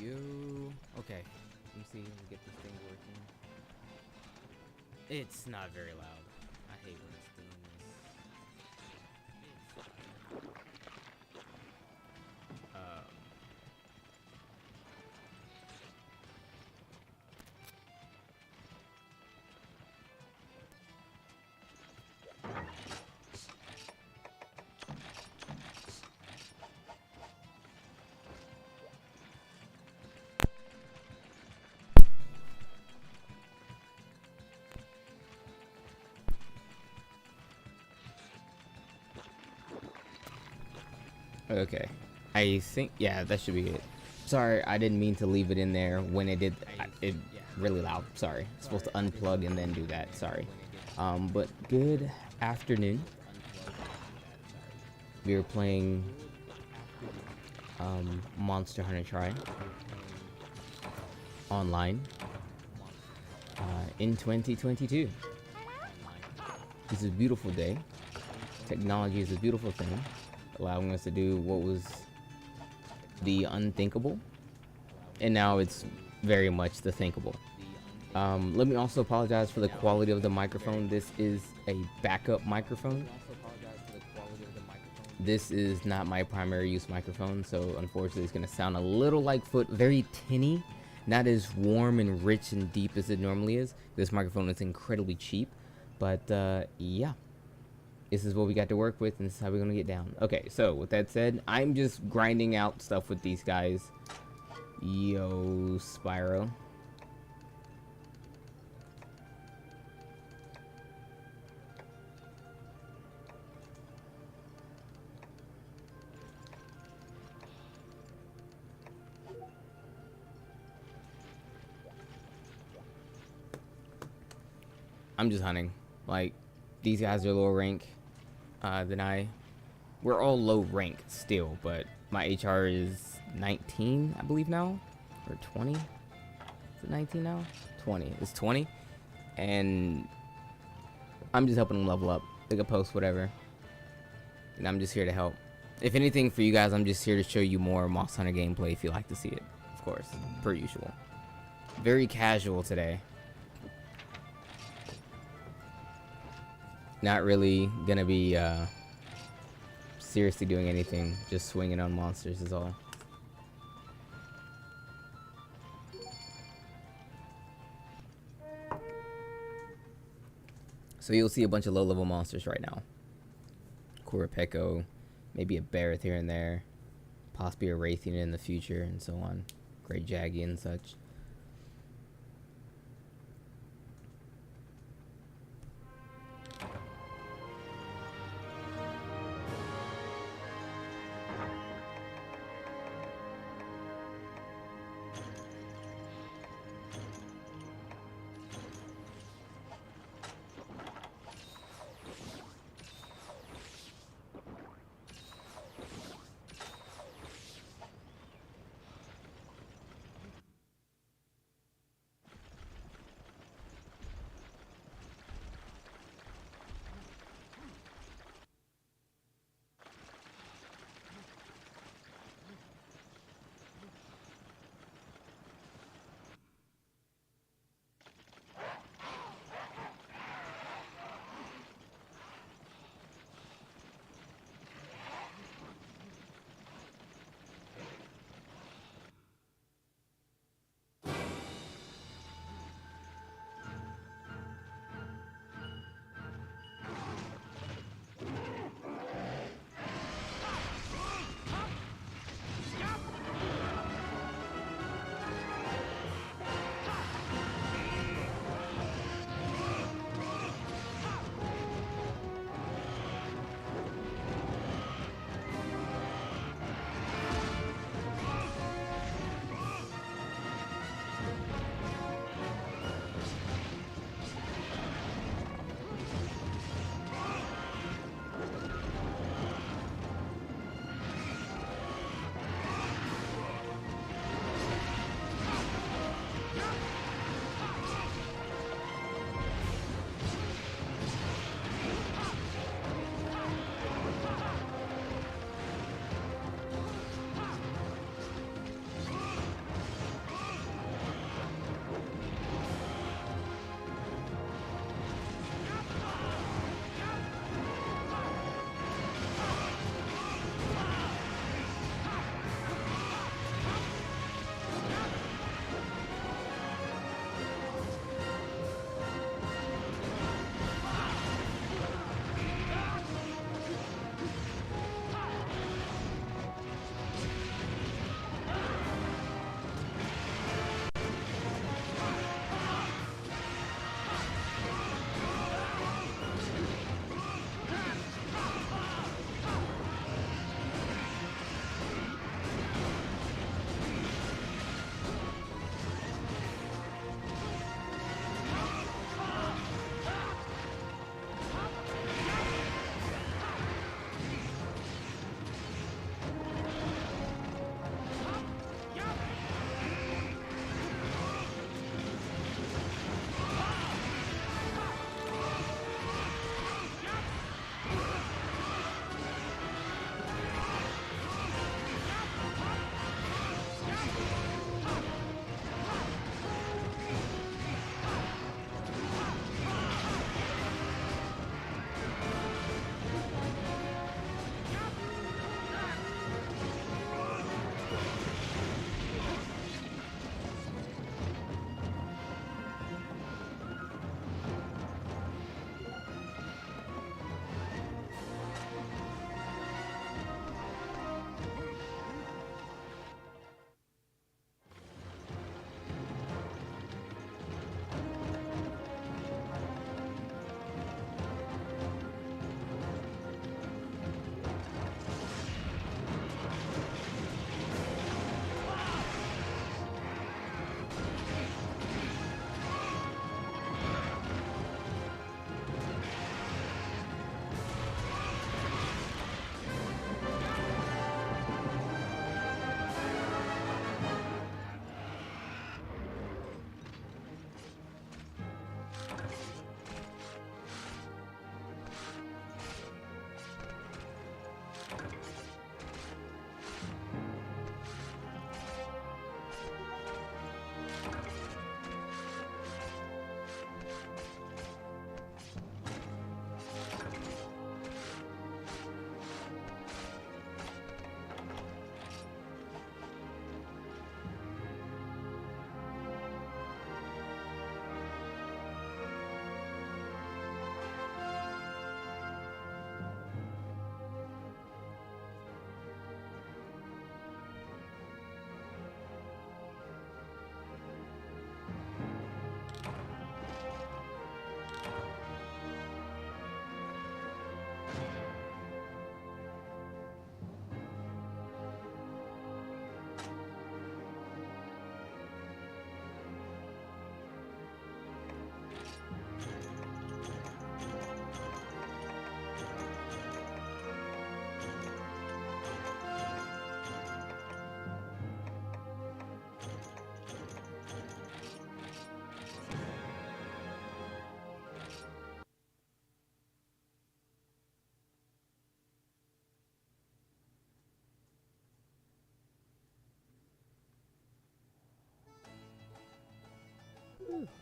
you. Okay. Let me see. Let me get this thing working. It's not very loud. I hate when it's doing this. Okay. I think, yeah, that should be it. Sorry, I didn't mean to leave it in there when it did. It really loud. Sorry. Supposed to unplug and then do that. Sorry. But good afternoon. We were playing Monster Hunter Tri online in 2022. It's a beautiful day. Technology is a beautiful thing, allowing us to do what was the unthinkable, and now it's very much the thinkable. Let me also apologize for the quality of the microphone. This is a backup microphone. This is not my primary use microphone, so unfortunately it's going to sound a little like foot, very tinny, not as warm and rich and deep as it normally is. This microphone is incredibly cheap, but yeah, this is what we got to work with, and this is how we're going to get down. Okay, so with that said, I'm just grinding out stuff with these guys. Yo, Spyro. I'm just hunting. Like, these guys are lower rank than I. We're all low rank still, but my HR is 19, I believe now, or 20. Is it 19 now? 20. It's 20, and I'm just helping them level up. They can post whatever, and I'm just here to help. If anything, for you guys, I'm just here to show you more Monster Hunter gameplay if you like to see it, of course, per usual. Very casual today. Not really gonna be seriously doing anything, just swinging on monsters is all. So you'll see a bunch of low-level monsters right now. Kurapeko, maybe a Barrett here and there, possibly a Raytheon in the future, and so on. Great Jaggy and such.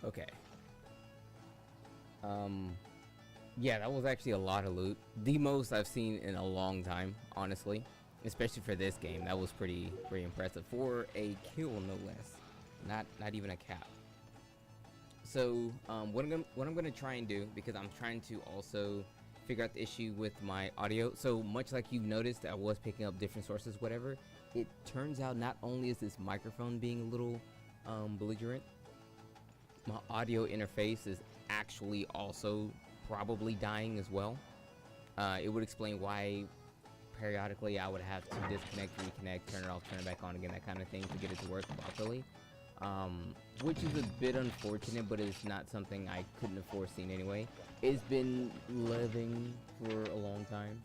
Okay. Yeah, that was actually a lot of loot. The most I've seen in a long time, honestly. Especially for this game, that was pretty impressive for a kill, no less. Not even a cap. So what I'm gonna try and do, because I'm trying to also figure out the issue with my audio. So much like you've noticed, I was picking up different sources, whatever. It turns out not only is this microphone being a little belligerent, my audio interface is actually also probably dying as well. It would explain why periodically I would have to disconnect, reconnect, turn it off, turn it back on again, that kind of thing to get it to work properly. Which is a bit unfortunate, but it's not something I couldn't have foreseen anyway. It's been living for a long time.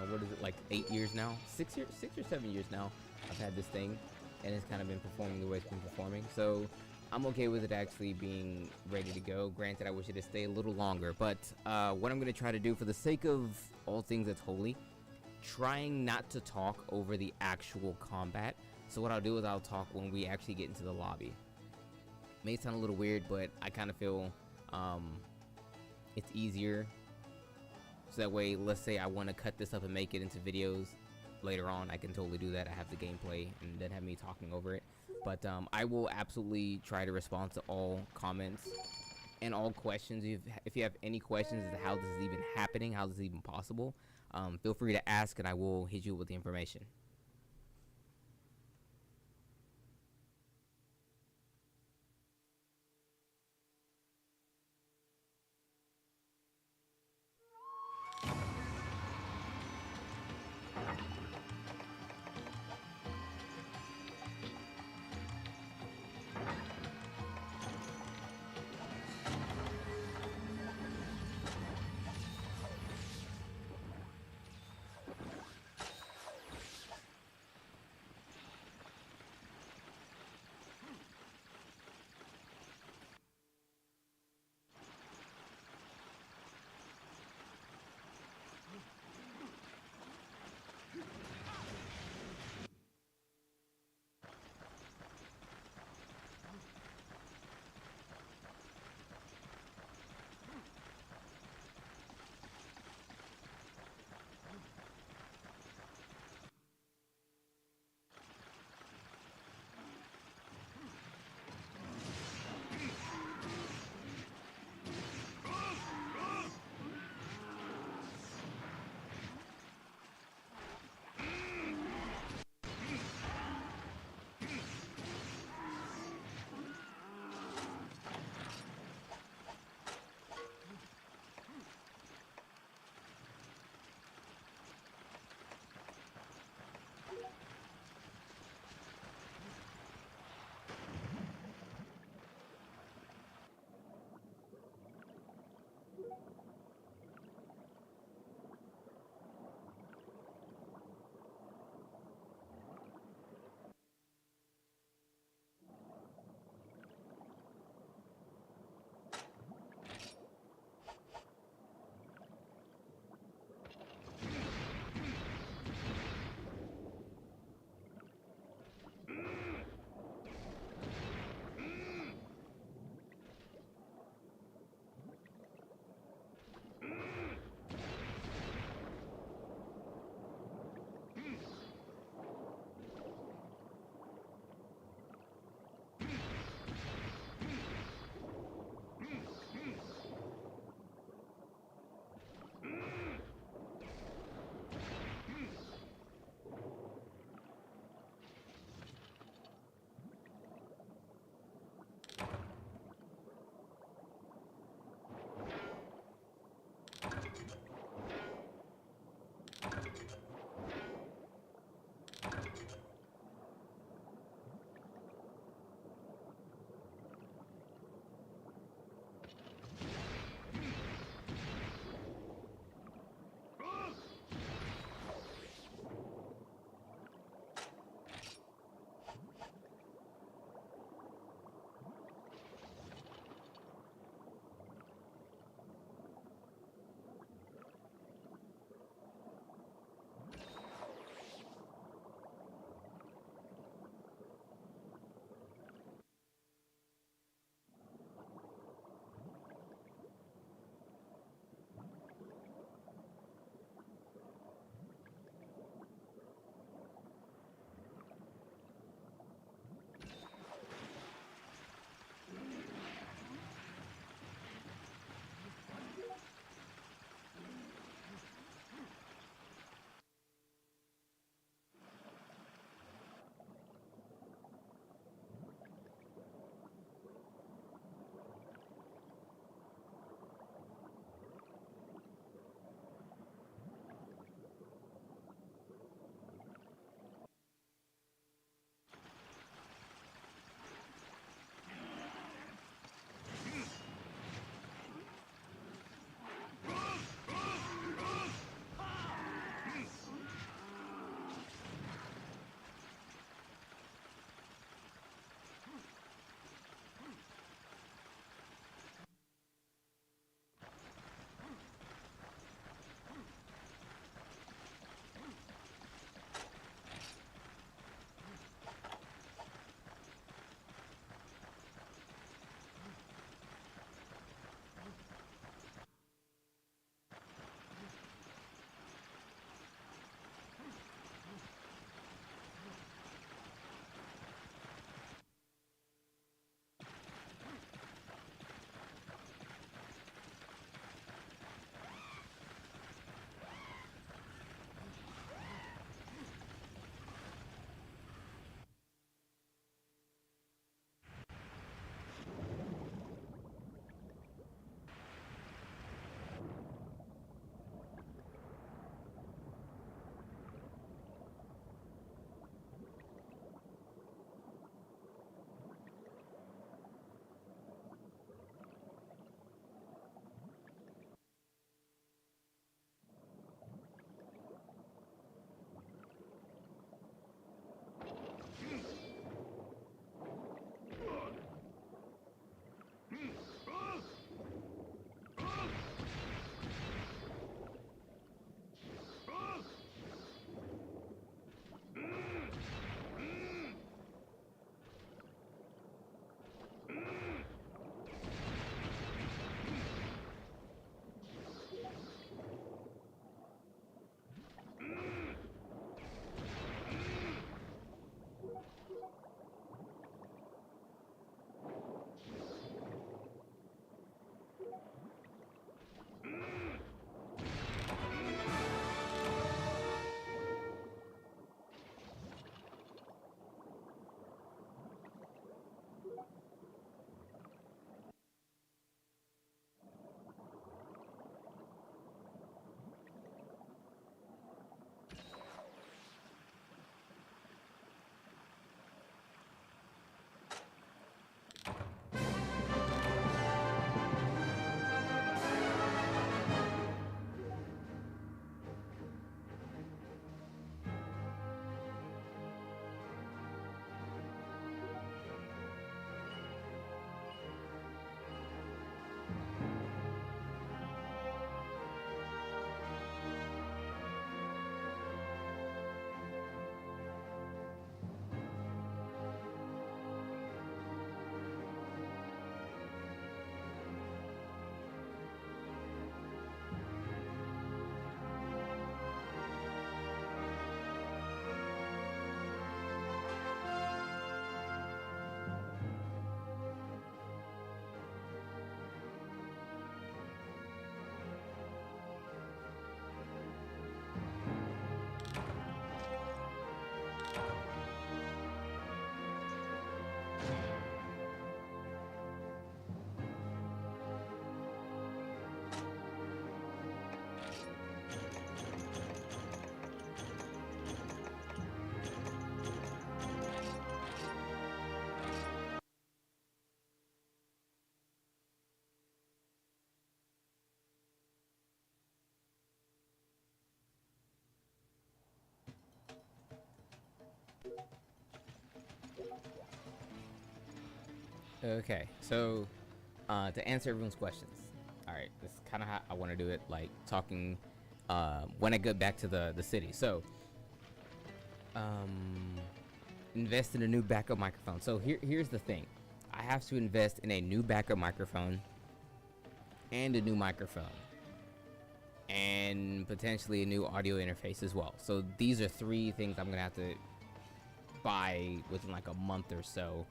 What is it, like 8 years now? 6 or 7 years now I've had this thing, and it's kind of been performing the way it's been performing. So I'm okay with it actually being ready to go. Granted, I wish it had stayed a little longer, but what I'm going to try to do, for the sake of all things that's holy, trying not to talk over the actual combat. So what I'll do is I'll talk when we actually get into the lobby. May sound a little weird, but I kind of feel it's easier. So that way, let's say I want to cut this up and make it into videos later on, I can totally do that. I have the gameplay and then have me talking over it. But I will absolutely try to respond to all comments and all questions. If you have any questions as to how this is even happening, how this is even possible, feel free to ask and I will hit you with the information. Okay, so to answer everyone's questions, all right, this is kind of how I want to do it, like talking when I get back to the city. So, invest in a new backup microphone. So here's the thing, I have to invest in a new backup microphone and a new microphone and potentially a new audio interface as well. So these are three things I'm gonna have to buy within like a month or so.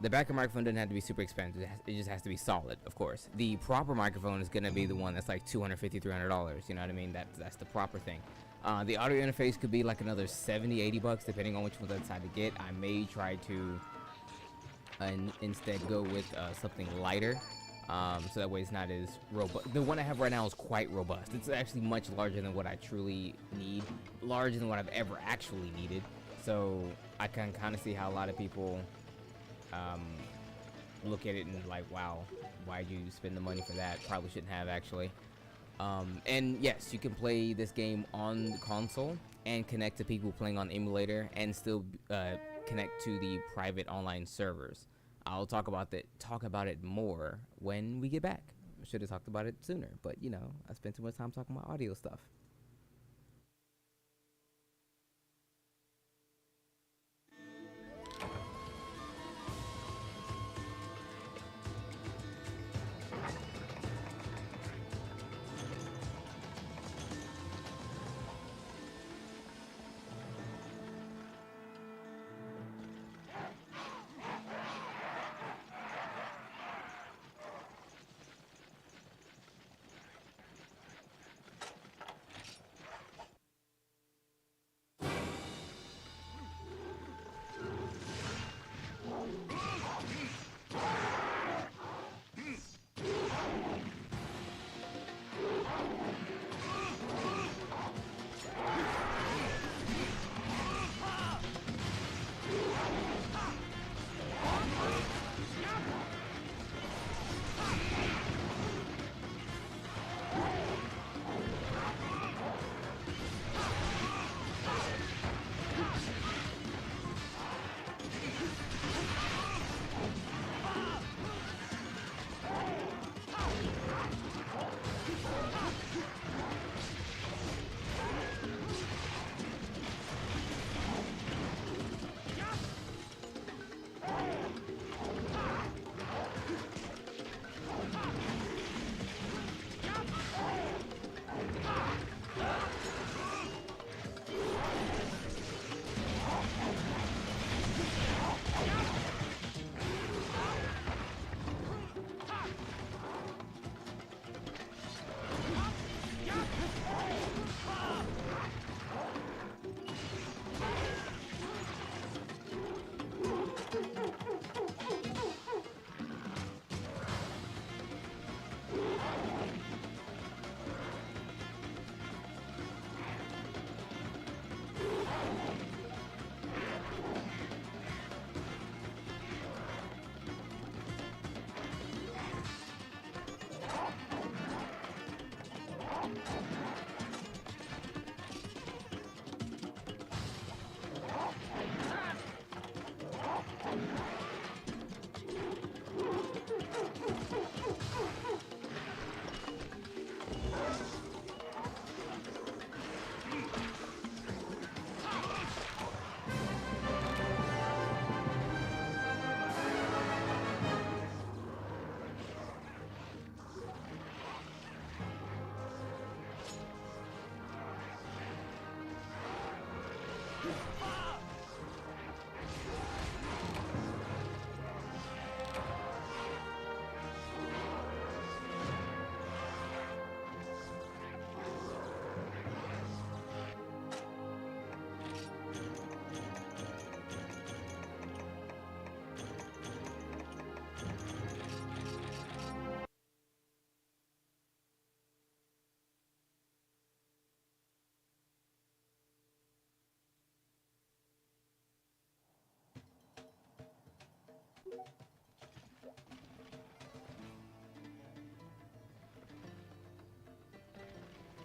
The backup microphone doesn't have to be super expensive. It just has to be solid, of course. The proper microphone is going to be the one that's like $250, $300. You know what I mean? That's the proper thing. The audio interface could be like another 70, 80 bucks, depending on which one I decide to get. I may try to instead go with something lighter. So that way it's not as robust. The one I have right now is quite robust. It's actually much larger than what I truly need. Larger than what I've ever actually needed. So I can kind of see how a lot of people look at it and like, wow, why'd you spend the money for that? Probably shouldn't have, actually. And yes, you can play this game on the console and connect to people playing on emulator and still connect to the private online servers. I'll talk about it more when we get back. I should have talked about it sooner, but you know, I spent too much time talking about audio stuff.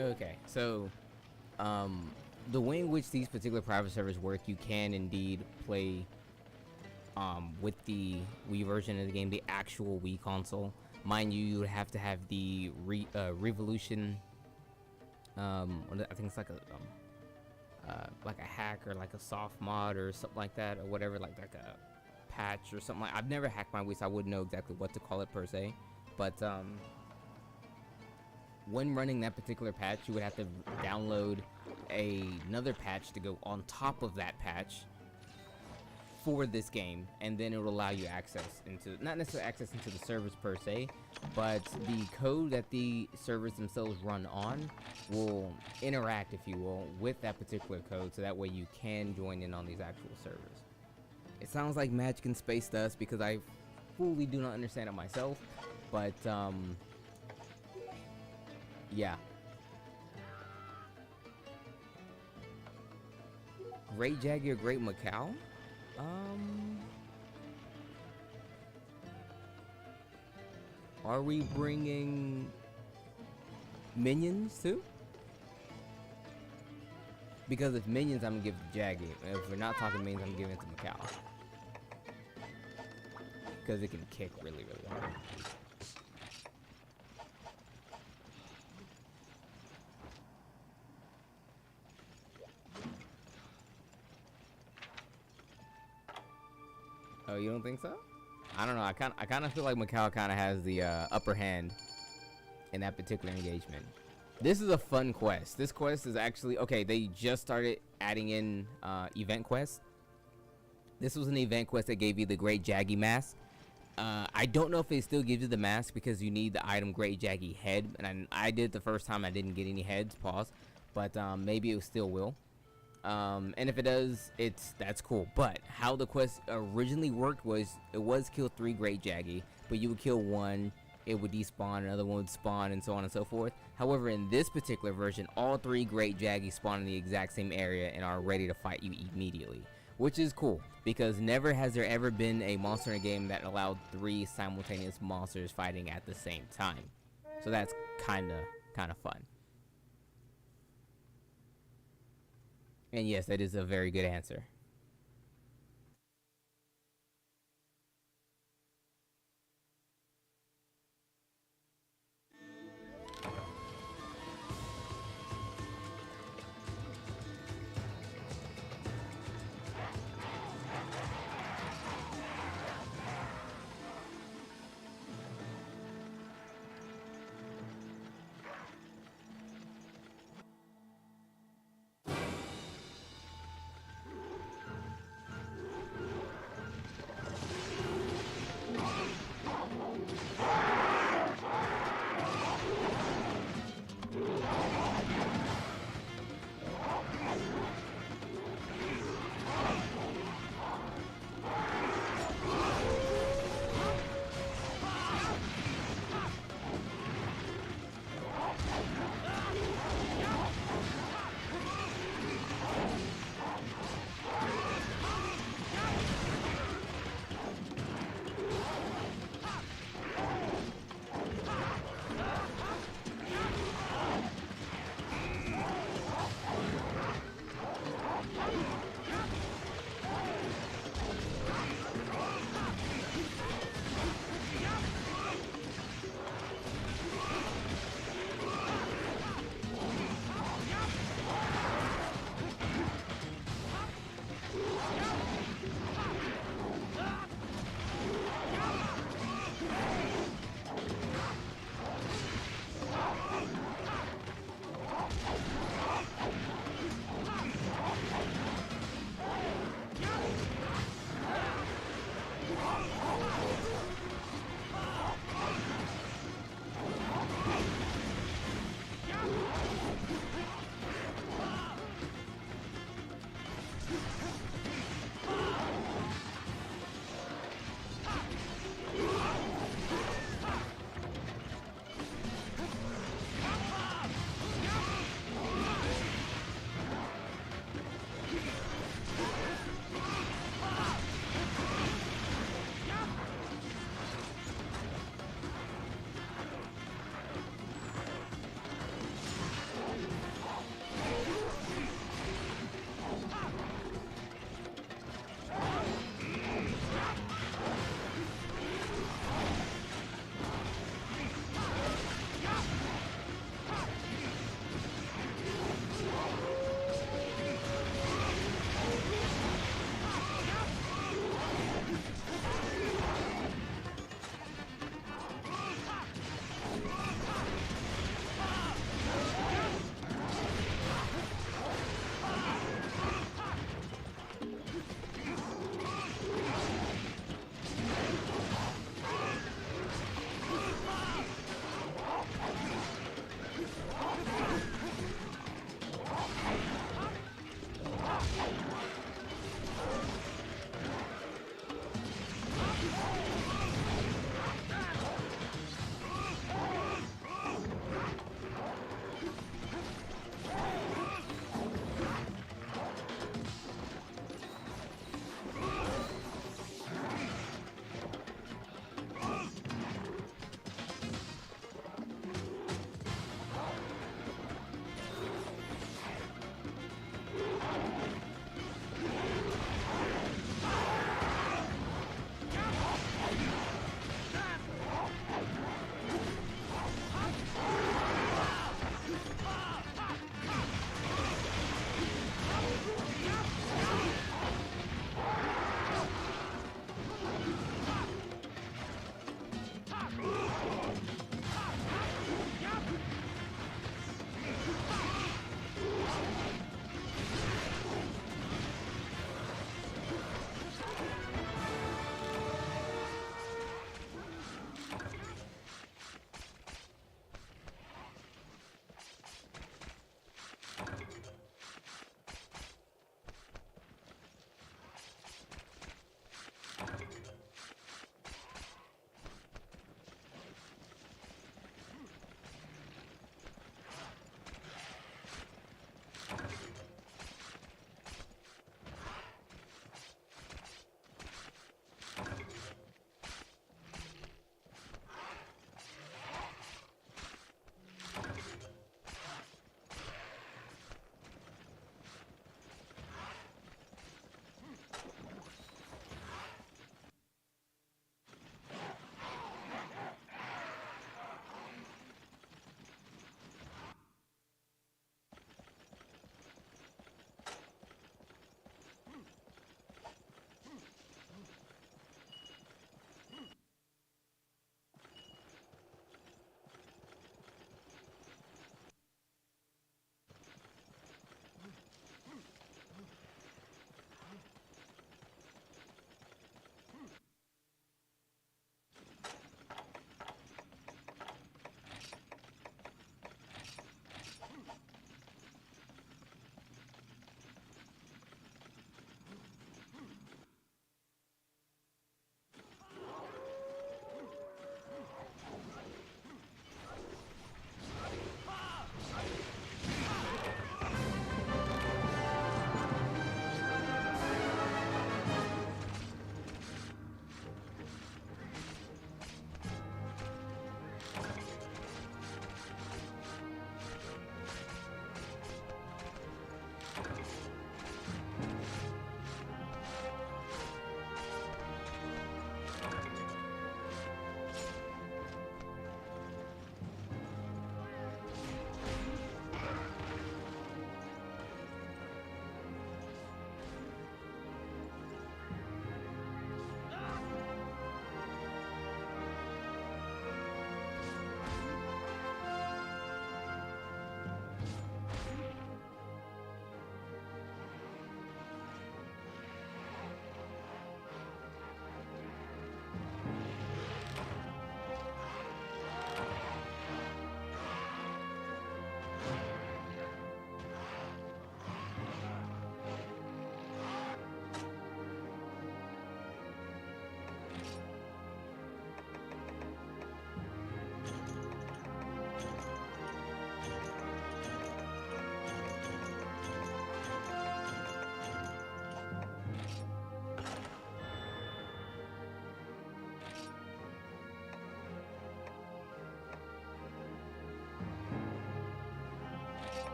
Okay, so the way in which these particular private servers work, you can indeed play with the Wii version of the game, the actual Wii console. Mind you, you would have to have the Revolution. I think it's like a hack or like a soft mod or something like that, or whatever, like a patch or something. I've never hacked my Wii, so I wouldn't know exactly what to call it per se. But when running that particular patch, you would have to download another patch to go on top of that patch for this game, and then it will allow you access into, not necessarily access into the servers per se, but the code that the servers themselves run on will interact, if you will, with that particular code, so that way you can join in on these actual servers. It sounds like magic and space to us because I fully do not understand it myself, but yeah. Great Jaggy or Great Macau? Are we bringing Minions too? Because if Minions, I'm gonna give it to Jaggy. If we're not talking Minions, I'm giving it to Macau. Because it can kick really, really hard. Oh, you don't think so? I don't know. I kind of feel like Macau kind of has the upper hand in that particular engagement. This is a fun quest. This quest is actually okay. They just started adding in event quests. This was an event quest that gave you the Great Jaggy mask. I don't know if they still give you the mask because you need the item Great Jaggy head, and I did it the first time. I didn't get any heads. Pause. But maybe it still will. And if it does, that's cool. But how the quest originally worked was it was kill 3 Great Jaggy, but you would kill one, it would despawn, another one would spawn, and so on and so forth. However, in this particular version, all 3 Great Jaggy spawn in the exact same area and are ready to fight you immediately, which is cool because never has there ever been a monster in a game that allowed 3 simultaneous monsters fighting at the same time. So that's kind of fun. And yes, that is a very good answer.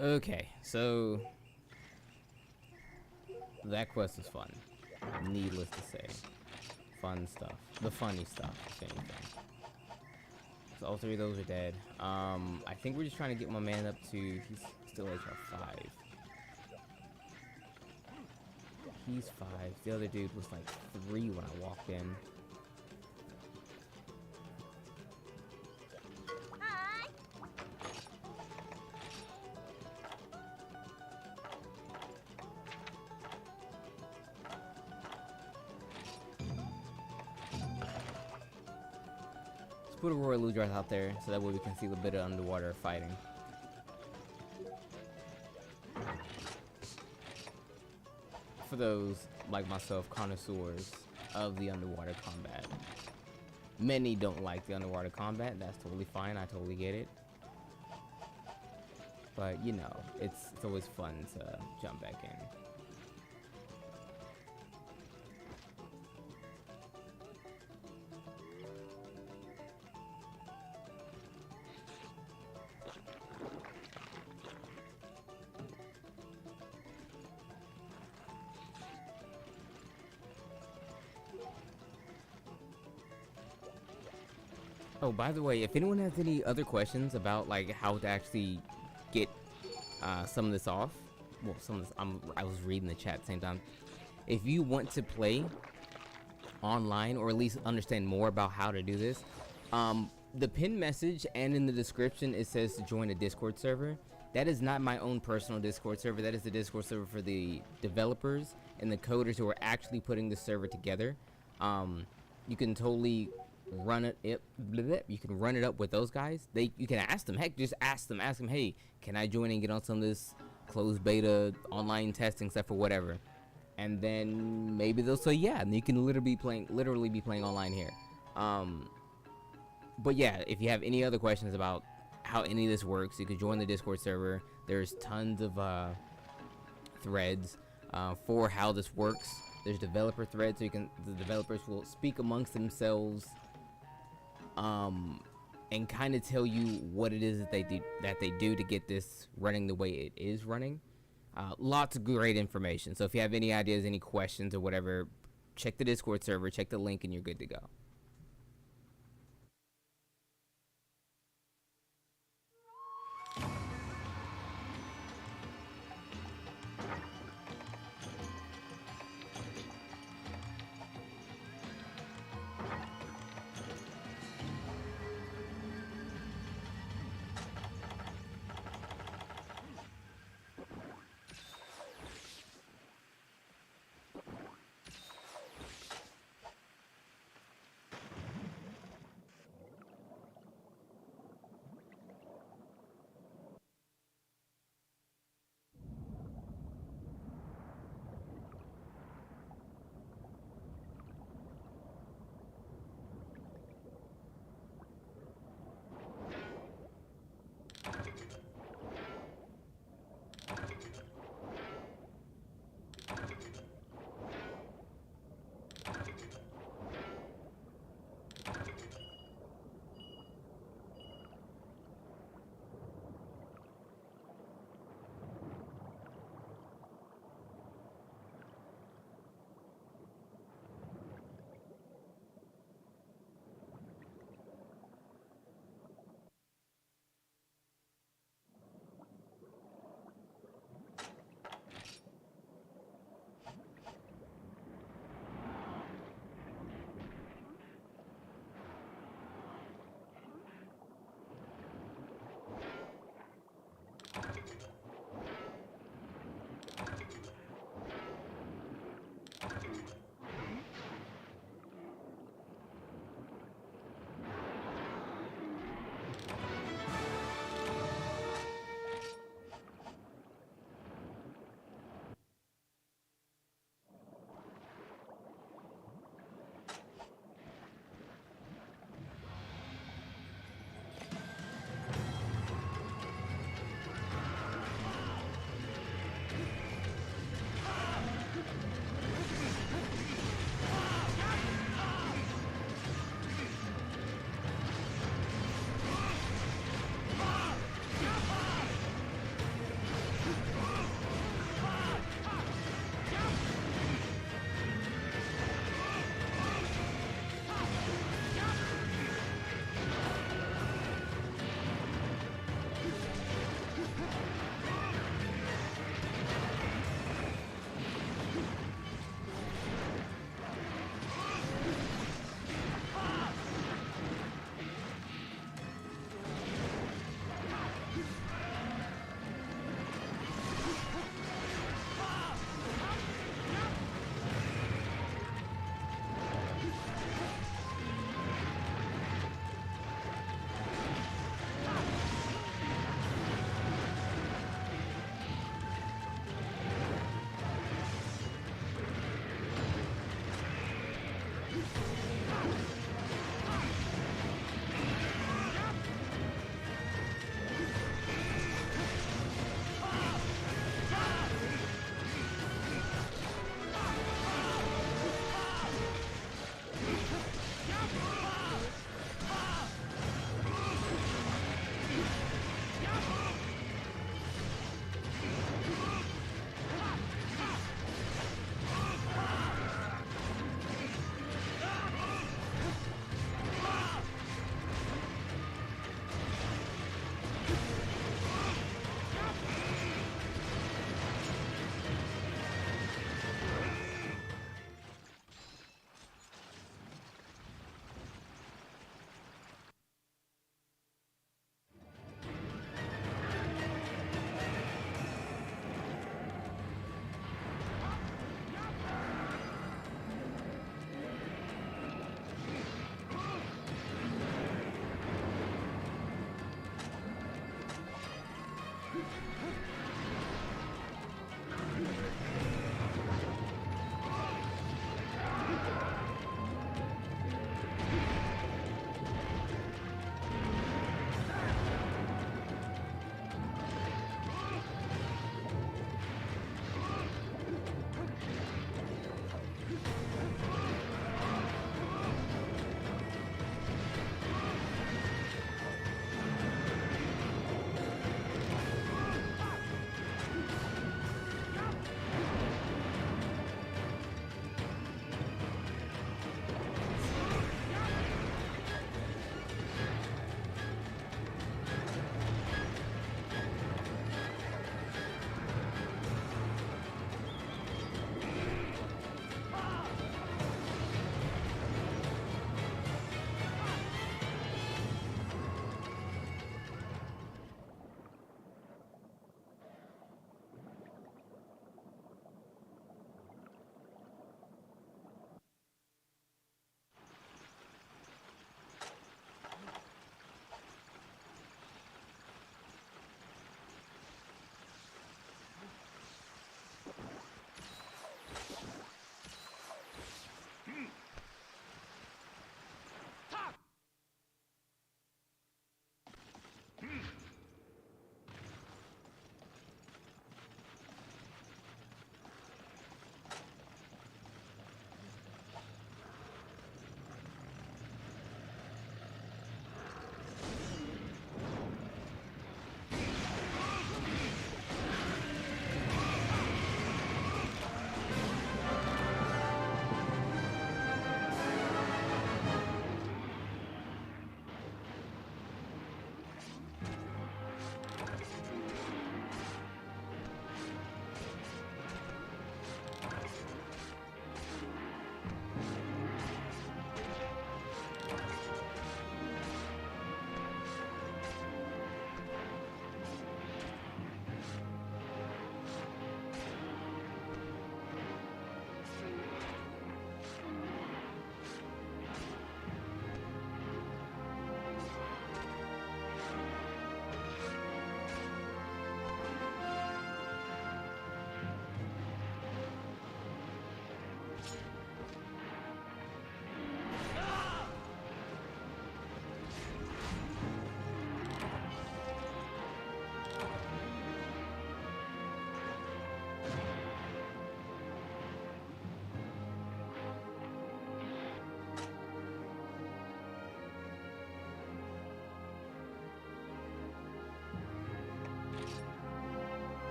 Okay, so that quest was fun. Needless to say. Fun stuff. The funny stuff, if anything. So all three of those are dead. I think we're just trying to get my man up to... He's still HR 5. He's 5. The other dude was like 3 when I walked in. Put a Royal Ludroth out there so that way we can see a bit of underwater fighting. For those, like myself, connoisseurs of the underwater combat. Many don't like the underwater combat. That's totally fine. I totally get it. But, you know, it's always fun to jump back in. Oh, by the way, if anyone has any other questions about like how to actually get some of this off, well, some of this, I was reading the chat at the same time. If you want to play online or at least understand more about how to do this, the pinned message and in the description it says to join a Discord server. That is not my own personal Discord server. That is the Discord server for the developers and the coders who are actually putting the server together. You can totally run it you can run it up with those guys. You can ask them, heck, just ask them, hey, can I join and get on some of this closed beta online testing stuff or whatever, and then maybe they'll say yeah, and you can literally be playing online here. But yeah, if you have any other questions about how any of this works, you can join the Discord server. There's tons of threads for how this works. There's developer threads, so the developers will speak amongst themselves and kind of tell you what it is that they do to get this running the way it is running. Lots of great information. So if you have any ideas, any questions or whatever, check the Discord server, check the link, and you're good to go.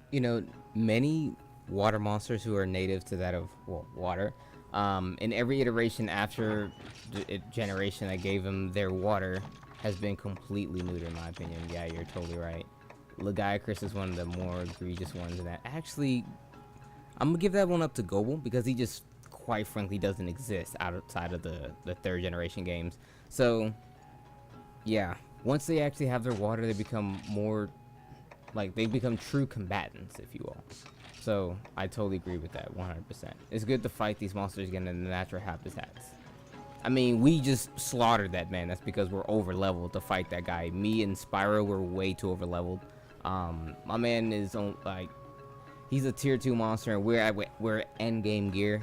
You know, many water monsters who are native to that of, well, water, in every iteration after generation that gave them their water has been completely neutered, in my opinion. Yeah, you're totally right. Lagiacrus is one of the more egregious ones in that. Actually, I'm gonna give that one up to Goble because he just quite frankly doesn't exist outside of the third generation games. So yeah, once they actually have their water, they become more like they become true combatants, if you will. So I totally agree with that 100%. It's good to fight these monsters again in the natural habitats. I mean, we just slaughtered that man. That's because we're over leveled to fight that guy. Me and Spyro were way too over leveled. My man is on like he's a tier 2 monster, and we're end game gear.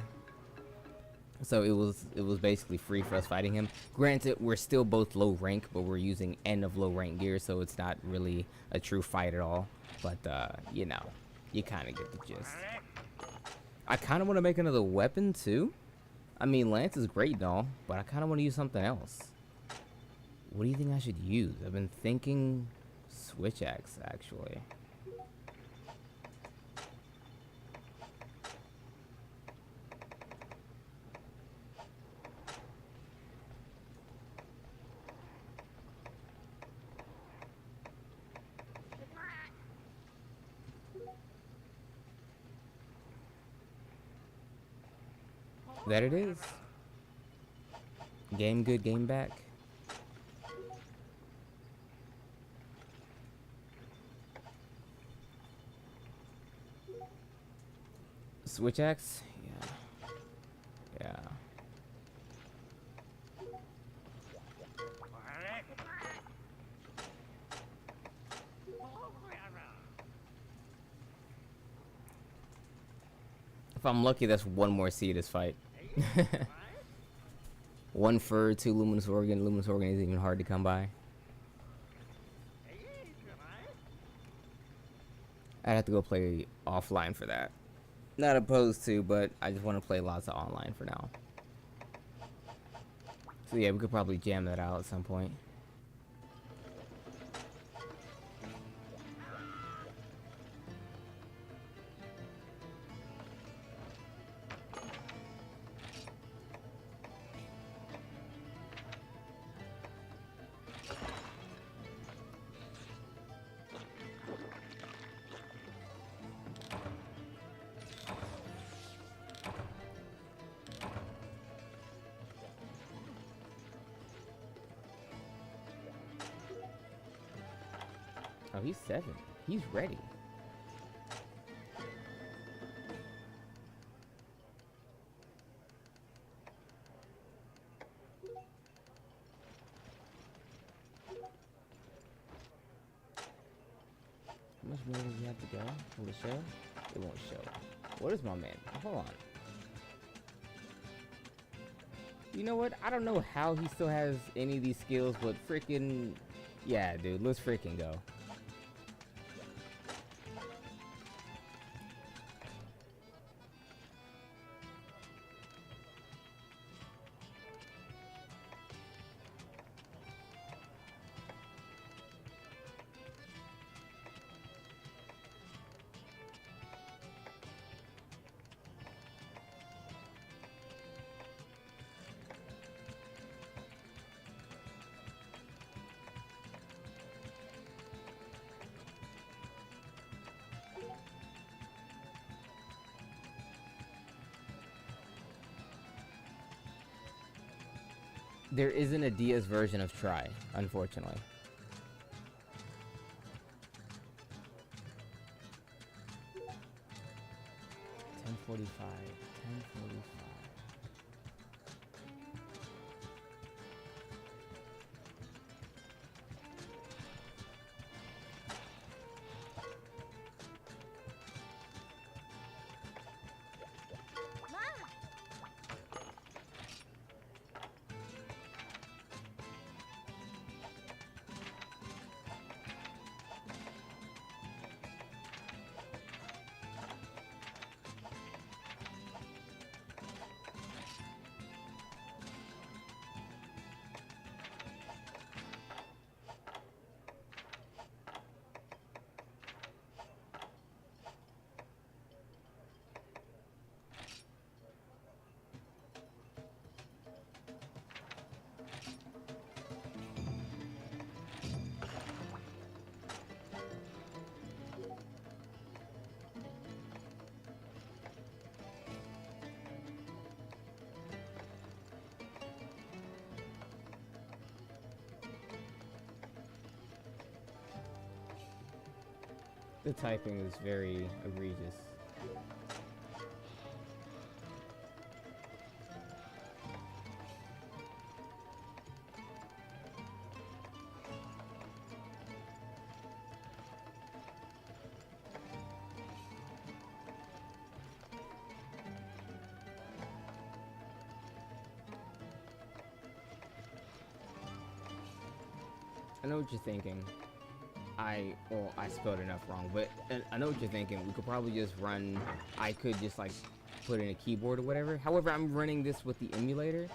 So it was basically free for us fighting him. Granted, we're still both low rank, but we're using end of low rank gear, so it's not really a true fight at all. But you know, you kind of get the gist. I kind of want to make another weapon too. I mean, Lance is great and all, but I kind of want to use something else. What do you think I should use? I've been thinking Switch Axe, actually. That it is. Game good, game back. Switch axe? Yeah. Yeah. If I'm lucky, that's one more seed this fight. One fur, 2 luminous organ. Luminous organ isn't even hard to come by. I'd have to go play offline for that. Not opposed to, but I just want to play lots of online for now. So yeah, we could probably jam that out at some point. Oh, he's 7. He's ready. How much more does he have to go? Will it show? It won't show. What is my man? Hold on. You know what? I don't know how he still has any of these skills, but freaking... Yeah, dude. Let's freaking go. There isn't a Diaz version of Try, unfortunately. $10.45. $10.45. The typing is very egregious. I know what you're thinking. Well, I spelled enough wrong, but I know what you're thinking. We could probably just run, I could just like put in a keyboard or whatever. However, I'm running this with the emulator,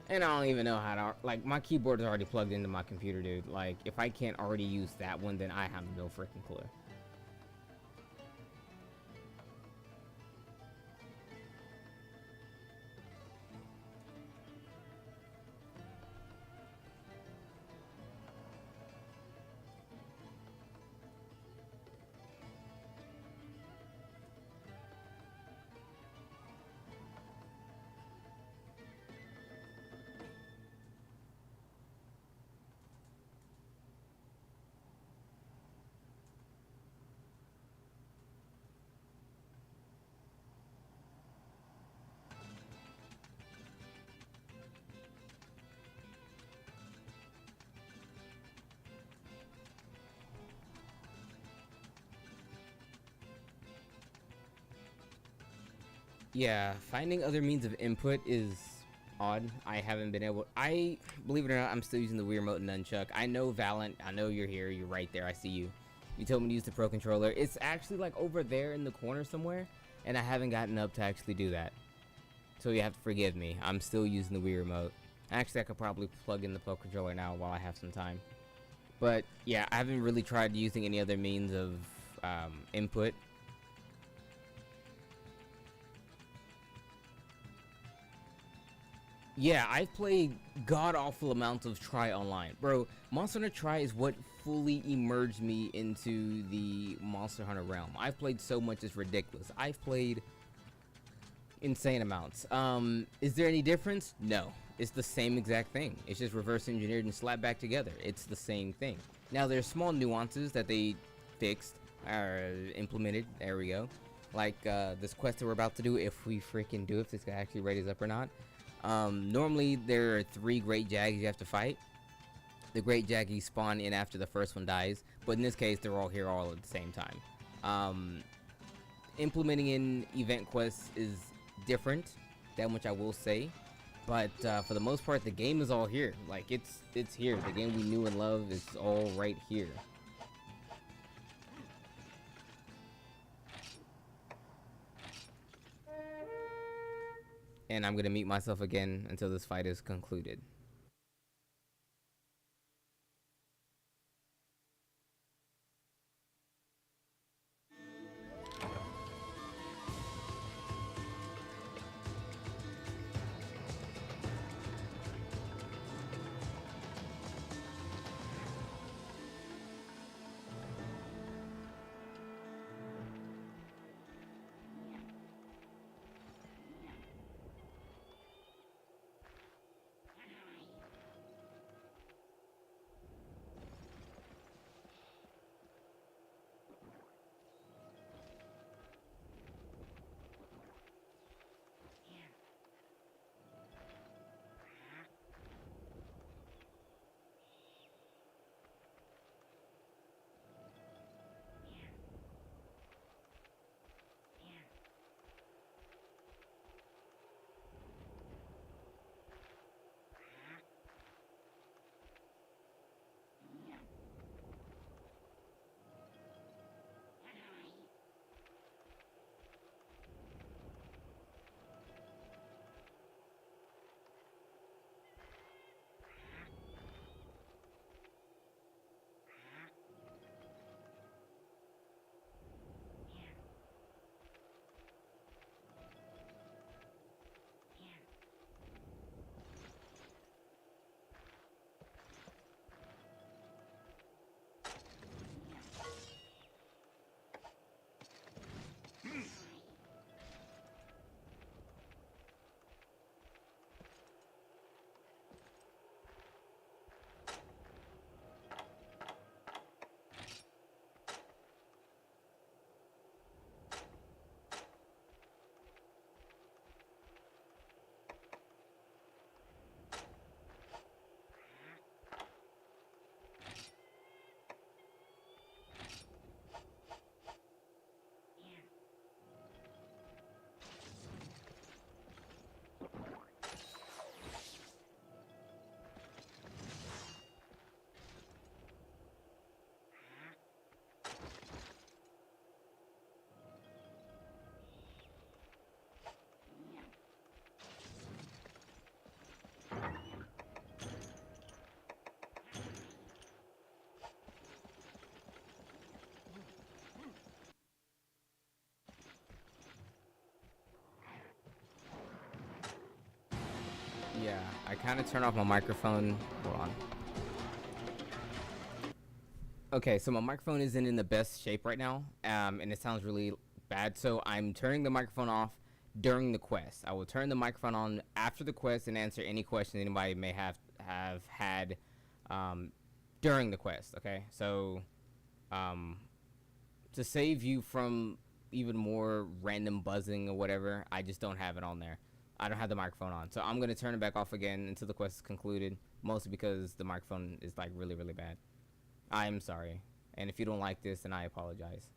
and I don't even know how to, like, my keyboard is already plugged into my computer, dude. Like, if I can't already use that one, then I have no freaking clue. Yeah, finding other means of input is odd. I haven't been able. I believe it or not, I'm still using the Wii Remote Nunchuck. I know Valent. I know you're here. You're right there. I see you. You told me to use the Pro Controller. It's actually like over there in the corner somewhere, and I haven't gotten up to actually do that. So you have to forgive me. I'm still using the Wii Remote. Actually, I could probably plug in the Pro Controller now while I have some time. But yeah, I haven't really tried using any other means of input. Yeah, I've played god-awful amounts of Try Online. Bro, Monster Hunter Try is what fully immersed me into the Monster Hunter realm. I've played so much, it's ridiculous. I've played insane amounts. Is there any difference? No. It's the same exact thing. It's just reverse engineered and slapped back together. It's the same thing. Now, there's small nuances that they fixed, or implemented. There we go. Like, this quest that we're about to do, if we freaking do, if this guy actually readies up or not. Normally there are 3 great jags you have to fight. The great jaggies spawn in after the first one dies, but in this case they're all here all at the same time. Implementing in event quests is different, that much I will say, but for the most part the game is all here. Like, it's here. The game we knew and love is all right here. And I'm gonna mute myself again until this fight is concluded. Yeah, I kind of turned off my microphone. Hold on. Okay, so my microphone isn't in the best shape right now, and it sounds really bad. So I'm turning the microphone off during the quest. I will turn the microphone on after the quest and answer any questions anybody may have had during the quest. Okay, so to save you from even more random buzzing or whatever, I just don't have it on there. I don't have the microphone on, so I'm gonna turn it back off again until the quest is concluded. Mostly because the microphone is like really, really bad. I am sorry, and if you don't like this, then I apologize.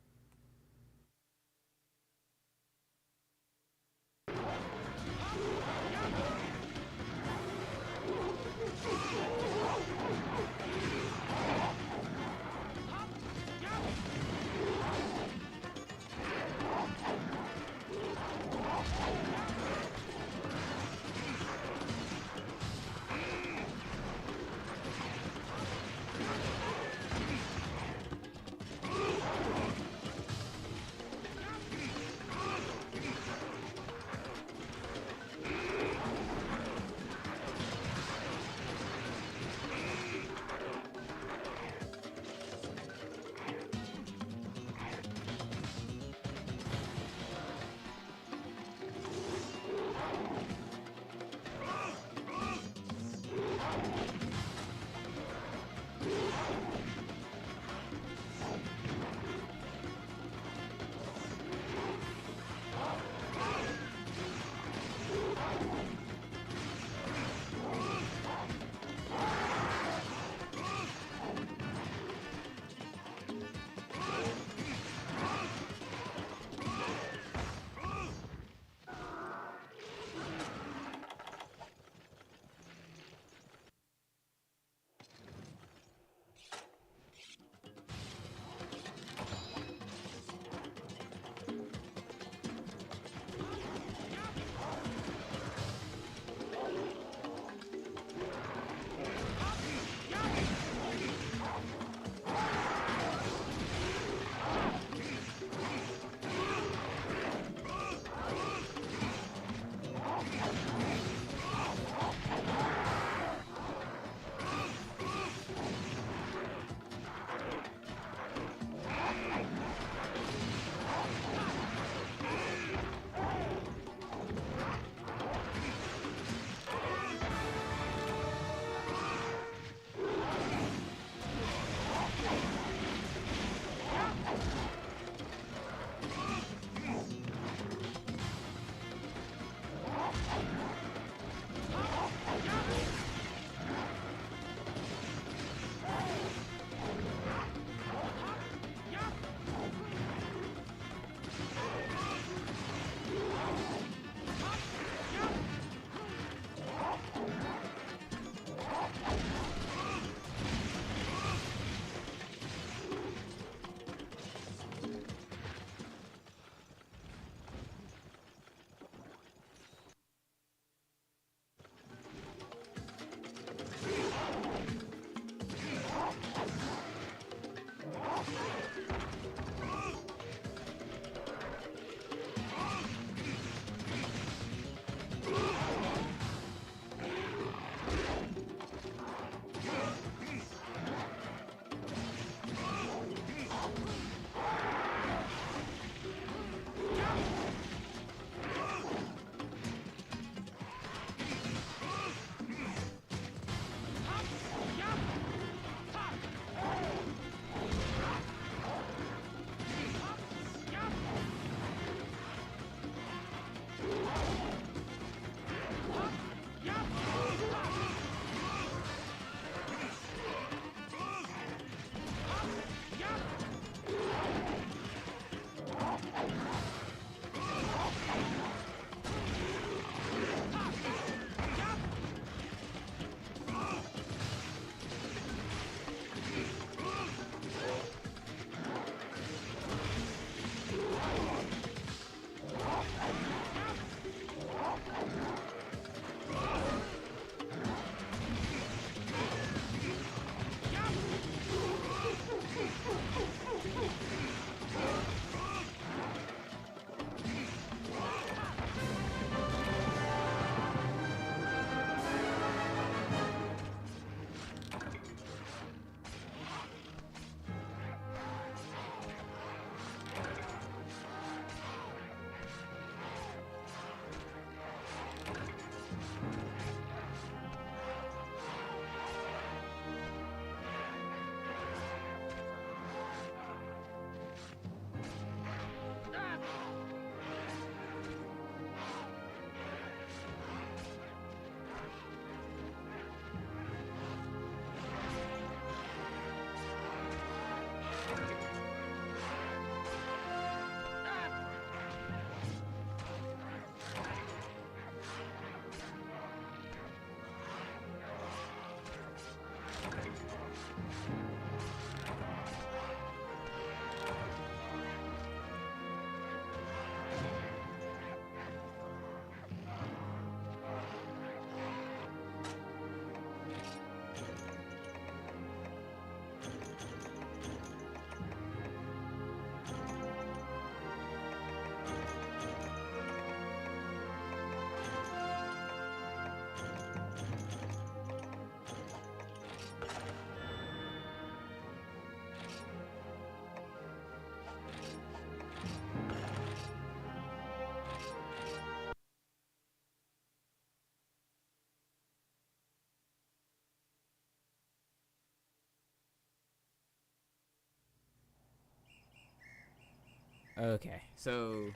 Okay, so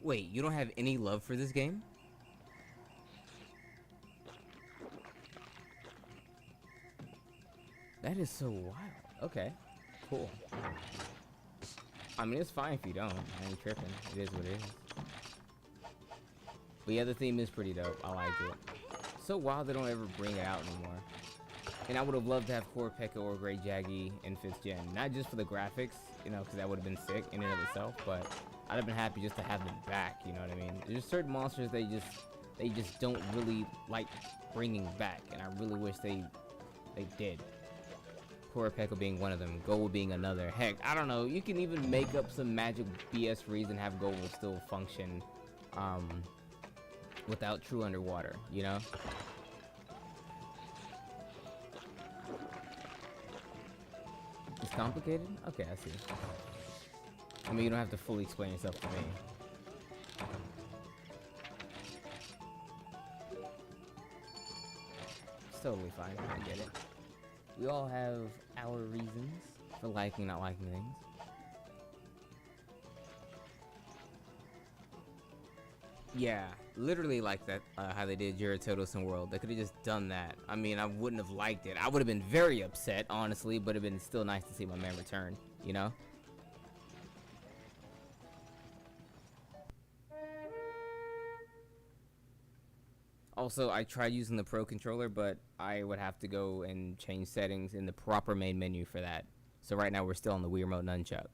wait, you don't have any love for this game? That is so wild. Okay, cool. I mean, it's fine if you don't. I ain't tripping. It is what it is. But yeah, the theme is pretty dope. I like it. So wild they don't ever bring it out anymore. And I would have loved to have Core P.E.K.K.A or Great Jaggy in 5th gen. Not just for the graphics, you know, because that would have been sick in and of itself, but I'd have been happy just to have them back, you know what I mean? There's certain monsters they just don't really like bringing back, and I really wish they did. Core P.E.K.K.A being one of them, Gold being another. Heck, I don't know, you can even make up some magic BS reason have Gold still function without true underwater, you know? It's complicated? Okay, I see. I mean, you don't have to fully explain yourself to me. It's totally fine. I get it. We all have our reasons for liking, not liking things. Yeah, literally like that, how they did Juratodos in World. They could have just done that. I mean, I wouldn't have liked it. I would have been very upset, honestly, but it'd been still nice to see my man return, you know? Also, I tried using the Pro Controller, but I would have to go and change settings in the proper main menu for that. So right now we're still on the Wii Remote Nunchuck.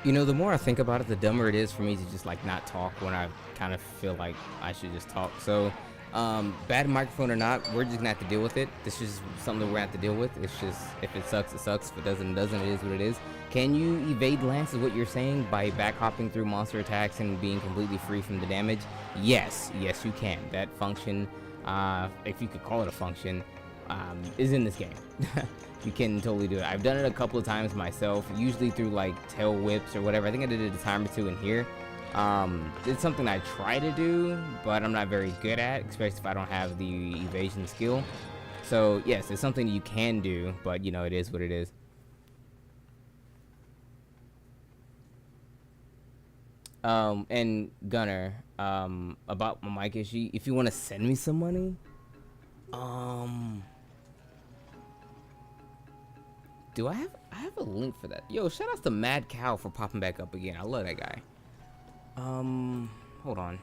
You know, the more I think about it, the dumber it is for me to just like not talk when I kind of feel like I should just talk. So, bad microphone or not, we're just gonna have to deal with it. This is something that we're gonna have to deal with. It's just, if it sucks, it sucks. If it doesn't, it doesn't. It is what it is. Can you evade lance is what you're saying by back hopping through monster attacks and being completely free from the damage? Yes, yes you can. That function, if you could call it a function, is in this game. You can totally do it. I've done it a couple of times myself, usually through like tail whips or whatever. I think I did it a time or two in here. It's something I try to do, but I'm not very good at, especially if I don't have the evasion skill. So yes, it's something you can do, but you know, it is what it is. And Gunner, about my mic issue, if you want to send me some money, do I have a link for that? Yo, shout out to Mad Cow for popping back up again. I love that guy. Hold on.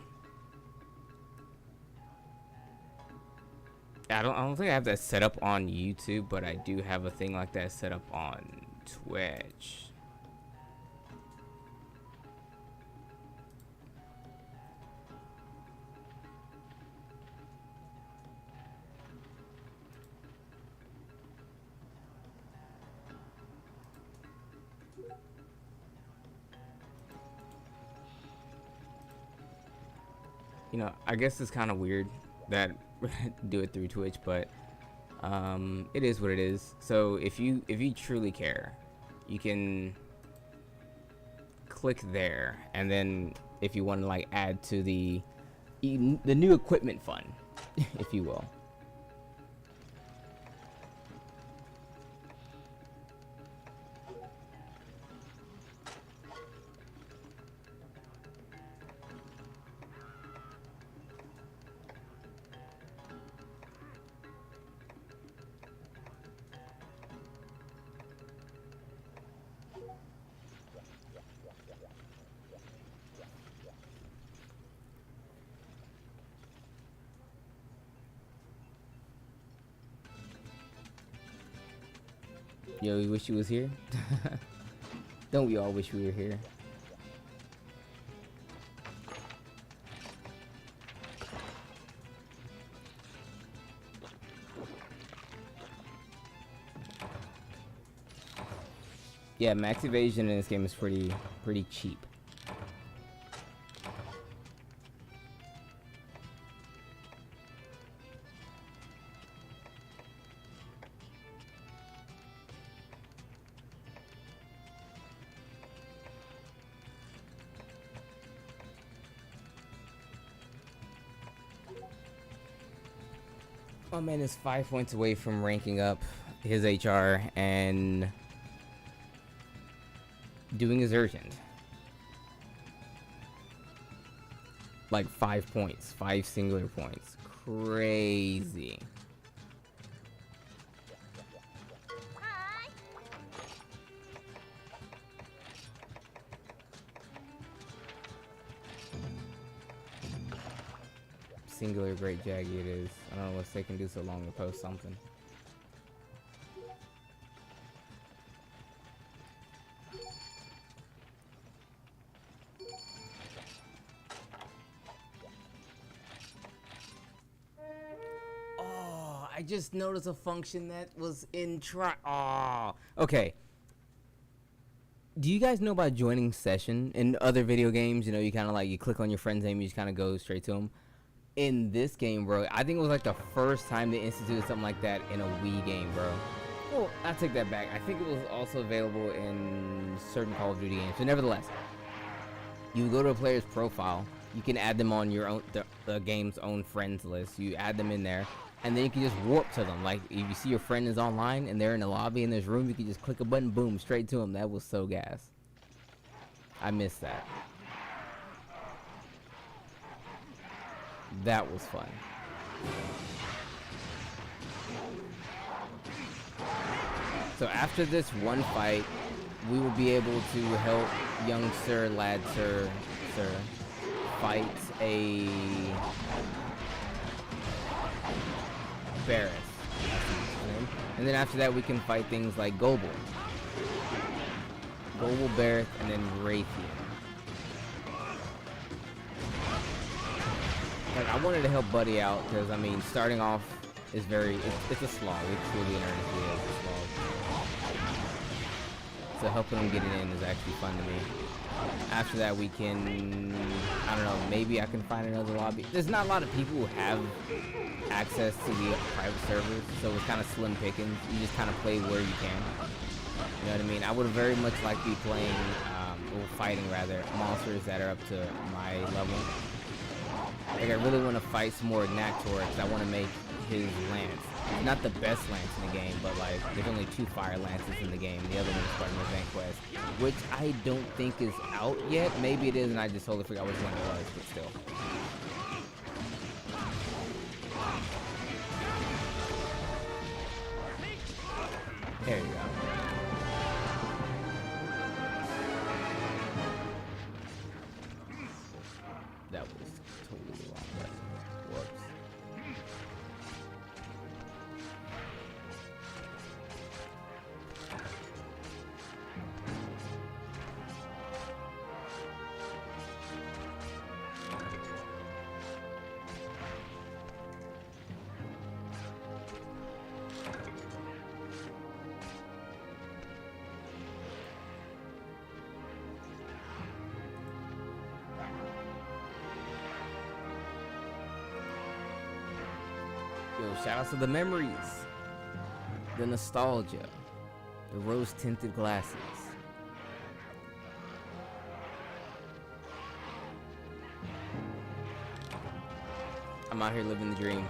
I don't think I have that set up on YouTube, but I do have a thing like that set up on Twitch. You know, I guess it's kind of weird that do it through Twitch, but it is what it is. So if you truly care, you can click there, and then if you want to like add to the new equipment fund, if you will. Yo, you wish you was here? Don't we all wish we were here? Yeah, max evasion in this game is pretty cheap. My man is 5 points away from ranking up his HR and doing his urgent. Like 5 points, 5 singular points. Crazy. Singular great jaggy it is. I don't know what's taking do so long to post something. Oh, I just noticed a function that was in try. Oh, okay. Do you guys know about joining session in other video games? You know, you kind of like, you click on your friend's name, you just kind of go straight to them. In this game, bro, I think it was like the first time they instituted something like that in a Wii game, bro. Well, I take that back. I think it was also available in certain Call of Duty games. So nevertheless, you go to a player's profile, you can add them on your own, the game's own friends list. You add them in there, and then you can just warp to them. Like, if you see your friend is online and they're in the lobby in this room, you can just click a button, boom, straight to them. That was so gas. I missed that. That was fun. So after this one fight, we will be able to help young sir, lad sir, fight a Barris. And then after that, we can fight things like Goebel. Global Barrack, and then Raytheon. Like, I wanted to help Buddy out because, I mean, starting off is it's a slog. It truly and earnestly is a slog. So helping him get it in is actually fun to me. After that, we can, I don't know, maybe I can find another lobby. There's not a lot of people who have access to the private servers, so it's kind of slim pickings. You just kind of play where you can. You know what I mean? I would very much like to be playing, or fighting rather, monsters that are up to my level. Like, I really want to fight some more Nactor because I want to make his lance. Not the best lance in the game, but like, there's only 2 fire lances in the game. The other one is Spartan Event Quest, which I don't think is out yet. Maybe it is, and I just totally forgot which one it was, but still. There you go. That was totally the wrong button. Whoops. Yo, shout out to the memories, the nostalgia, the rose-tinted glasses. I'm out here living the dream.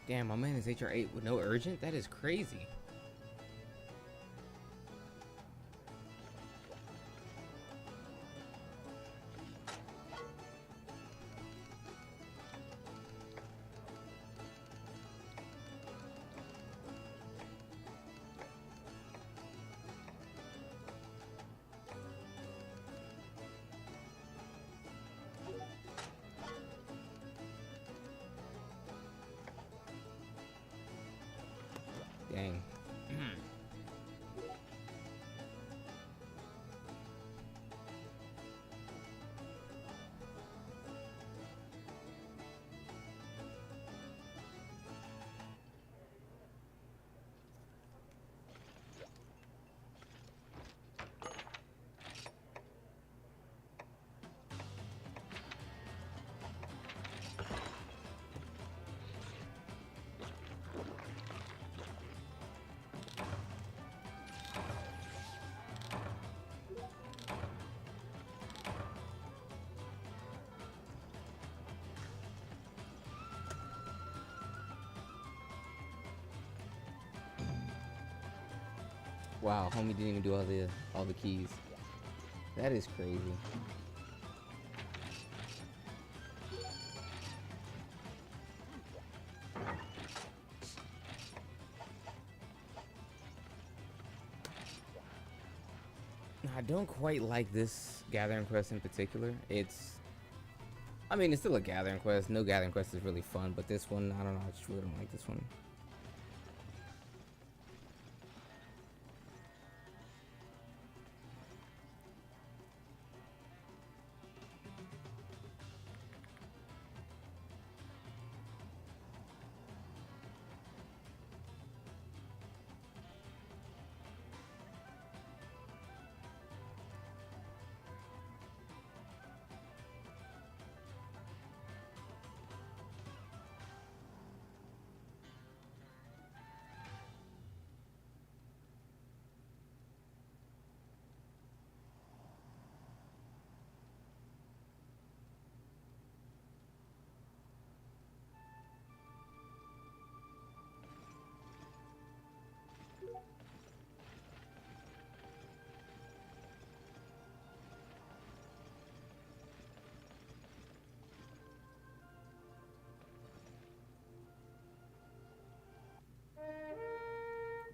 Damn, my man is HR8 with no urgent? That is crazy. Dang. Wow, homie didn't even do all the keys. That is crazy. I don't quite like this gathering quest in particular. I mean, it's still a gathering quest. No gathering quest is really fun, but this one, I don't know. I just really don't like this one.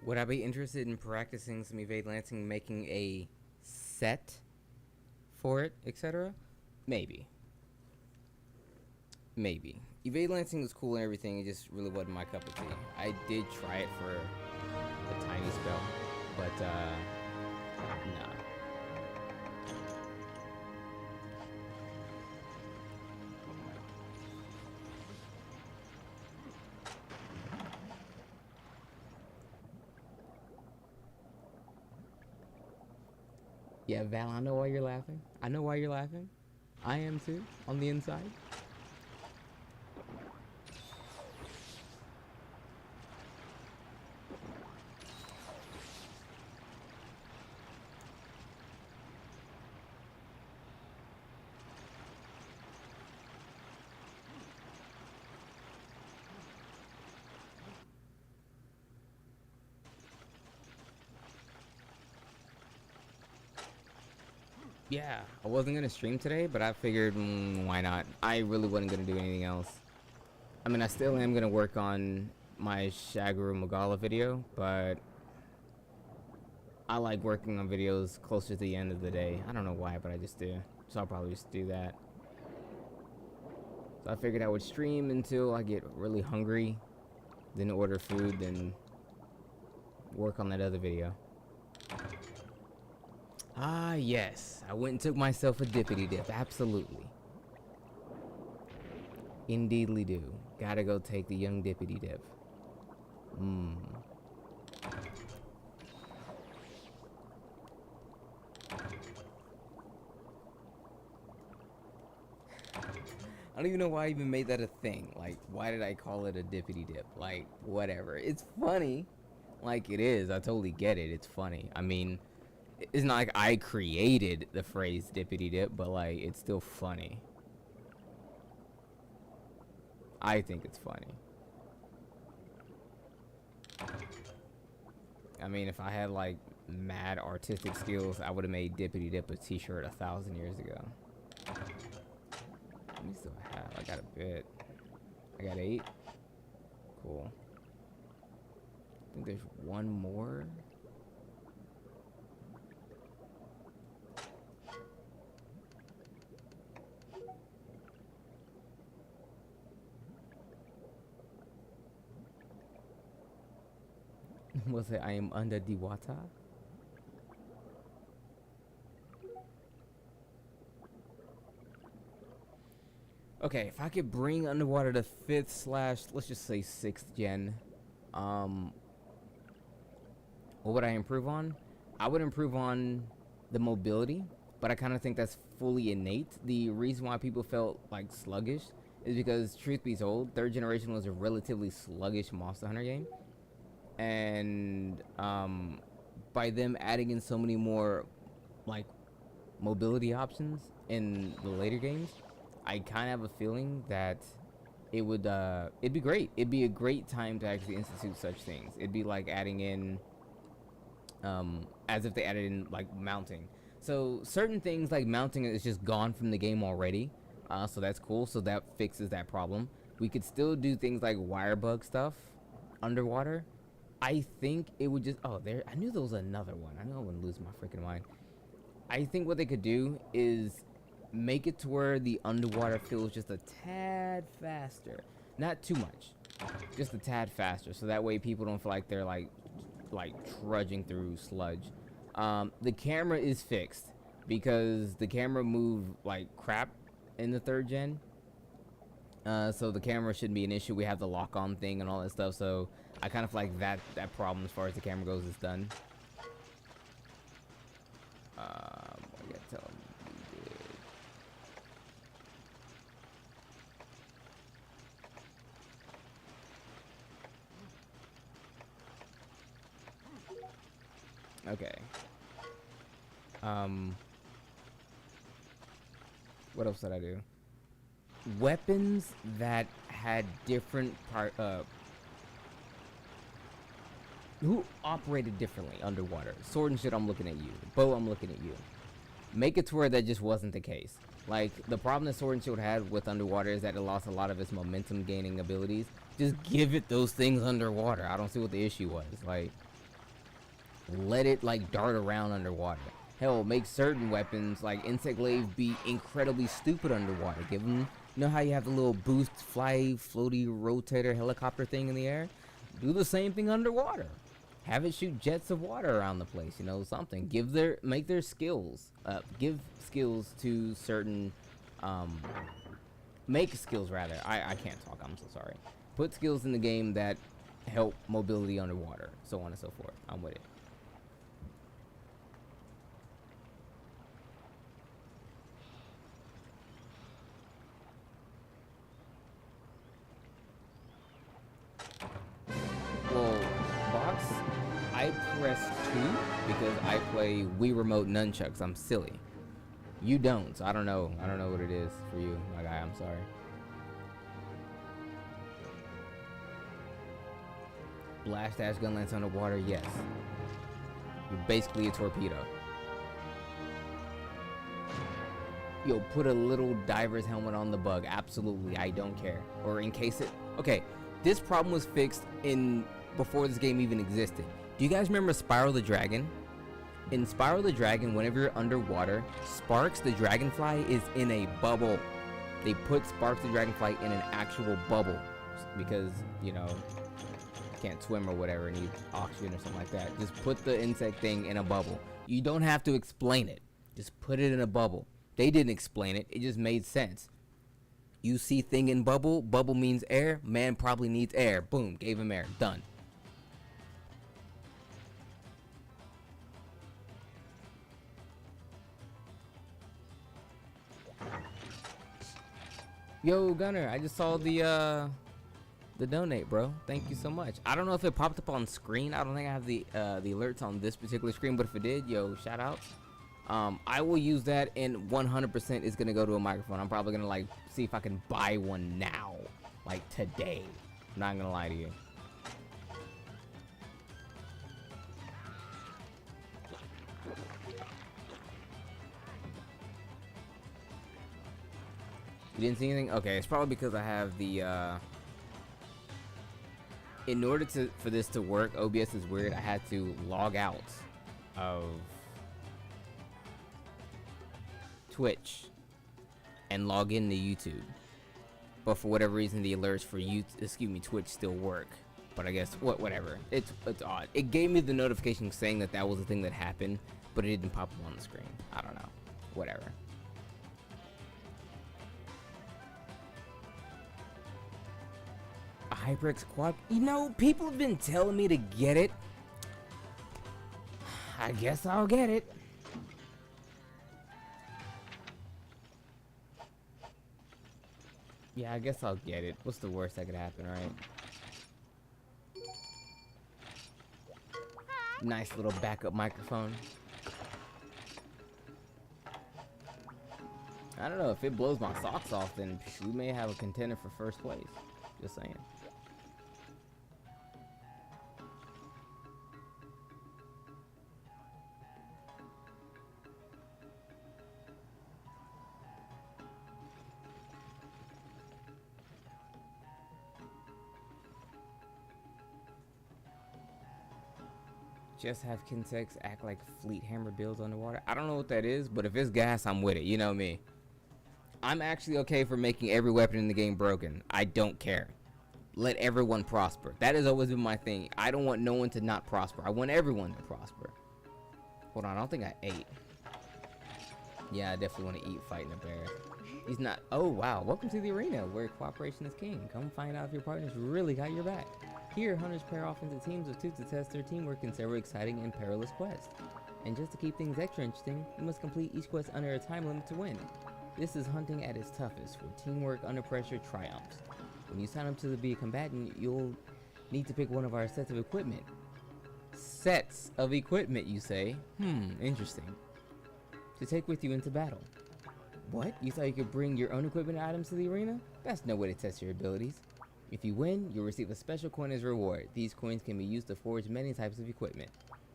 Would I be interested in practicing some evade lancing, making a set for it, etc.? Maybe. Maybe. Evade lancing was cool and everything, it just really wasn't my cup of tea. I did try it for a tiny spell, but nah. Yeah, Val, I know why you're laughing. I know why you're laughing. I am too, on the inside. Yeah, I wasn't gonna stream today, but I figured, why not? I really wasn't gonna do anything else. I mean, I still am gonna work on my Shaguru Magala video, but I like working on videos closer to the end of the day. I don't know why, but I just do. So I'll probably just do that. So I figured I would stream until I get really hungry, then order food, then work on that other video. Ah, yes. I went and took myself a dippity dip. Absolutely. Indeedly do. Gotta go take the young dippity dip. I don't even know why I even made that a thing. Like, why did I call it a dippity dip? Like, whatever. It's funny. Like, it is. I totally get it. It's funny. I mean, it's not like I created the phrase dippity dip, but like, it's still funny. I think it's funny. I mean, if I had like mad artistic skills, I would have made dippity dip a t-shirt 1,000 years ago. How many still have? I got a bit. I got 8. Cool. I think there's one more. Was it I am under the water? Okay, if I could bring underwater to 5th slash, let's just say 6th gen, what would I improve on? I would improve on the mobility, but I kind of think that's fully innate. The reason why people felt like sluggish is because, truth be told, 3rd generation was a relatively sluggish Monster Hunter game. And by them adding in so many more like mobility options in the later games, I kind of have a feeling that it would it'd be great. It'd be a great time to actually institute such things. It'd be like adding in as if they added in like mounting. So certain things like mounting is just gone from the game already, so that's cool. So that fixes that problem. We could still do things like wire bug stuff underwater. I think it would just, oh, there, I knew there was another one. I knew I wouldn't lose my freaking mind. I think what they could do is make it to where the underwater feels just a tad faster. Not too much, just a tad faster. So that way people don't feel like they're like trudging through sludge. The camera is fixed because the camera moved like crap in the 3rd gen. So the camera shouldn't be an issue. We have the lock-on thing and all that stuff. So I kind of feel like that problem as far as the camera goes is done. I gotta tell him we did. Okay. What else did I do? Weapons that had different who operated differently underwater. Sword and shit, I'm looking at you. Bow, I'm looking at you. Make it to where that just wasn't the case. Like, the problem that Sword and Shield had with underwater is that it lost a lot of its momentum gaining abilities. Just give it those things underwater. I don't see what the issue was. Like, Let it like dart around underwater. Hell, make certain weapons like Insect Glaive be incredibly stupid underwater. Give them, you know how you have the little boost, fly, floaty, rotator, helicopter thing in the air? Do the same thing underwater. Have it shoot jets of water around the place, you know, something. Make their skills, give skills to certain, make skills rather. I can't talk, I'm so sorry. Put skills in the game that help mobility underwater, so on and so forth. I'm with it. Well, box, I press 2 because I play Wii Remote Nunchucks. I'm silly. You don't, so I don't know. I don't know what it is for you, my guy. I'm sorry. Blast dash gun lance underwater, yes. You're basically a torpedo. Yo, put a little diver's helmet on the bug. Absolutely, I don't care. Or encase it. Okay, this problem was fixed before this game even existed. Do you guys remember Spyro the Dragon? In Spyro the Dragon, whenever you're underwater, Sparks the Dragonfly is in a bubble. They put Sparks the Dragonfly in an actual bubble because, you know, can't swim or whatever, need oxygen or something like that. Just put the insect thing in a bubble. You don't have to explain it. Just put it in a bubble. They didn't explain it. It just made sense. You see thing in bubble. Bubble means air. Man probably needs air. Boom. Gave him air. Done. Yo, Gunner, I just saw the donate, bro. Thank you so much. I don't know if it popped up on screen. I don't think I have the alerts on this particular screen, but if it did, yo, shout out. I will use that, and 100% is gonna go to a microphone. I'm probably gonna like see if I can buy one now, like today. I'm not gonna lie to you. You didn't see anything? Okay, it's probably because I have the in order for this to work, OBS is weird. I had to log out of Twitch and log into YouTube. But for whatever reason, the alerts for Twitch still work. But I guess whatever. It's odd. It gave me the notification saying that was the thing that happened, but it didn't pop up on the screen. I don't know. Whatever. HyperX Quad. You know, people have been telling me to get it. I guess I'll get it. Yeah, I guess I'll get it. What's the worst that could happen, right? Nice little backup microphone. I don't know, if it blows my socks off, then we may have a contender for first place. Just saying. Just have Kinsex act like Fleet Hammer builds underwater. I don't know what that is, but if it's gas, I'm with it. You know me. I'm actually okay for making every weapon in the game broken. I don't care. Let everyone prosper. That has always been my thing. I don't want no one to not prosper. I want everyone to prosper. Hold on, I don't think I ate. Yeah, I definitely want to eat fighting a bear. He's not. Oh, wow. Welcome to the arena where cooperation is king. Come find out if your partners really got your back. Here, hunters pair off into teams of two to test their teamwork in several exciting and perilous quests. And just to keep things extra interesting, you must complete each quest under a time limit to win. This is hunting at its toughest, where teamwork under pressure triumphs. When you sign up to be a combatant, you'll need to pick one of our sets of equipment. Sets of equipment, you say? Interesting. To take with you into battle. What? You thought you could bring your own equipment items to the arena? That's no way to test your abilities. If you win, you'll receive a special coin as reward. These coins can be used to forge many types of equipment.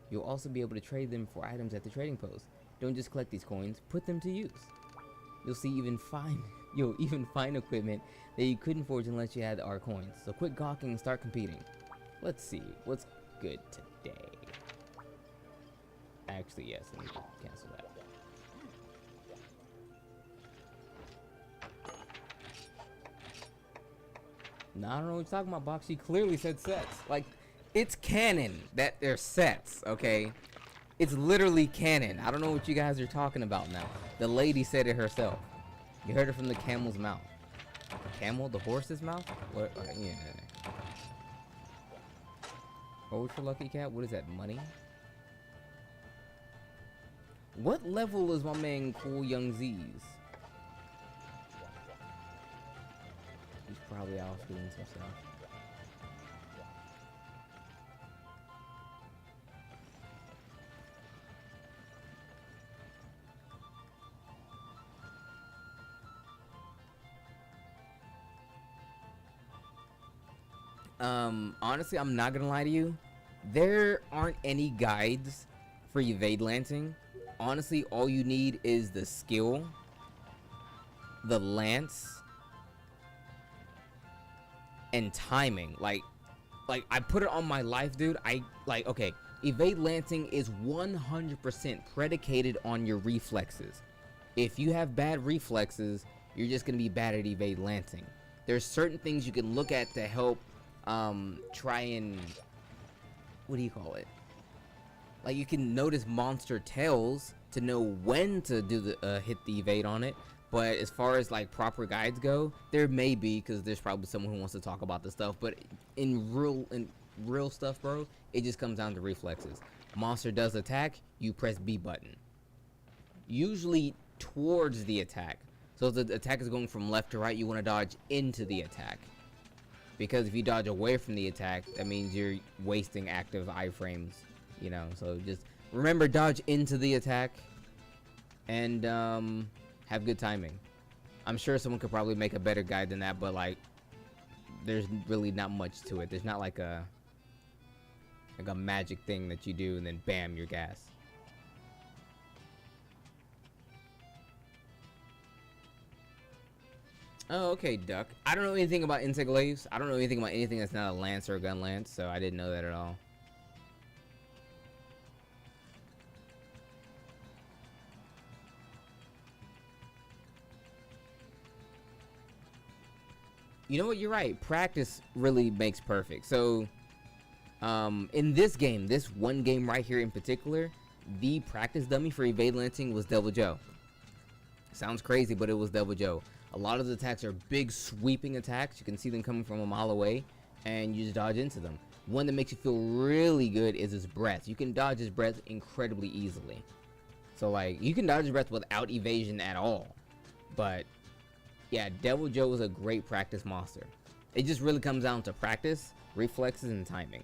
You'll also be able to trade them for items at the trading post. Don't just collect these coins, put them to use. You'll even find equipment that you couldn't forge unless you had our coins. So quit gawking and start competing. Let's see, what's good today? Actually, yes. Let me cancel that. No, I don't know what you're talking about, Box. She clearly said sets. Like, it's canon that they're sets, okay? It's literally canon. I don't know what you guys are talking about now. The lady said it herself. You heard it from the camel's mouth. The camel? The horse's mouth? What? Yeah. Ultra Lucky Cat? What is that, money? What level is my man Cool Young Z's? He's probably out doing some stuff. Honestly, I'm not gonna lie to you. There aren't any guides for evade lancing. Honestly, all you need is the skill, the lance, and timing. Like I put it on my life, dude. Okay, evade lancing is 100% predicated on your reflexes. If you have bad reflexes, you're just gonna be bad at evade lancing. There's certain things you can look at to help try and, what do you call it? Like, you can notice monster tails to know when to do the hit the evade on it. But as far as like proper guides go, there may be, because there's probably someone who wants to talk about this stuff. But in real stuff, bro, it just comes down to reflexes. Monster does attack, you press B button. Usually towards the attack. So if the attack is going from left to right, you want to dodge into the attack. Because if you dodge away from the attack, that means you're wasting active iframes, you know. So just remember, dodge into the attack and have good timing. I'm sure someone could probably make a better guide than that, but like, there's really not much to it. There's not like a magic thing that you do and then bam, you're gas. Oh, okay, Duck. I don't know anything about insect glaives. I don't know anything about anything that's not a lance or a gun lance, so I didn't know that at all. You know what? You're right. Practice really makes perfect. So, in this game, this one game right here in particular, the practice dummy for evade lancing was Devil Joe. Sounds crazy, but it was Devil Joe. A lot of the attacks are big sweeping attacks. You can see them coming from a mile away, and you just dodge into them. One that makes you feel really good is his breath. You can dodge his breath incredibly easily. So like, you can dodge his breath without evasion at all. But yeah, Devil Joe was a great practice monster. It just really comes down to practice, reflexes, and timing.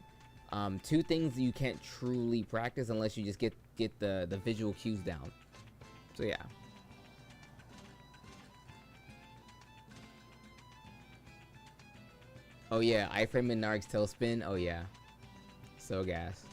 Two things you can't truly practice unless you just get the visual cues down. So yeah. Oh yeah, iframe and Narg's tailspin. Oh yeah, so gas.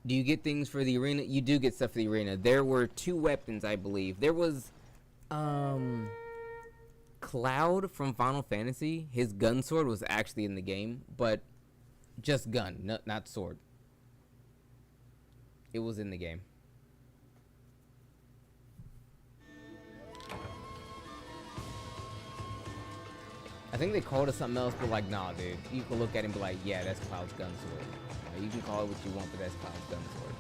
Do you get things for the arena? You do get stuff for the arena. There were 2 weapons, I believe. There was Cloud from Final Fantasy. His gun sword was actually in the game, but just gun, not sword. It was in the game. I think they called it something else, but like, nah, dude. You can look at it and be like, yeah, that's Cloud's gun sword. You can call it what you want, but that's Cloud's gun sword.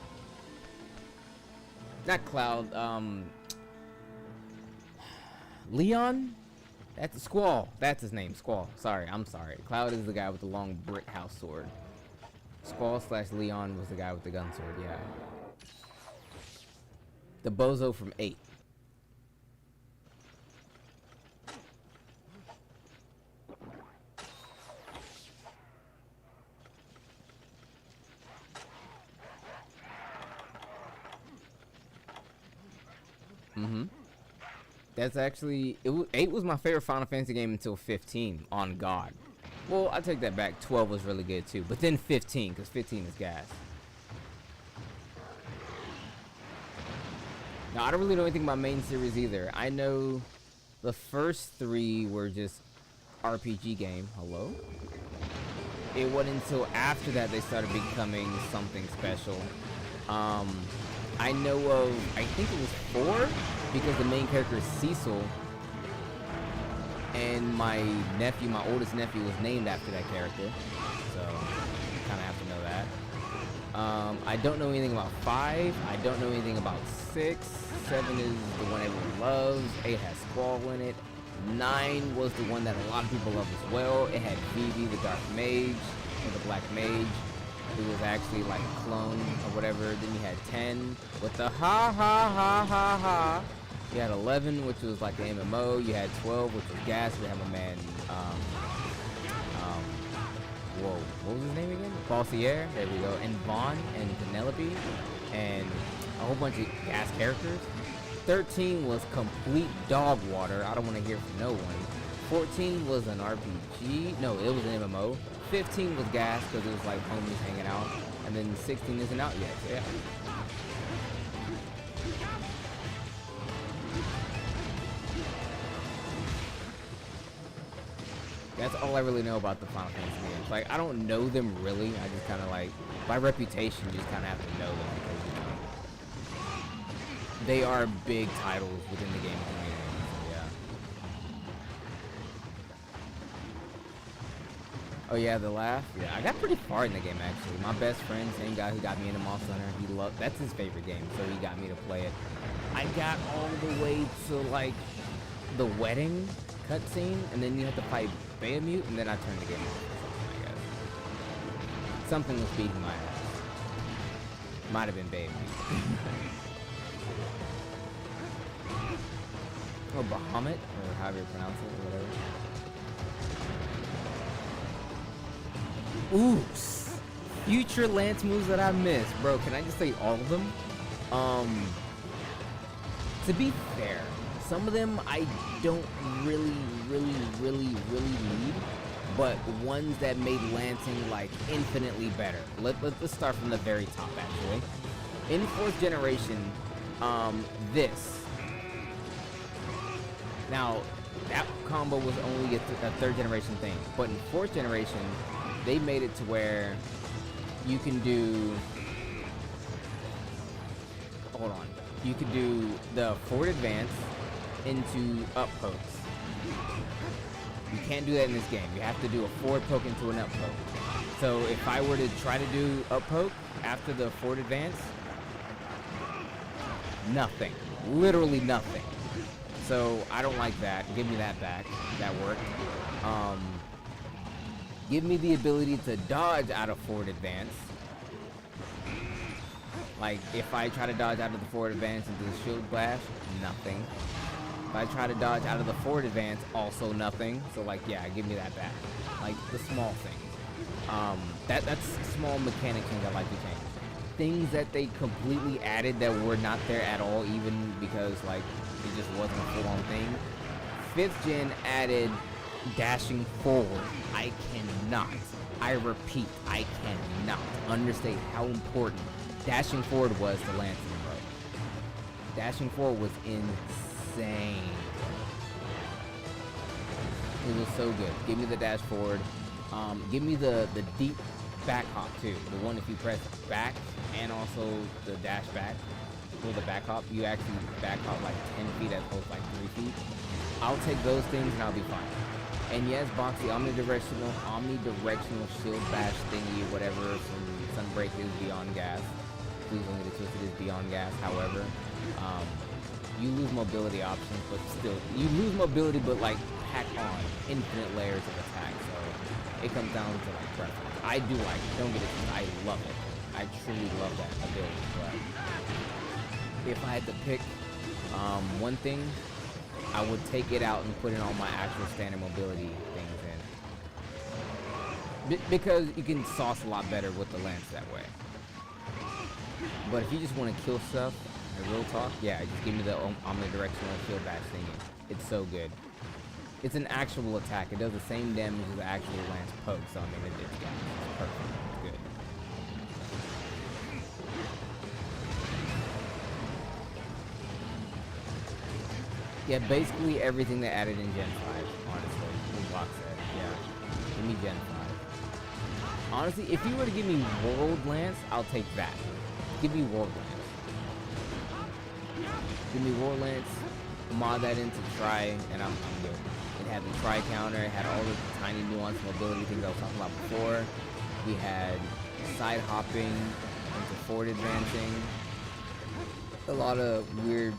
Not Cloud, Leon? That's Squall. That's his name, Squall. Sorry, I'm sorry. Cloud is the guy with the long brick house sword. Squall / Leon was the guy with the gun sword, yeah. The bozo from 8. That's actually, 8 was my favorite Final Fantasy game until 15, on God. Well, I take that back. 12 was really good too, but then 15, because 15 is gas. Now, I don't really know anything about main series either. I know The first 3 were just RPG game. Hello? It wasn't until after that they started becoming something special. I know of, I think it was 4, because the main character is Cecil, and my nephew, my oldest nephew, was named after that character, so you kind of have to know that. I don't know anything about 5, I don't know anything about 6, 7 is the one everyone loves, 8 has Squall in it, 9 was the one that a lot of people love as well. It had Vivi, the Dark Mage, or the Black Mage, who was actually like a clone or whatever. Then you had 10 with the ha ha ha ha ha. You had 11, which was like the MMO. You had 12, which was Gas. We have a man, whoa, what was his name again? Balsier, there we go. And Vaughn and Penelope and a whole bunch of Gas characters. 13 was complete dog water. I don't want to hear from no one. 14 was an RPG. No, it was an MMO. 15 was Gas because it was like homies hanging out. And then 16 isn't out yet. So yeah. That's all I really know about the Final Fantasy games. Like, I don't know them really. I just kind of like, by reputation, you just kind of have to know them because, you know, they are big titles within the game community. So yeah. Oh yeah, the laugh. Yeah, I got pretty far in the game actually. My best friend, same guy who got me into Monster Hunter, he loved. That's his favorite game, so he got me to play it. I got all the way to like the wedding cutscene, and then you have to fight Bahamut, and then I turned the game off. I guess something was beating my ass. Might have been Bahamut. Or Bahamut, or however you pronounce it, or whatever. Oops! Future Lance moves that I missed. Bro, can I just say all of them? To be fair, some of them I don't really need, but ones that made Lancing like infinitely better. Let's start from the very top actually. In 4th generation, this. Now, that combo was only a 3rd generation thing, but in 4th generation, they made it to where you can do, hold on, you could do the forward advance into up pokes. You can't do that in this game. You have to do a forward poke into an up poke. So if I were to try to do up poke after the forward advance, nothing, literally nothing. So I don't like that. Give me that back. That worked. Give me the ability to dodge out of forward advance. Like if I try to dodge out of the forward advance into the shield blast, nothing. If I try to dodge out of the forward advance, also nothing. So like, yeah, give me that back. Like the small things. That's small mechanic things I like to change. Things that they completely added that were not there at all, even because like it just wasn't a full-on thing. 5th gen added dashing forward. I cannot, I repeat, I cannot understate how important dashing forward was to Lancing, bro. Dashing forward was insane. It was so good. Give me the dash forward. Give me the deep back hop too. The one if you press back and also the dash back. With the back hop, you actually back hop like 10 feet as opposed to like 3 feet. I'll take those things and I'll be fine. And yes, Boxy, omnidirectional shield bash thingy, whatever, from Sunbreak is Beyond Gas. Please don't get it twisted, is Beyond Gas. However, you lose mobility options, but still, you lose mobility, but like pack on infinite layers of attack. So it comes down to like preference. I do like it. Don't get it twisted. I love it. I truly love that ability. But if I had to pick one thing, I would take it out and put in all my actual standard mobility things in. Because you can sauce a lot better with the lance that way. But if you just want to kill stuff, in real talk, yeah, just give me the omnidirectional shield bash thingy. It's so good. It's an actual attack. It does the same damage as the actual lance poke, so I mean, it's perfect. It's good. Yeah, basically everything they added in Gen 5, honestly. The block set, yeah. Give me Gen 5. Honestly, if you were to give me World Lance, I'll take that. Give me World Lance. Give me World Lance, mod that into Tri, and I'm good. It had the Tri counter, it had all the tiny nuanced mobility things I was talking about before. We had side hopping into forward advancing. A lot of weird,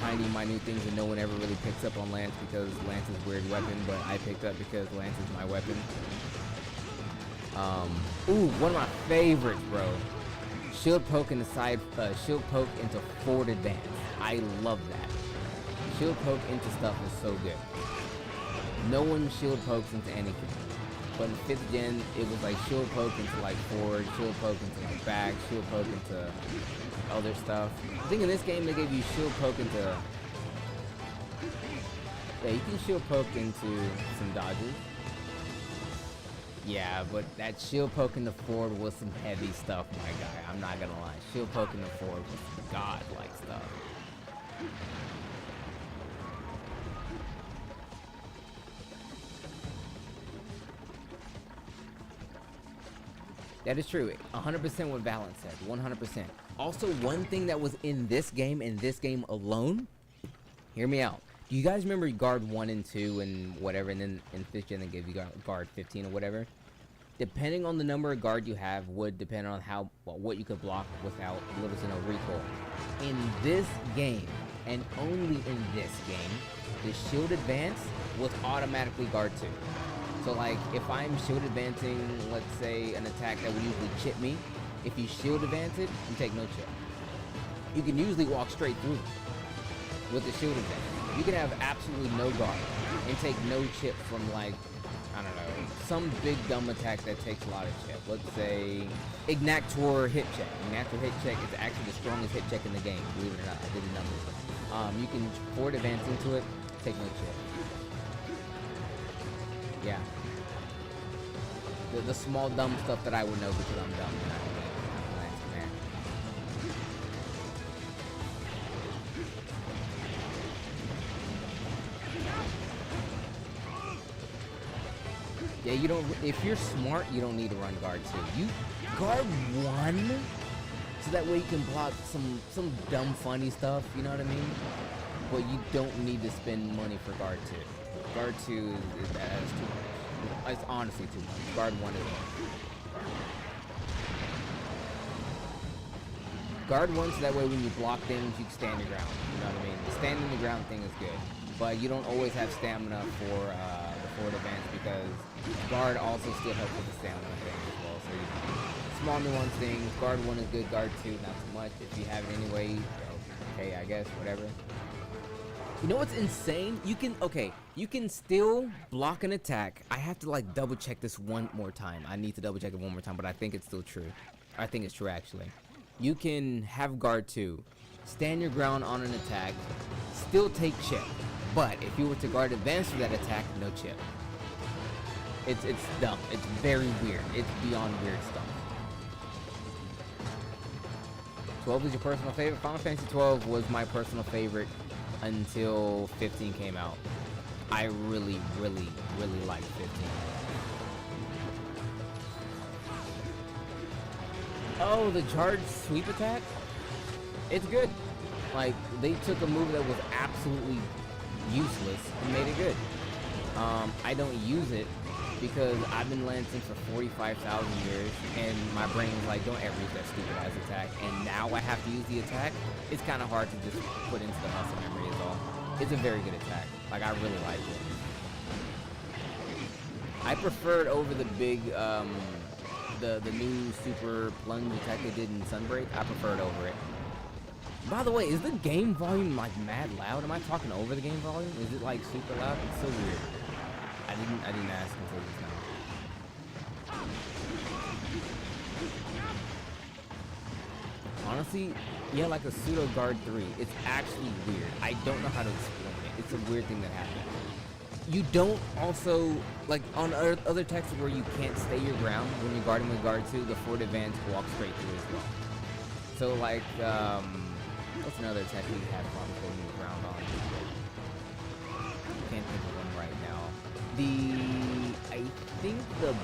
tiny, minute things that no one ever really picks up on Lance because Lance is a weird weapon, but I picked up because Lance is my weapon. Ooh, one of my favorites, bro. Shield poke into shield poke into forward advance. I love that. Shield poke into stuff is so good. No one shield pokes into anything. But in 5th gen, it was like shield poke into like forward, shield poke into like back, shield poke into other stuff. I think in this game they gave you shield poke into... Yeah, you can shield poke into some dodges. Yeah, but that shield poke into forward was some heavy stuff, my guy. I'm not gonna lie. Shield poke into forward was some god-like stuff. That is true. 100% what Valent said. 100%. Also, one thing that was in this game alone, hear me out. Do you guys remember guard 1 and 2 and whatever, and then in 5th gen they give you guard 15 or whatever? Depending on the number of guard you have would depend on what you could block without little to no recoil. In this game, and only in this game, the shield advance was automatically guard 2. So like, if I'm shield advancing, let's say, an attack that would usually chip me, if you shield advance it, you take no chip. You can usually walk straight through with the shield advance. You can have absolutely no guard and take no chip from like, I don't know, some big dumb attack that takes a lot of chip. Let's say, Ignator hit check. Ignator hit check is actually the strongest hit check in the game, believe it or not. I did the numbers. You can forward advance into it, take no chip. Yeah. The small dumb stuff that I would know because I'm dumb and I don't know. Yeah, you don't. If you're smart, you don't need to run guard 2. You guard 1, so that way you can block some dumb funny stuff. You know what I mean? But you don't need to spend money for guard 2. Guard 2 is too much. It's honestly too much. Guard 1 is guard 1 so that way when you block things, you can stand your ground. You know what I mean? The standing the ground thing is good, but you don't always have stamina for the forward advance because guard also still helps with the stamina thing as well. So small nuance things. Guard 1 is good. Guard 2 not so much. If you have it anyway, okay, I guess whatever. You know what's insane? You can still block an attack. I have to like double check this one more time. I need to double check it one more time, but I think it's still true. I think it's true actually. You can have guard 2, stand your ground on an attack, still take chip. But if you were to guard advance for that attack, no chip. It's dumb. It's very weird. It's beyond weird stuff. 12 is your personal favorite? Final Fantasy 12 was my personal favorite until 15 came out. I really, really, really liked 15. Oh, the charge sweep attack? It's good. Like, they took a move that was absolutely useless and made it good. I don't use it because I've been lancing for 45,000 years and my brain is like, don't ever use that stupid ass attack, and now I have to use the attack. It's kind of hard to just put into the muscle memory is all. It's a very good attack. Like, I really like it. I preferred over the big, the new super plunge attack they did in Sunbreak. I preferred over it. By the way, is the game volume like mad loud? Am I talking over the game volume? Is it like super loud? It's so weird. I didn't ask until just now. Honestly, yeah, like a pseudo guard 3. It's actually weird. I don't know how to explain it. It's a weird thing that happened. You don't also, like on other texts where you can't stay your ground when you're guarding with guard 2, the forward advance walks straight through as well. So like, what's another attack we have while holding the ground on? can't think of one right now. I think the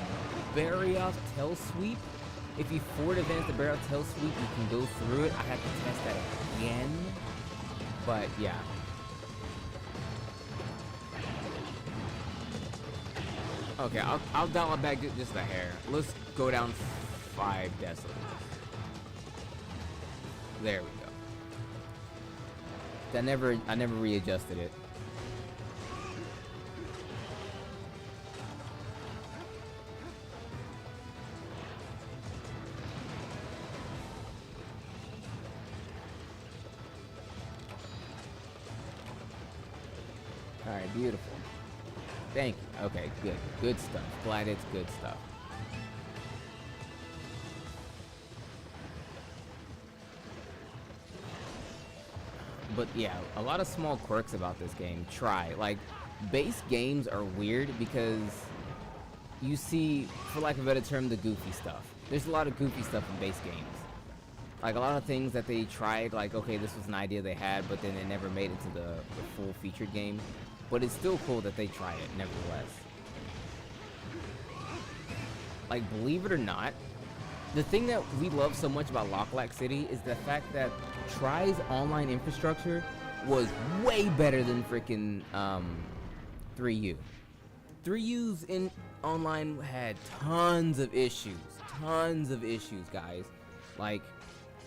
Barioth Tail Sweep. If you forward advance the Barioth Tail Sweep, you can go through it. I have to test that again. But yeah. Okay, I'll dial it back just a hair. Let's go down 5 decibels. There we go. I never readjusted it. All right, beautiful. Thank you. Okay, good. Good stuff. Glad it's good stuff. But yeah, a lot of small quirks about this game. Like, base games are weird because you see, for lack of a better term, the goofy stuff. There's a lot of goofy stuff in base games. Like, a lot of things that they tried, like, okay, this was an idea they had, but then it never made it to the full featured game. But it's still cool that they try it, nevertheless. Like, believe it or not, the thing that we love so much about Lok-Lak City is the fact that Try's online infrastructure was way better than freaking 3U. 3U's in online had tons of issues, guys. Like,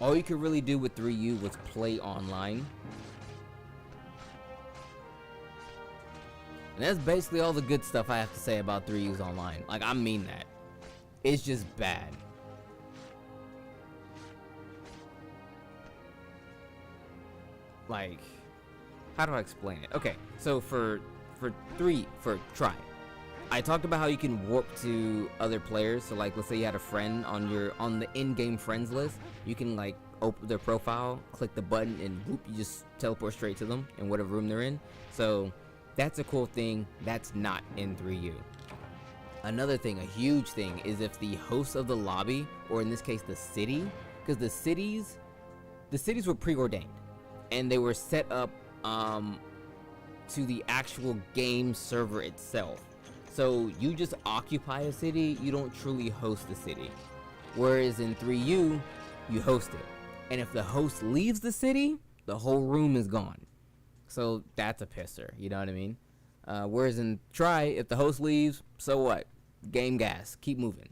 all you could really do with 3U was play online. And that's basically all the good stuff I have to say about 3U's online. Like, I mean that. It's just bad. Like, how do I explain it? Okay, so for Try, I talked about how you can warp to other players. So like, let's say you had a friend on the in-game friends list, you can like open their profile, click the button, and whoop, you just teleport straight to them in whatever room they're in. So that's a cool thing that's not in 3U. Another thing, a huge thing, is if the host of the lobby, or in this case the city, because the cities were preordained and they were set up to the actual game server itself. So you just occupy a city, you don't truly host the city. Whereas in 3U, you host it. And if the host leaves the city, the whole room is gone. So that's a pisser, you know what I mean? Whereas in Try, if the host leaves, so what? Game gas, keep moving.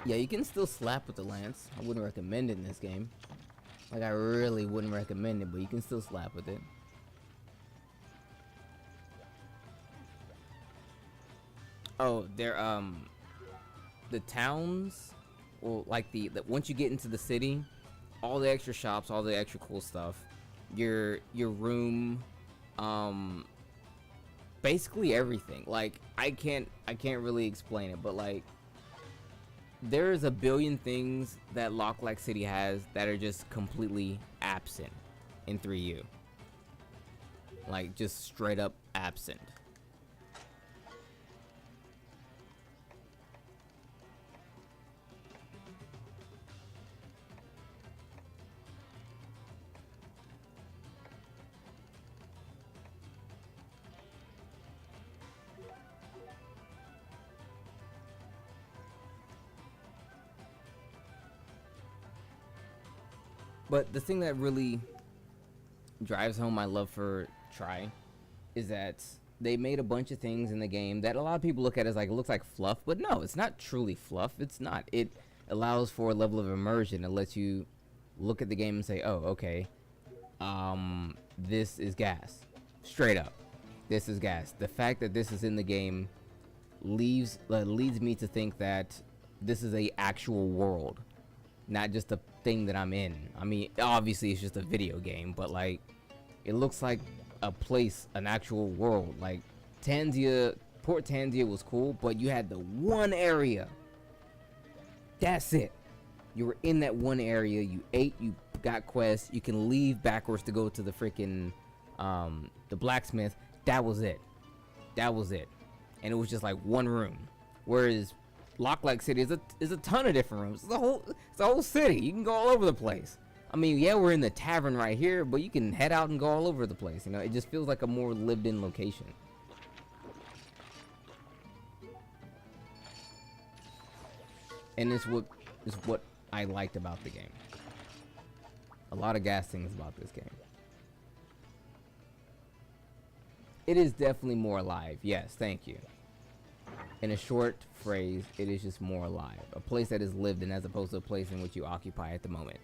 Yeah, you can still slap with the lance. I wouldn't recommend it in this game. Like, I really wouldn't recommend it, but you can still slap with it. Oh, they're, the towns, well, like the once you get into the city, all the extra shops, all the extra cool stuff, your room, basically everything. Like, I can't really explain it, but like, there's a billion things that Lok-Lak City has that are just completely absent in 3U. Like, just straight up absent. But the thing that really drives home my love for Try is that they made a bunch of things in the game that a lot of people look at as like, it looks like fluff, but no, it's not truly fluff. It's not. It allows for a level of immersion. It lets you look at the game and say, oh, okay, this is gas. Straight up, this is gas. The fact that this is in the game leads me to think that this is a actual world, not just a thing that I'm in. I mean, obviously it's just a video game, but like, it looks like a place, an actual world. Like, Port Tanzia was cool, but you had the one area. That's it. You were in that one area, you ate, you got quests, you can leave backwards to go to the freaking, the blacksmith. That was it. That was it. And it was just like one room. Whereas Locklike City is a ton of different rooms. It's a whole city. You can go all over the place. I mean, yeah, we're in the tavern right here, but you can head out and go all over the place. You know, it just feels like a more lived-in location. And it's what I liked about the game. A lot of gas things about this game. It is definitely more alive. Yes, thank you. In a short phrase, it is just more alive. A place that is lived in as opposed to a place in which you occupy at the moment.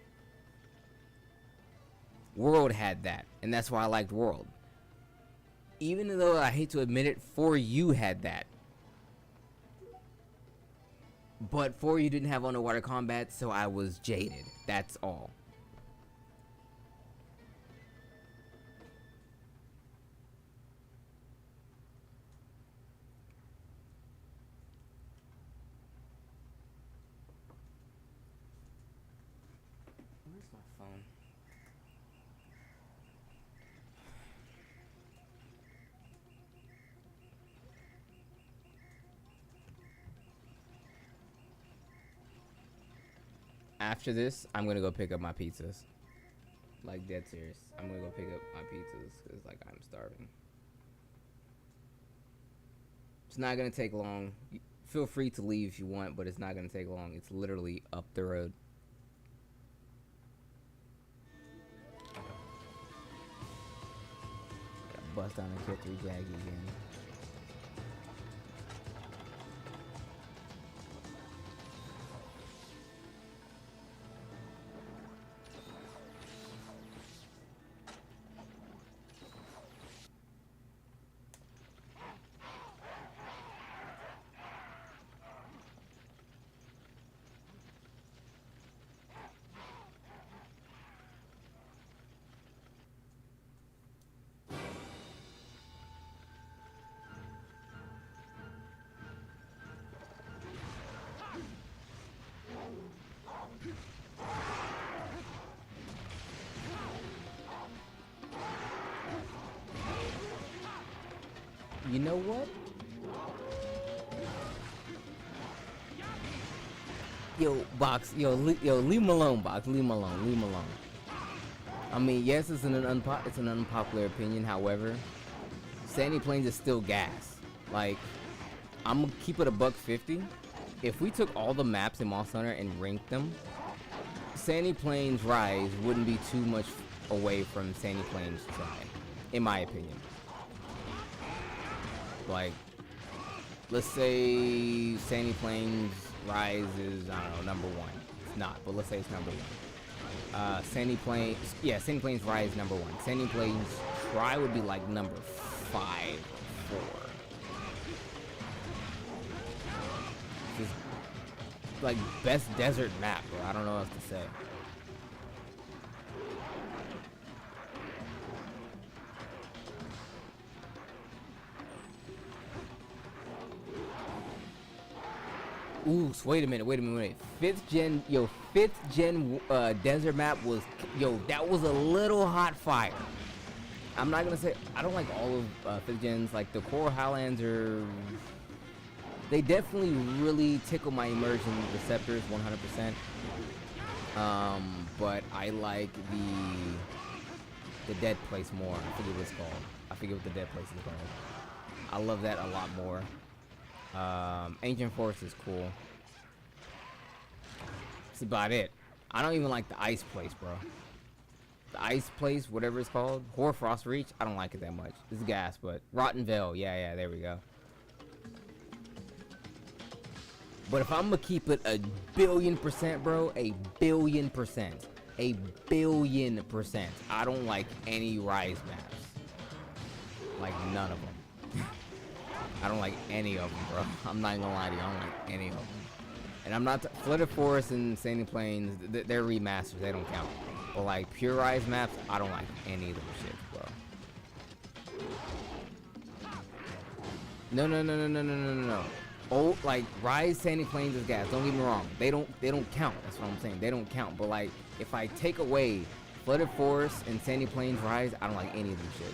World had that, and that's why I liked World. Even though I hate to admit it, For You had that. But For You didn't have underwater combat, so I was jaded. That's all. Where's my phone? After this, I'm gonna go pick up my pizzas. Like, dead serious. I'm gonna go pick up my pizzas because, like, I'm starving. It's not gonna take long. Feel free to leave if you want, but it's not gonna take long. It's literally up the road. Got bust down and kill 3 Jaggy again. You know what? Yo, Box. Yo, leave him alone, Box. Leave him alone. Leave him alone. I mean, yes, it's an unpopular opinion. However, Sandy Plains is still gas. Like, I'm gonna keep it $150. If we took all the maps in Monster Hunter and ranked them, Sandy Plains Rise wouldn't be too much away from Sandy Plains Try, in my opinion. Like, let's say Sandy Plains Rise is, I don't know, #1. It's not, but let's say it's #1. Sandy Plains Rise is #1. Sandy Plains Try would be like #5, 4. Just like best desert map, bro. I don't know what else to say. Ooh, wait a minute. 5th gen desert map was, that was a little hot fire. I'm not gonna say, I don't like all of 5th gens. Like, the Coral Highlands they definitely really tickle my immersion receptors 100%. But I like the dead place more. I forget what it's called. I forget what the dead place is called. I love that a lot more. Ancient Forest is cool. That's about it. I don't even like the ice place, bro. The ice place, whatever it's called. Hoarfrost Reach, I don't like it that much. It's gas, but Rotten Vale, yeah, there we go. But if I'm gonna keep it 1,000,000,000%, bro, 1,000,000,000%. 1,000,000,000%. I don't like any Rise maps. Like, none of them. I don't like any of them, bro. I'm not gonna lie to you. I don't like any of them. And I'm not... Flooded Forest and Sandy Plains, they're remasters. They don't count. But, like, pure Rise maps, I don't like any of them shit, bro. No. Oh, like, Rise, Sandy Plains is gas. Don't get me wrong. They don't count. That's what I'm saying. They don't count. But, like, if I take away Flooded Forest and Sandy Plains Rise, I don't like any of them shits.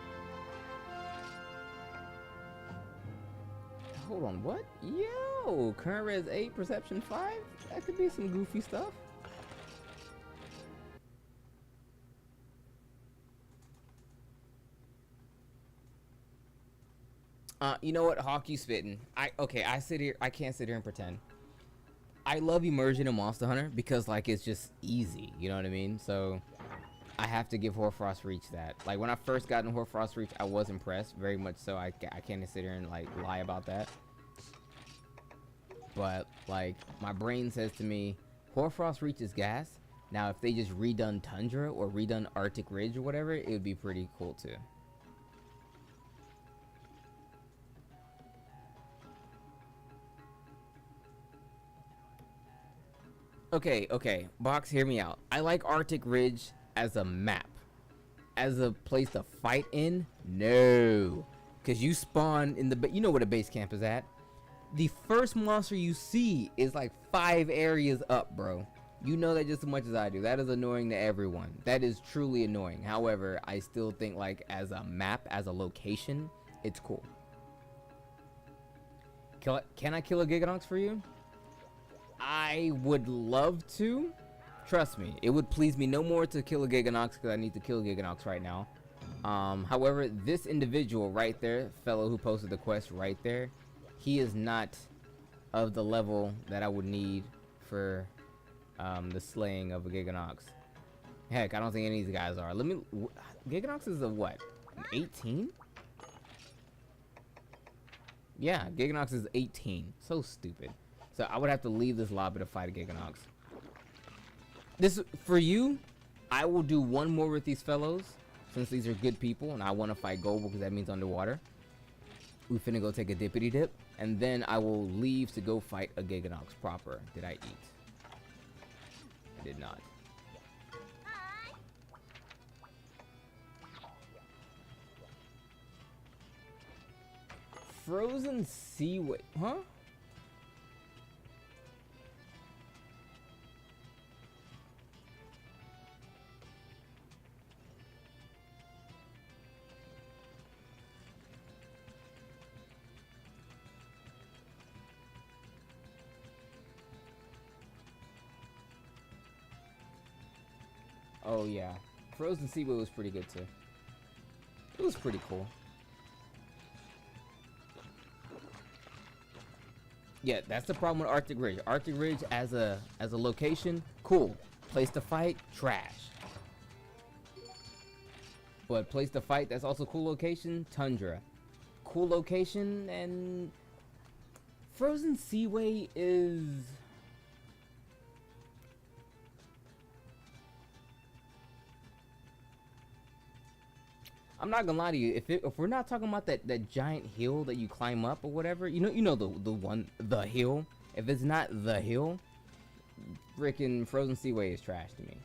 Hold on, what? Yo, current res 8, perception 5? That could be some goofy stuff. You know what, Hawk, you spitting. I can't sit here and pretend. I love immersion in Monster Hunter because, like, it's just easy, you know what I mean? So, I have to give Hoarfrost Reach that. Like, when I first got in Hoarfrost Reach, I was impressed, very much so. I can't sit here and, like, lie about that. But, like, my brain says to me, Hoarfrost Reach is gas. Now, if they just redone Tundra or redone Arctic Ridge or whatever, it would be pretty cool, too. Okay, Box, hear me out. I like Arctic Ridge as a map. As a place to fight in? No. Because you spawn in the... You know where the base camp is at. The first monster you see is like 5 areas up, bro. You know that just as much as I do. That is annoying to everyone. That is truly annoying. However, I still think, like, as a map, as a location, it's cool. Can I kill a Giganox for you? I would love to. Trust me, it would please me no more to kill a Giganox because I need to kill a Giganox right now. However, this individual right there, fellow who posted the quest right there, he is not of the level that I would need for the slaying of a Giganox. Heck, I don't think any of these guys are. Giganox is a what? An 18? Yeah, Giganox is 18. So stupid. So I would have to leave this lobby to fight a Giganox. For you, I will do one more with these fellows, since these are good people, and I want to fight Goble because that means underwater. We finna go take a dippity dip, and then I will leave to go fight a Giganox proper. Did I eat? I did not. Frozen Seaway, huh? Oh yeah, Frozen Seaway was pretty good too. It was pretty cool. Yeah, that's the problem with Arctic Ridge. Arctic Ridge as a location, cool. Place to fight, trash. But place to fight, that's also cool location, Tundra. Cool location, and Frozen Seaway is... I'm not gonna lie to you. If we're not talking about that giant hill that you climb up or whatever, you know the hill. If it's not the hill, freaking Frozen Seaway is trash to me.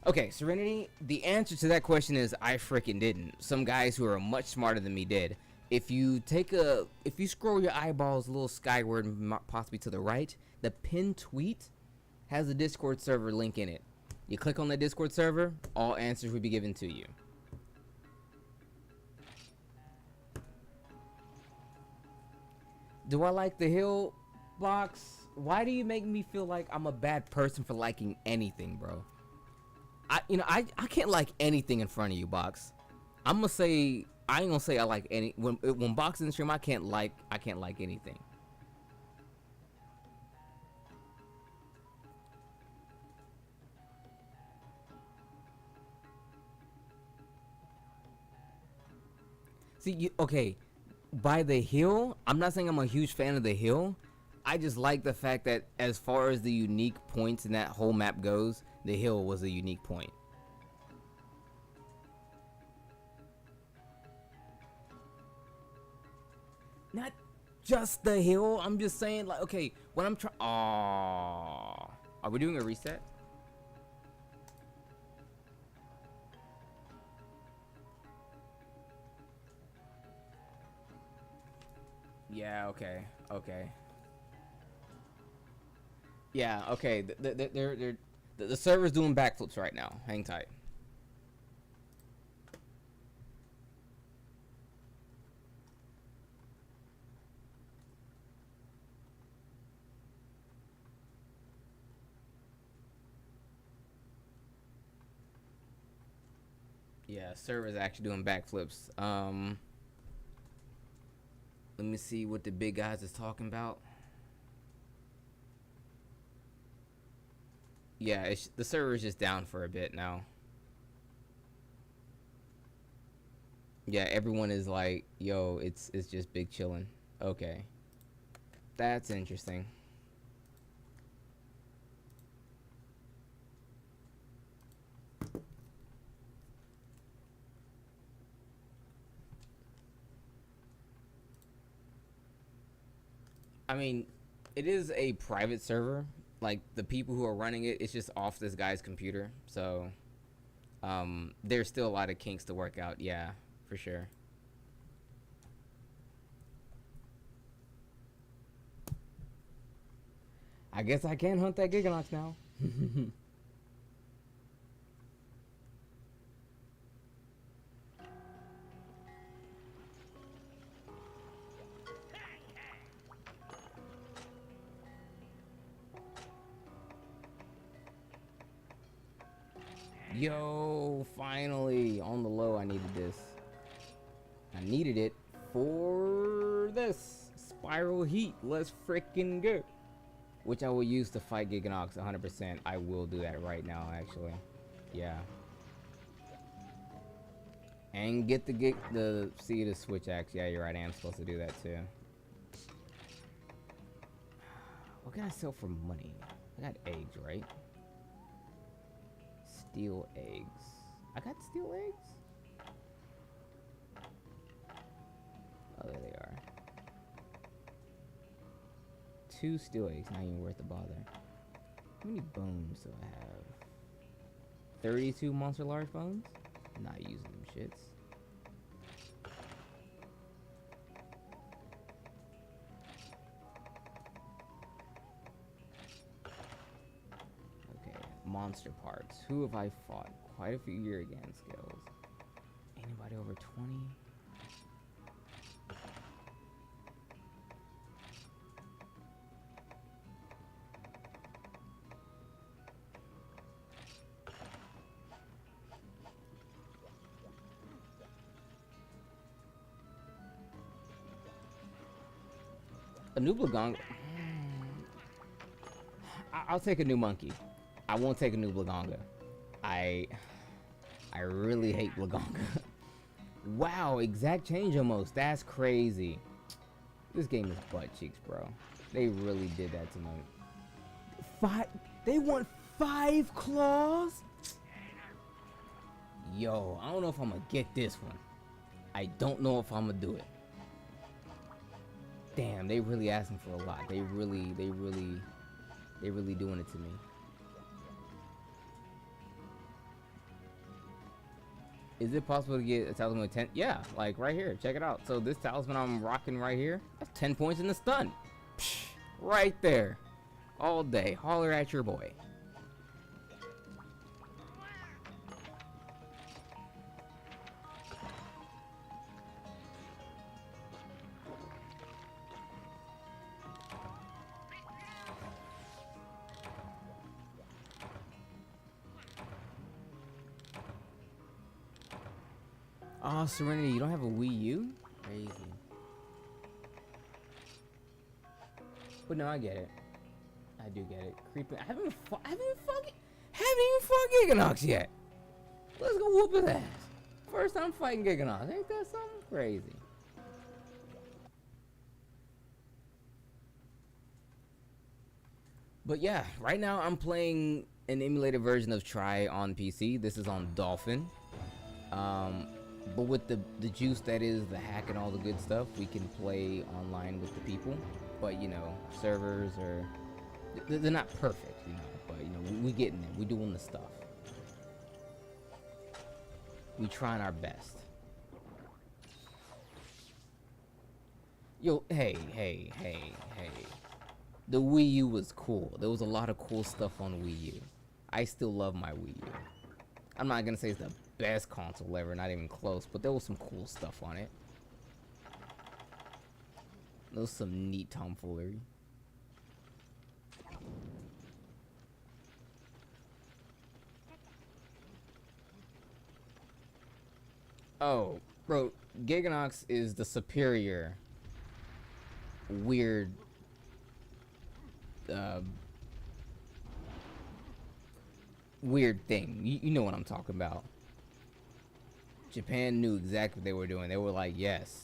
Okay, Serenity. The answer to that question is I freaking didn't. Some guys who are much smarter than me did. If you scroll your eyeballs a little skyward, possibly to the right, the pinned tweet has a Discord server link in it. You click on the Discord server, all answers will be given to you. Do I like the hill box? Why do you make me feel like I'm a bad person for liking anything, bro? I can't like anything in front of you, Box. I ain't gonna say I like any when Box is in the stream. I can't like anything. See, okay, by the hill, I'm not saying I'm a huge fan of the hill. I just like the fact that as far as the unique points in that whole map goes, the hill was a unique point. Not just the hill, I'm just saying, like, okay, when I'm trying... Aww. Are we doing a reset? Yeah, okay. Yeah, okay. The server's doing backflips right now. Hang tight. Yeah, server's actually doing backflips. Let me see what the big guys is talking about. Yeah, the server's just down for a bit now. Yeah, everyone is like, yo, it's just big chillin'. Okay. That's interesting. I mean, it is a private server. Like, the people who are running it, it's just off this guy's computer. So, there's still a lot of kinks to work out. Yeah, for sure. I guess I can hunt that Giganox now. Yo, finally, on the low, I needed this. I needed it for this. Spiral Heat, let's freaking go. Which I will use to fight Giganox 100%. I will do that right now, actually. Yeah. And get the see the switch axe. Yeah, you're right, I am supposed to do that too. What can I sell for money? I got eggs, right? Steel eggs. I got steel eggs? Oh, there they are. 2 steel eggs, not even worth the bother. How many bones do I have? 32 monster large bones? Not using them shits. Okay, monster parts. Who have I fought? Quite a few Urigan skills. Anybody over 20? A new Blagong. I'll take a new monkey. I won't take a new Blagonga. I really hate Blagonga. Wow, exact change almost. That's crazy. This game is butt cheeks, bro. They really did that to me. They want 5 claws? Yo, I don't know if I'm gonna get this one. I don't know if I'm gonna do it. Damn, they really asking for a lot. They really doing it to me. Is it possible to get a talisman with 10? Yeah, like right here. Check it out. So this talisman I'm rocking right here, that's 10 points in the stun. Psh, right there. All day. Holler at your boy. Oh, Serenity, you don't have a Wii U? Crazy. But no, I get it. I do get it. Creeping. I haven't even fought Giganox yet. Let's go whoop his ass. First time fighting Giganox. Ain't that something crazy? But yeah, right now I'm playing an emulated version of Try on PC. This is on Dolphin. But with the juice that is the hack and all the good stuff, we can play online with the people. But you know, servers are they're not perfect, you know. But you know, we getting there. We doing the stuff. We trying our best. Yo, hey. The Wii U was cool. There was a lot of cool stuff on Wii U. I still love my Wii U. I'm not gonna say it's the best console ever, not even close, but there was some cool stuff on it. There was some neat tomfoolery. Oh, bro, Giganox is the superior weird uh, weird thing. You know what I'm talking about. Japan knew exactly what they were doing. They were like, yes.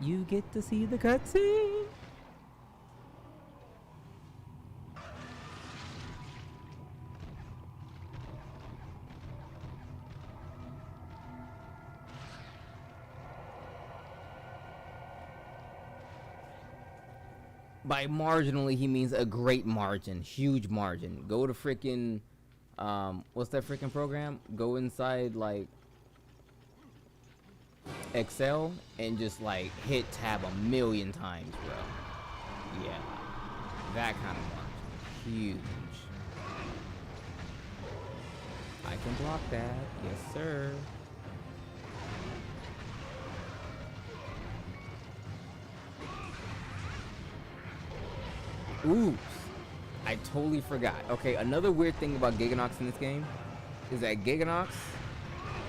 You get to see the cutscene. By marginally, he means a great margin, huge margin. Go to freaking, what's that freaking program? Go inside like Excel and just like hit tab a million times, bro. Yeah, that kind of margin, huge. I can block that, yes sir. Oops, I totally forgot. Okay, another weird thing about Giganox in this game is that Giganox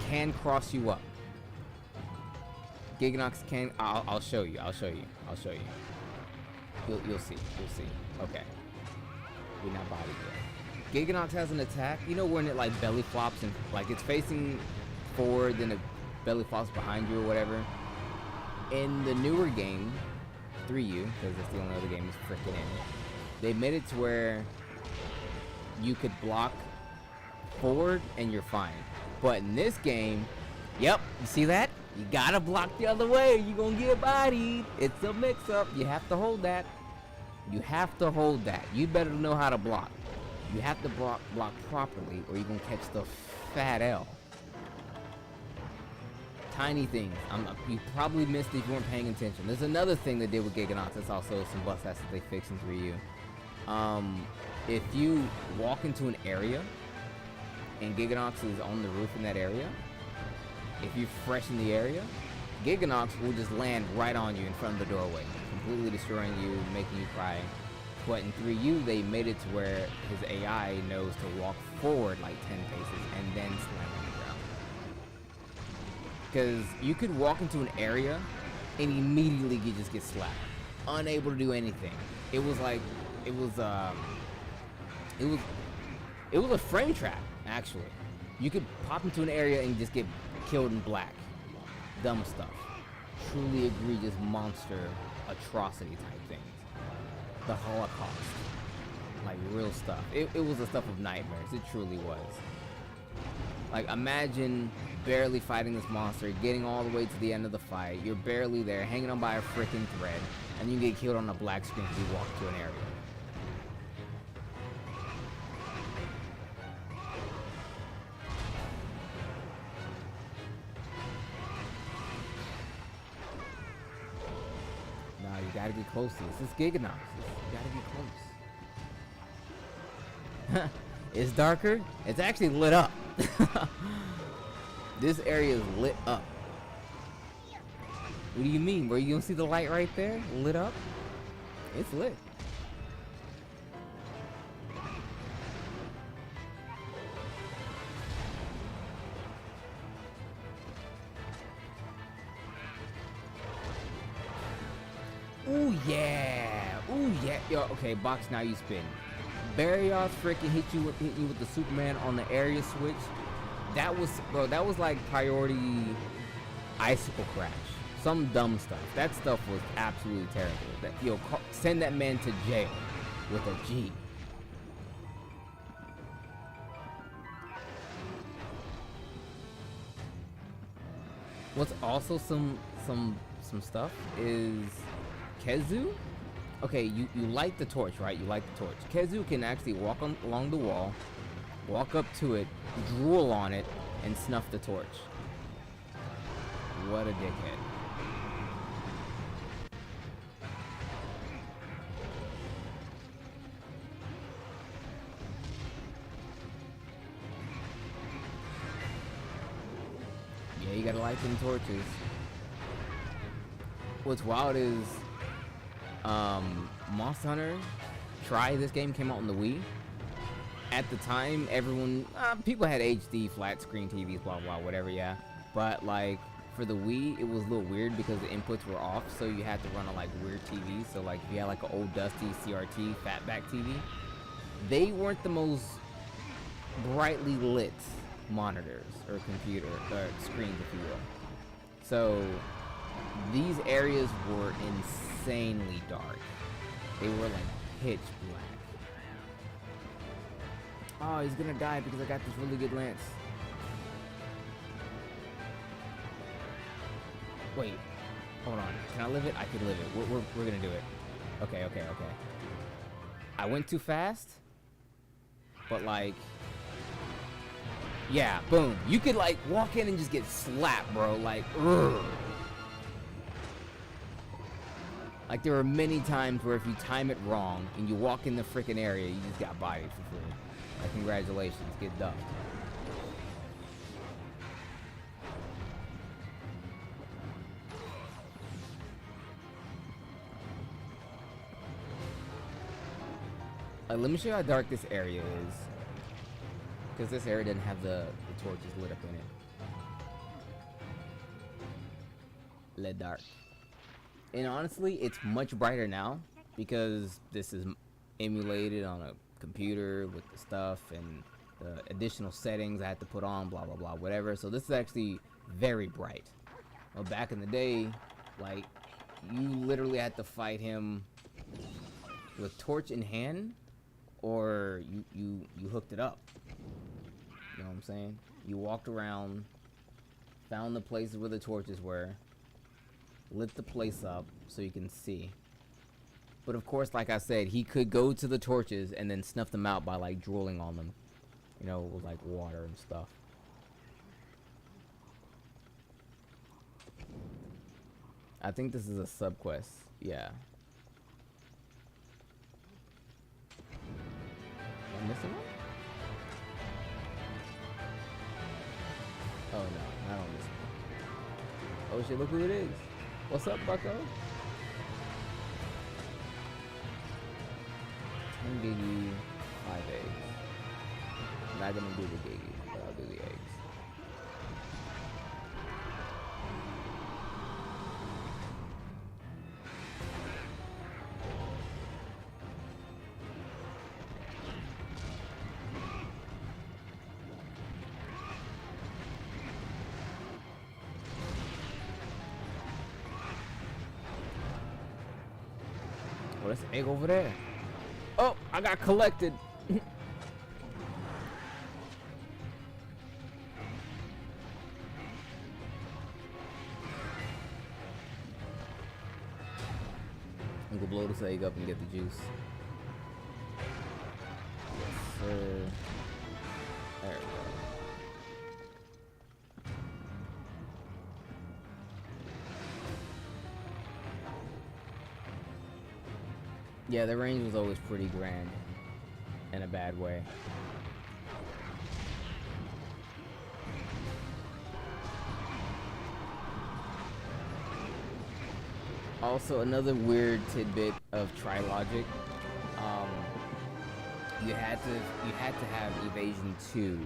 can cross you up. Giganox can. I'll show you. I'll show you. I'll show you. You'll see. You'll see. Okay. We're not bodied yet. Giganox has an attack. You know when it like belly flops and like it's facing forward, then it belly flops behind you or whatever. In the newer game, 3U, because that's the only other game that's freaking in it, they made it to where you could block forward and you're fine. But in this game, yep, you see that? You gotta block the other way. You're gonna get bodied. It's a mix-up. You have to hold that. You have to hold that. You better know how to block. You have to block properly or you're gonna catch the fat L. Tiny things. You probably missed it if you weren't paying attention. There's another thing they did with Giganox. That's also some bust that they fixed in 3U. If you walk into an area and Giganox is on the roof in that area, if you freshen the area, Giganox will just land right on you in front of the doorway, completely destroying you, making you cry. But in 3U, they made it to where his AI knows to walk forward like 10 paces and then slam on the ground. Because you could walk into an area and immediately you just get slapped, unable to do anything. It was like, it was a frame trap, actually. You could pop into an area and just get killed in black. Dumb stuff. Truly egregious monster atrocity type things. The Holocaust. Like real stuff. It was the stuff of nightmares. It truly was. Like imagine barely fighting this monster, getting all the way to the end of the fight. You're barely there, hanging on by a freaking thread, and you get killed on a black screen as you walk to an area. You gotta get close to this. This is Giganox. You gotta get close. It's darker. It's actually lit up. This area is lit up. What do you mean? Where you don't see the light right there? Lit up? It's lit. Ooh yeah! Ooh yeah! Yo, okay, box now you spin. Barrios freaking hit you with the Superman on the area switch. That was, bro. That was like priority icicle crash. Some dumb stuff. That stuff was absolutely terrible. Yo, send that man to jail with a G. What's also some stuff is Khezu. Okay, you light the torch, right? You light the torch. Khezu can actually walk along the wall, walk up to it, drool on it, and snuff the torch. What a dickhead. Yeah, you gotta lights and torches. What's wild is Monster Hunter Try, this game came out on the Wii. At the time, everyone, people had HD flat screen TVs, blah blah, whatever, yeah. But like for the Wii, it was a little weird because the inputs were off, so you had to run on like weird TVs. So like if you had like an old dusty CRT fatback TV, they weren't the most brightly lit monitors or computer or screens, if you will. So these areas were insanely dark. They were like pitch black. Oh, he's gonna die because I got this really good lance. Wait, hold on. Can I live it? I can live it. We're gonna do it. Okay. I went too fast, but like, yeah, boom. You could like walk in and just get slapped, bro. Like, ugh. Like there were many times where if you time it wrong and you walk in the freaking area, you just got bodied for free. Like, congratulations, get dumped. Let me show you how dark this area is, because this area didn't have the torches lit up in it. Lit dark. And honestly, it's much brighter now because this is emulated on a computer with the stuff and the additional settings I had to put on, blah blah blah, whatever. So this is actually very bright. Well, back in the day, like, you literally had to fight him with torch in hand, or you hooked it up. You know what I'm saying? You walked around, found the places where the torches were, lit the place up so you can see. But of course, like I said, he could go to the torches and then snuff them out by like drooling on them, you know, with like water and stuff. I think this is a sub quest. Yeah. Am I missing one? Oh no, I don't miss one. Oh shit, look who it is. What's up, bucko? 10 giggy, 5 eggs. I'm not gonna do the giggy, but I'll do the eggs. Oh, there's an egg over there. Oh, I got collected. I'm gonna blow this egg up and get the juice. Yes, sir. There we go. Yeah, the range was always pretty grand in a bad way. Also, another weird tidbit of Trilogic, you had to have evasion 2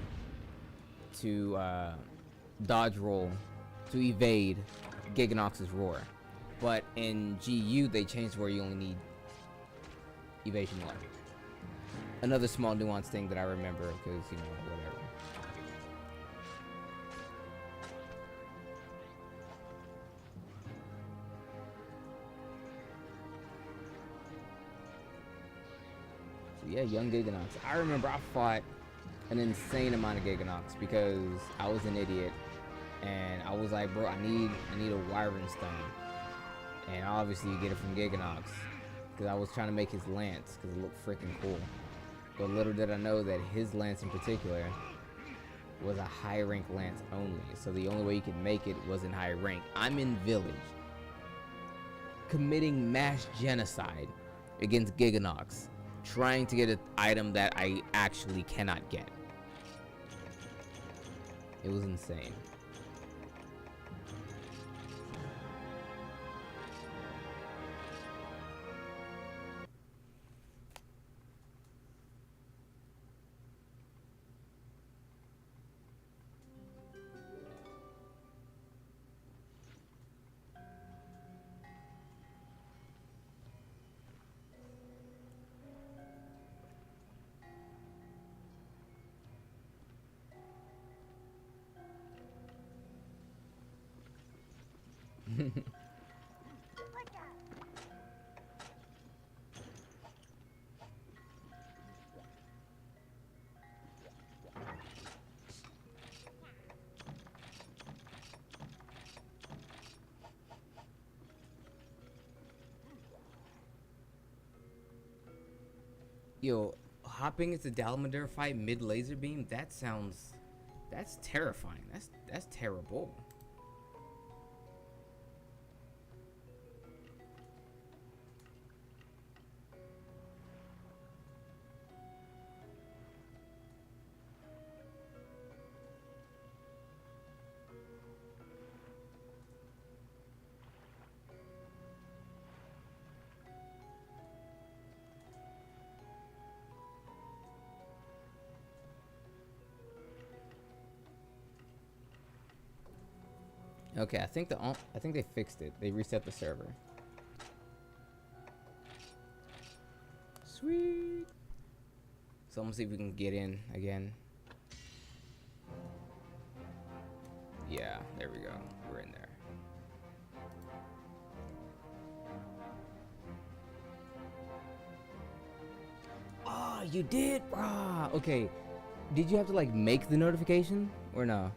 to dodge roll to evade Giganox's roar, but in GU they changed where you only need evasion 1. Another small nuance thing that I remember, because, you know, whatever. So yeah, young Giganox. I remember I fought an insane amount of Giganox because I was an idiot, and I was like, bro, I need a Wyvern Stone, and obviously you get it from Giganox. Because I was trying to make his lance because it looked freaking cool. But little did I know that his lance in particular was a high rank lance only. So the only way you could make it was in high rank. I'm in village committing mass genocide against Giganox, trying to get an item that I actually cannot get. It was insane. Yo, hopping into Dalamadur fight mid laser beam. That's terrifying. That's terrible. Okay, I think they fixed it. They reset the server. Sweet. So I'm gonna see if we can get in again. Yeah, there we go. We're in there. Oh, you did, brah. Okay. Did you have to like make the notification or no?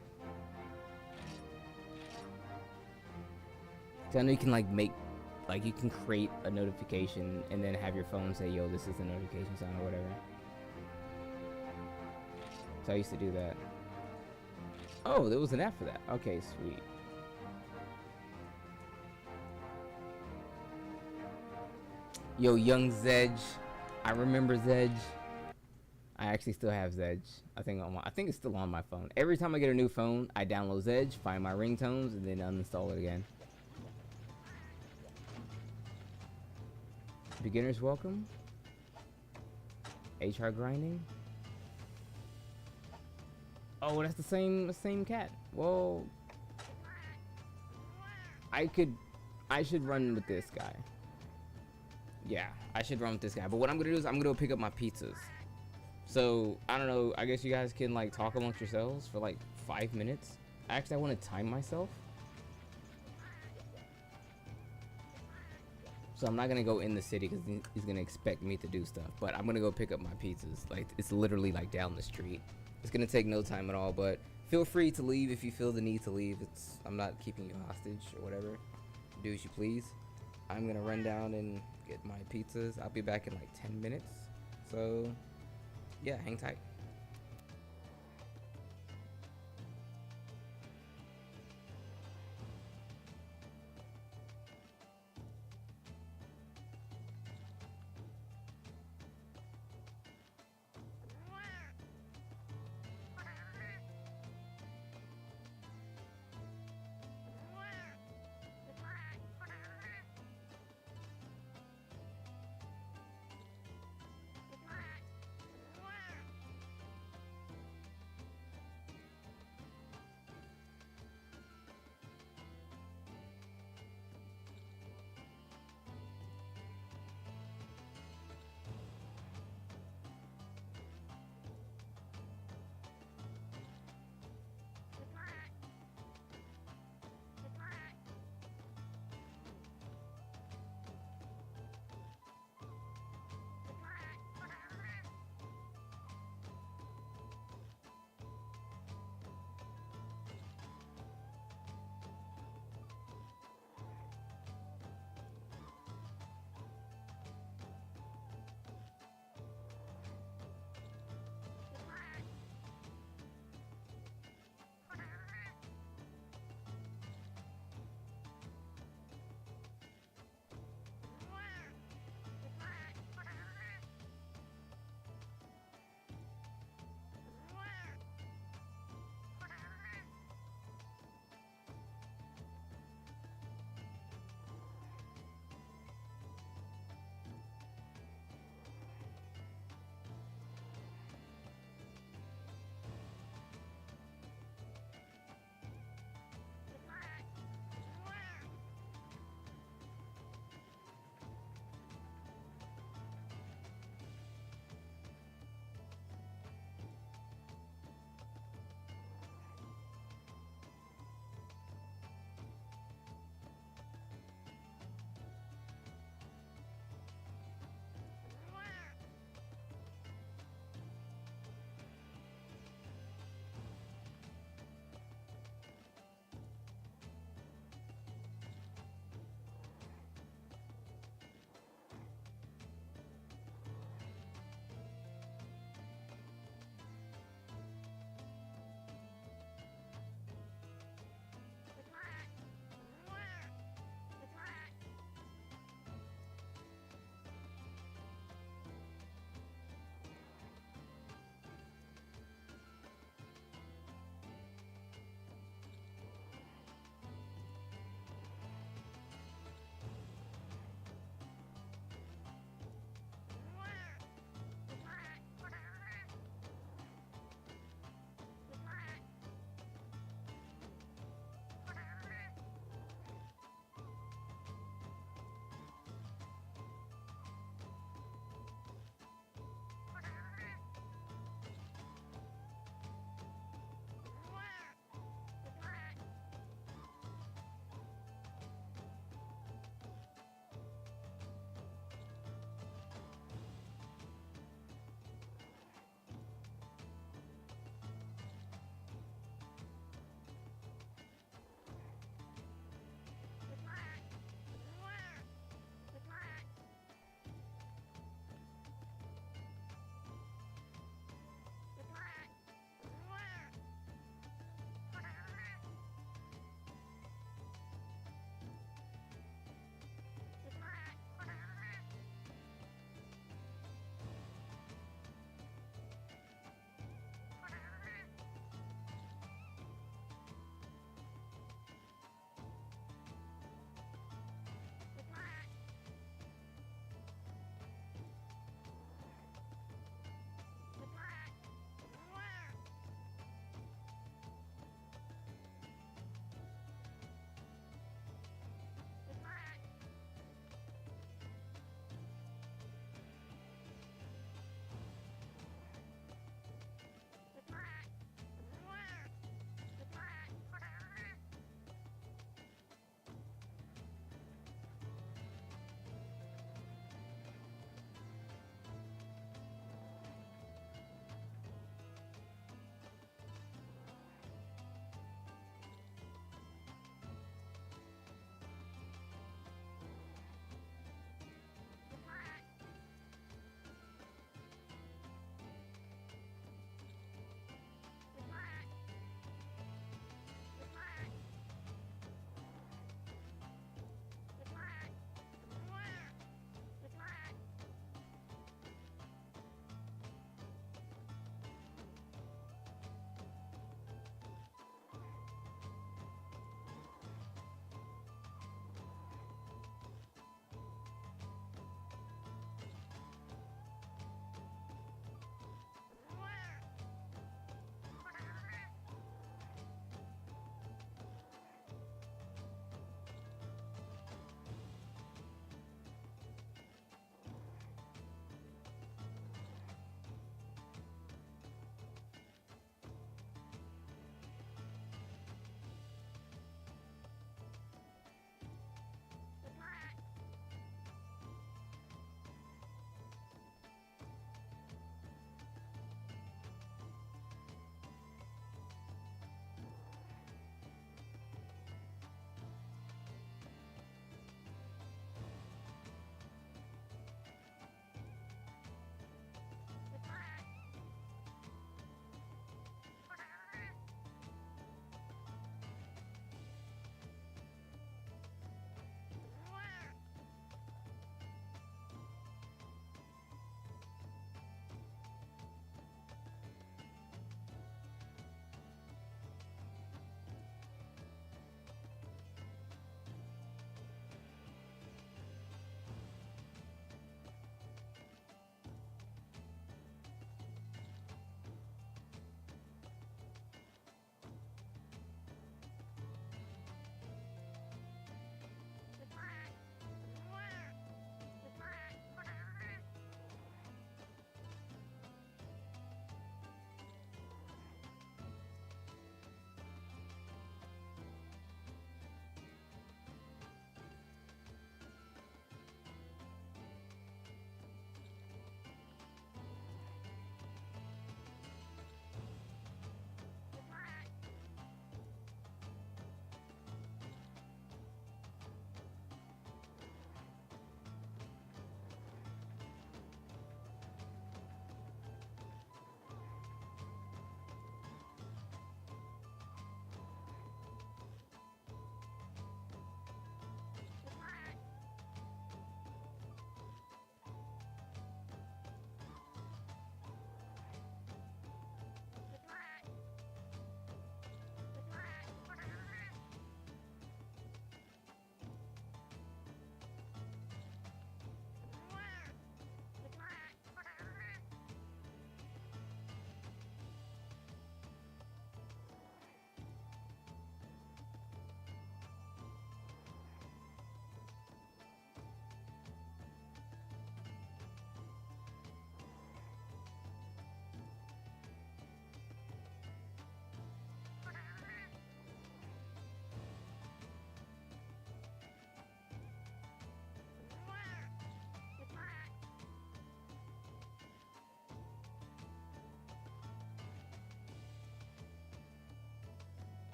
I know you can like you can create a notification and then have your phone say, yo, this is the notification sound or whatever. So I used to do that. Oh, there was an app for that. Okay, sweet. Yo, young Zedge. I remember Zedge. I actually still have Zedge. I think it's still on my phone. Every time I get a new phone, I download Zedge, find my ringtones, and then uninstall it again. Beginners welcome. HR grinding. Oh, that's the same cat. Well, I should run with this guy. Yeah, I should run with this guy. But what I'm gonna do is I'm gonna go pick up my pizzas. So I don't know. I guess you guys can like talk amongst yourselves for like 5 minutes. Actually, I want to time myself. So I'm not gonna go in the city because he's gonna expect me to do stuff. But I'm gonna go pick up my pizzas. Like it's literally like down the street. It's gonna take no time at all. But feel free to leave if you feel the need to leave. I'm not keeping you hostage or whatever. Do as you please. I'm gonna run down and get my pizzas. I'll be back in like 10 minutes. So yeah, hang tight.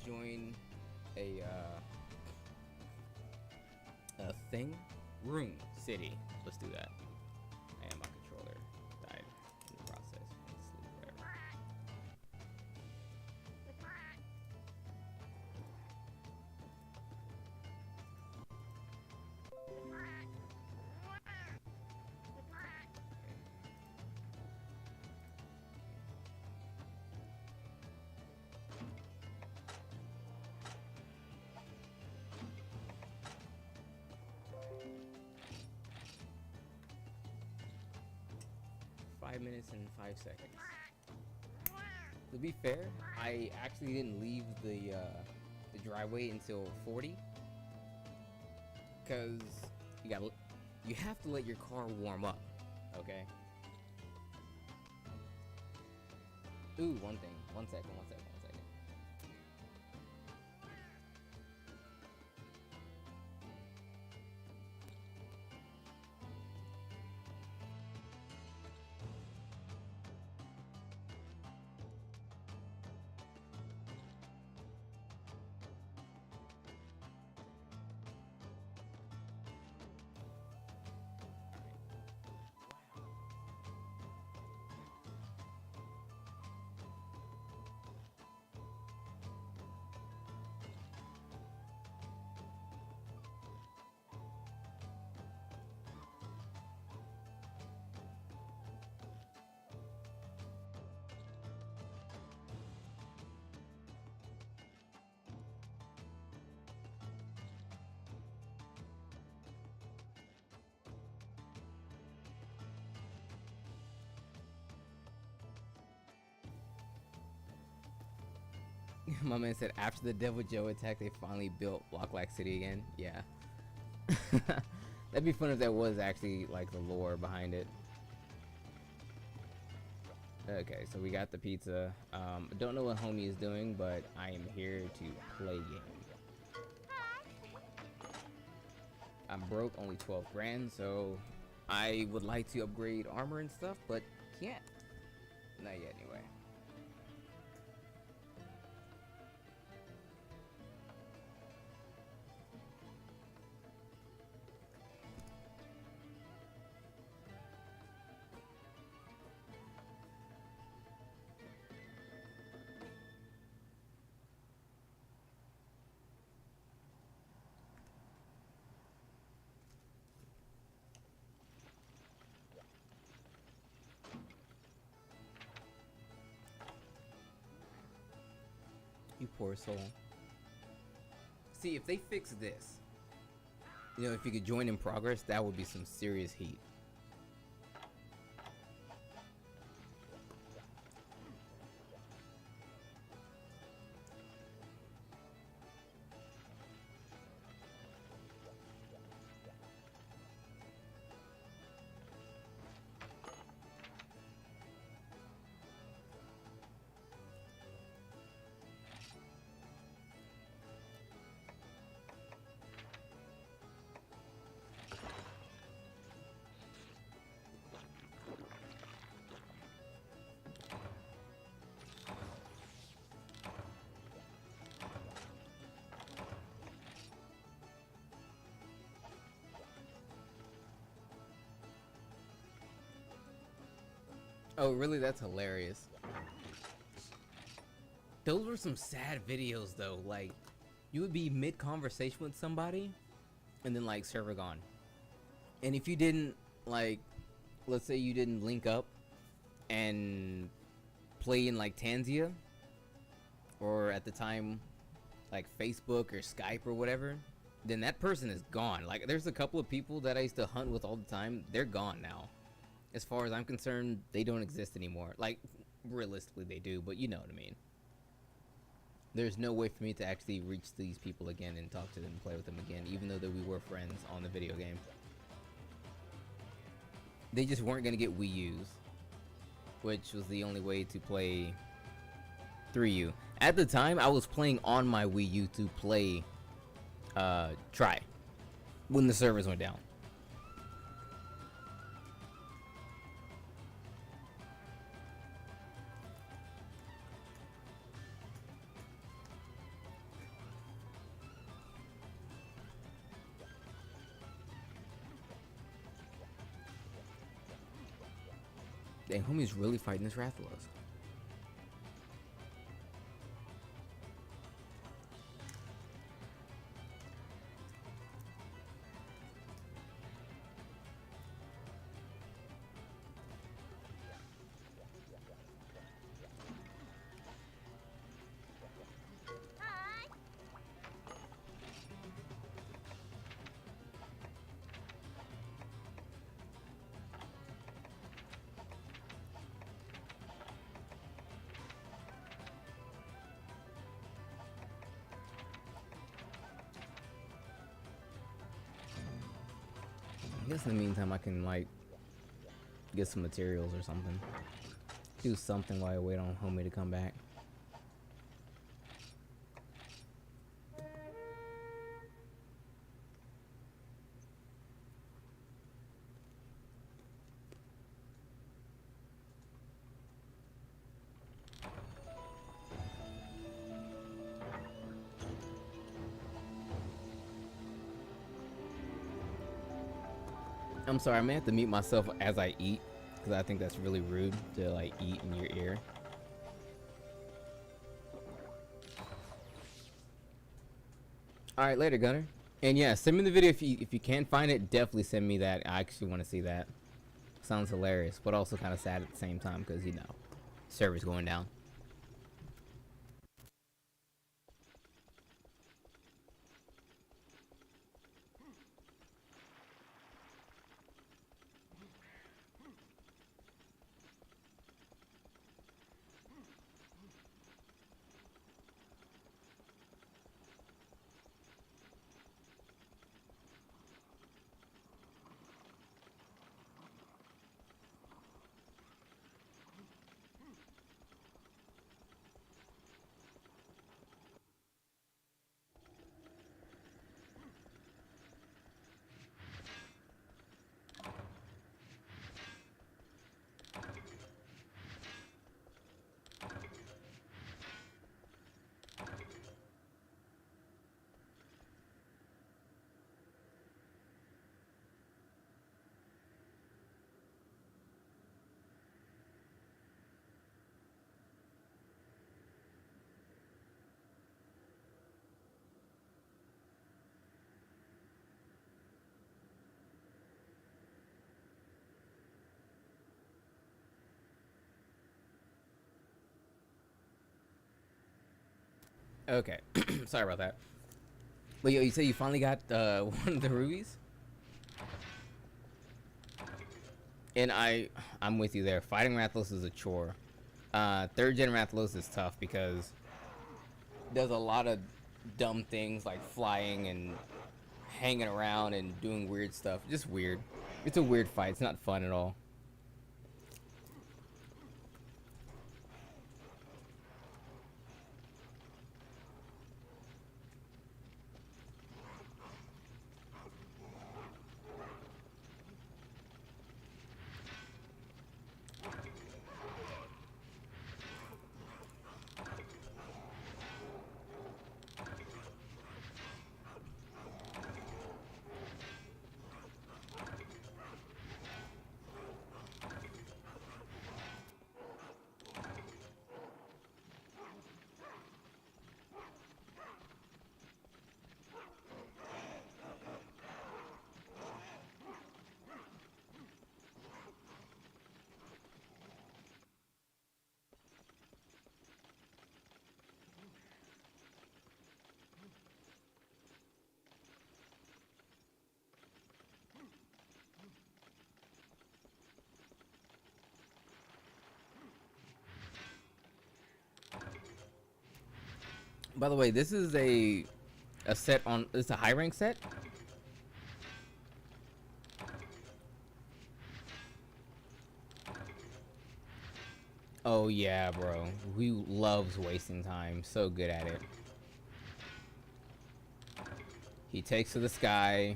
join a thing. Room City. Let's do that. And my controller died in the process. Let's leave whatever. 5 minutes and 5 seconds. To be fair, I actually didn't leave the driveway until 40, because you have to let your car warm up, okay? Ooh, one thing. One second. 5. My man said after the Devil Joe attack, they finally built Block City again. Yeah. That'd be fun if that was actually like the lore behind it. Okay, so we got the pizza. Don't know what homie is doing, but I am here to play game. I'm broke, only 12 grand, so I would like to upgrade armor and stuff, but can't. Not yet, anyway. You poor soul. See, if they fix this, you know, if you could join in progress, that would be some serious heat. Oh, really? That's hilarious. Those were some sad videos, though. Like, you would be mid-conversation with somebody, and then, like, server gone. And if you didn't, like, let's say you didn't link up and play in, like, Tanzia, or at the time, like, Facebook or Skype or whatever, then that person is gone. Like, there's a couple of people that I used to hunt with all the time. They're gone now. As far as I'm concerned, they don't exist anymore. Like, realistically they do, but you know what I mean. There's no way for me to actually reach these people again and talk to them and play with them again, even though that we were friends on the video game. They just weren't going to get Wii U's, which was the only way to play 3U. At the time, I was playing on my Wii U to play Try when the servers went down. Dang, homie's really fighting this Rathalos. I guess in the meantime I can like get some materials or something. Do something while I wait on homie to come back. I'm sorry, I may have to mute myself as I eat, because I think that's really rude to like eat in your ear. Alright, later, Gunner. And yeah, send me the video if you can't find it, definitely send me that. I actually want to see that. Sounds hilarious, but also kind of sad at the same time, because, you know, server's going down. Okay, sorry about that. But yo, you say you finally got one of the rubies? And I'm with you there. Fighting Rathalos is a chore. 3rd gen Rathalos is tough because there's a lot of dumb things like flying and hanging around and doing weird stuff. Just weird. It's a weird fight. It's not fun at all. By the way, this is a set on. It's a high rank set. Oh yeah, bro. Who loves wasting time? So good at it. He takes to the sky,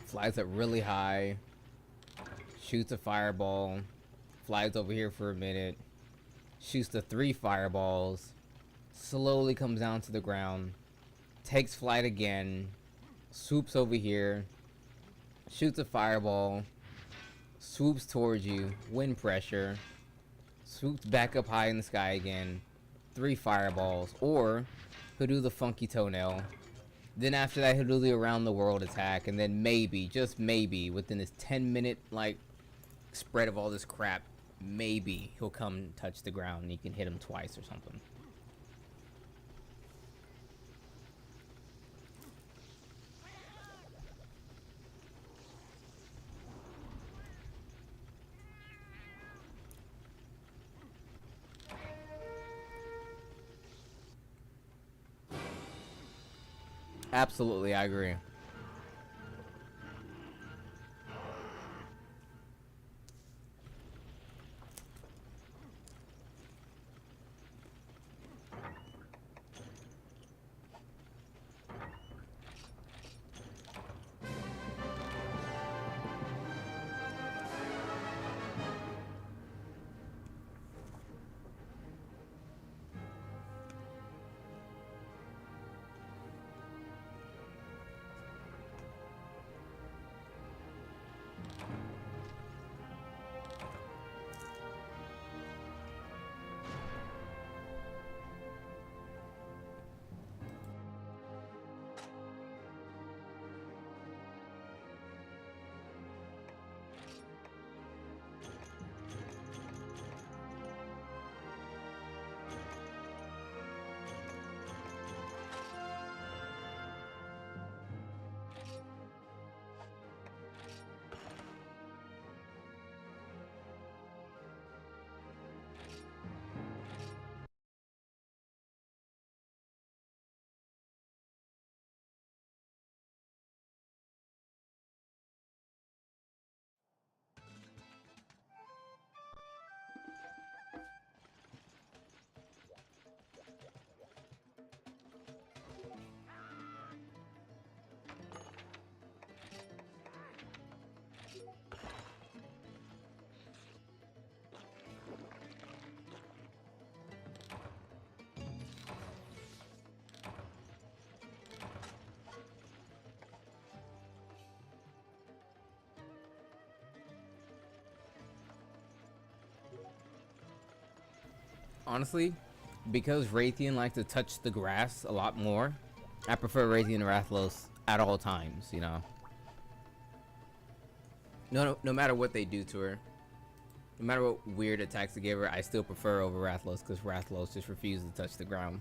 flies up really high, shoots a fireball, flies over here for a minute, shoots the 3 fireballs, slowly comes down to the ground, takes flight again, swoops over here, shoots a fireball, swoops towards you, wind pressure, swoops back up high in the sky again, 3 fireballs, or he'll do the funky toenail. Then after that, he'll do the around the world attack, and then maybe, just maybe, within this 10-minute like spread of all this crap, maybe he'll come touch the ground and you can hit him twice or something. Absolutely, I agree. Honestly, because Raytheon likes to touch the grass a lot more, I prefer Raytheon Rathalos at all times, you know. No matter what they do to her, no matter what weird attacks they give her, I still prefer over Rathalos because Rathalos just refuses to touch the ground.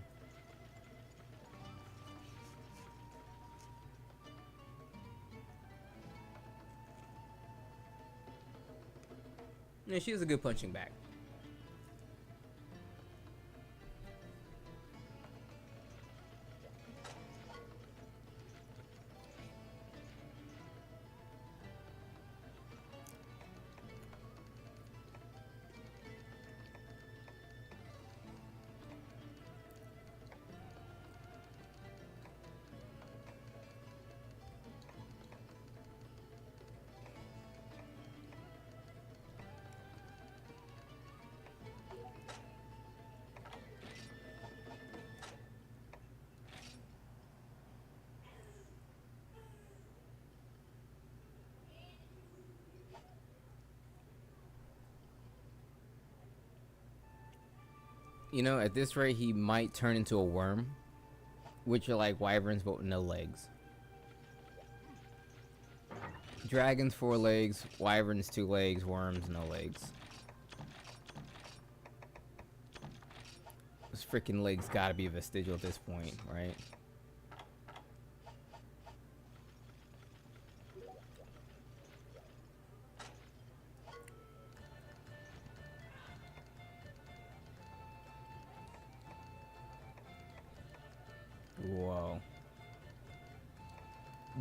Yeah, she has a good punching bag. You know, at this rate, he might turn into a worm, which are like wyverns but with no legs. Dragons 4 legs, wyverns 2 legs, worms no legs. Those freaking legs gotta be vestigial at this point, right? Whoa.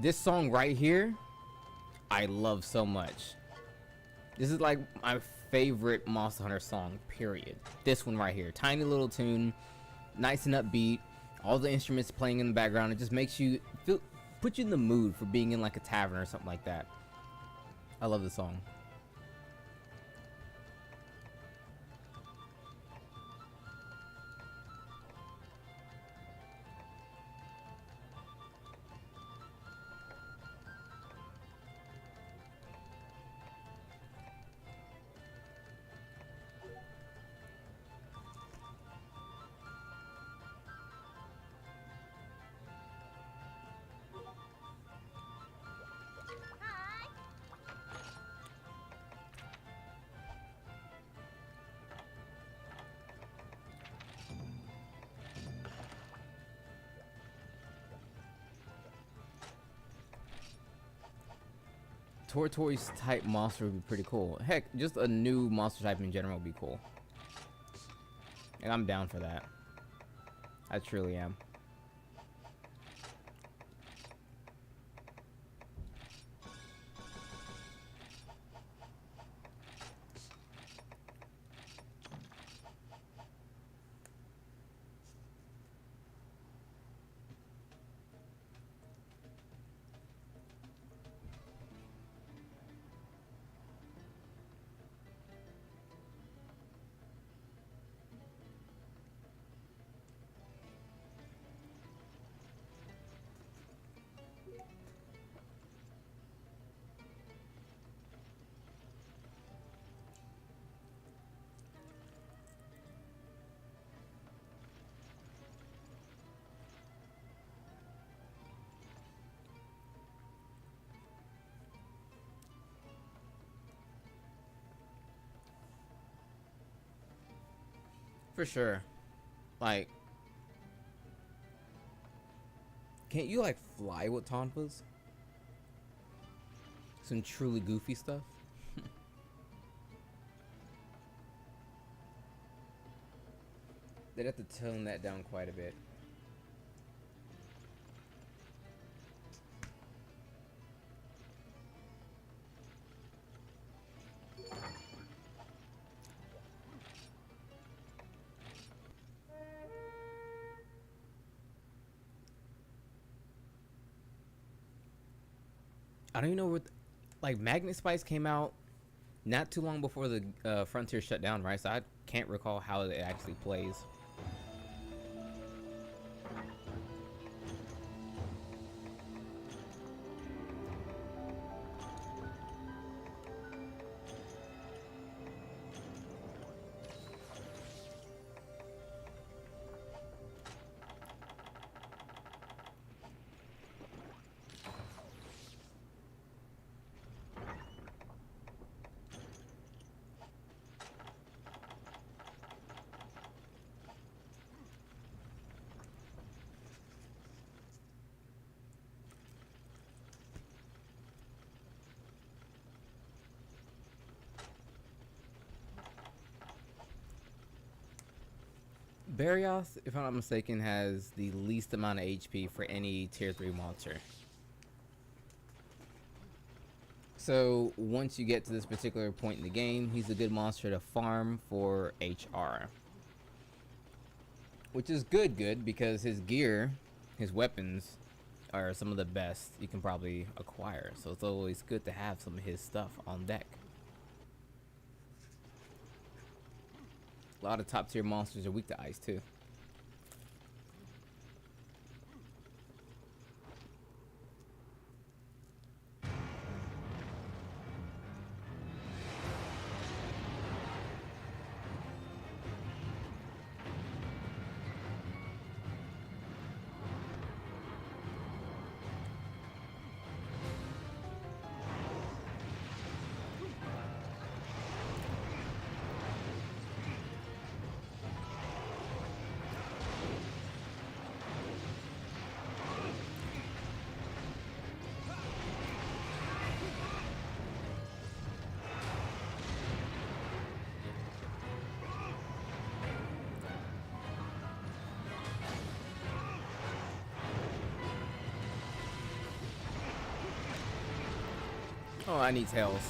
This song right here, I love so much. This is like my favorite Monster Hunter song, period. This one right here. Tiny little tune, nice and upbeat. All the instruments playing in the background. It just makes you feel, put you in the mood for being in like a tavern or something like that. I love this song. tortoise type monster would be pretty cool. Heck, just a new monster type in general would be cool. And I'm down for that. I truly am. For sure. Like, can't you like fly with Tonfas? Some truly goofy stuff. They'd have to tone that down quite a bit. I don't even know what, like, Magnet Spice came out not too long before the Frontier shut down, right? So I can't recall how it actually plays. Barrios, if I'm not mistaken, has the least amount of HP for any tier 3 monster. So once you get to this particular point in the game, he's a good monster to farm for HR. Which is good because his gear, his weapons, are some of the best you can probably acquire. So it's always good to have some of his stuff on deck. A lot of top tier monsters are weak to ice too. Oh, I need tails.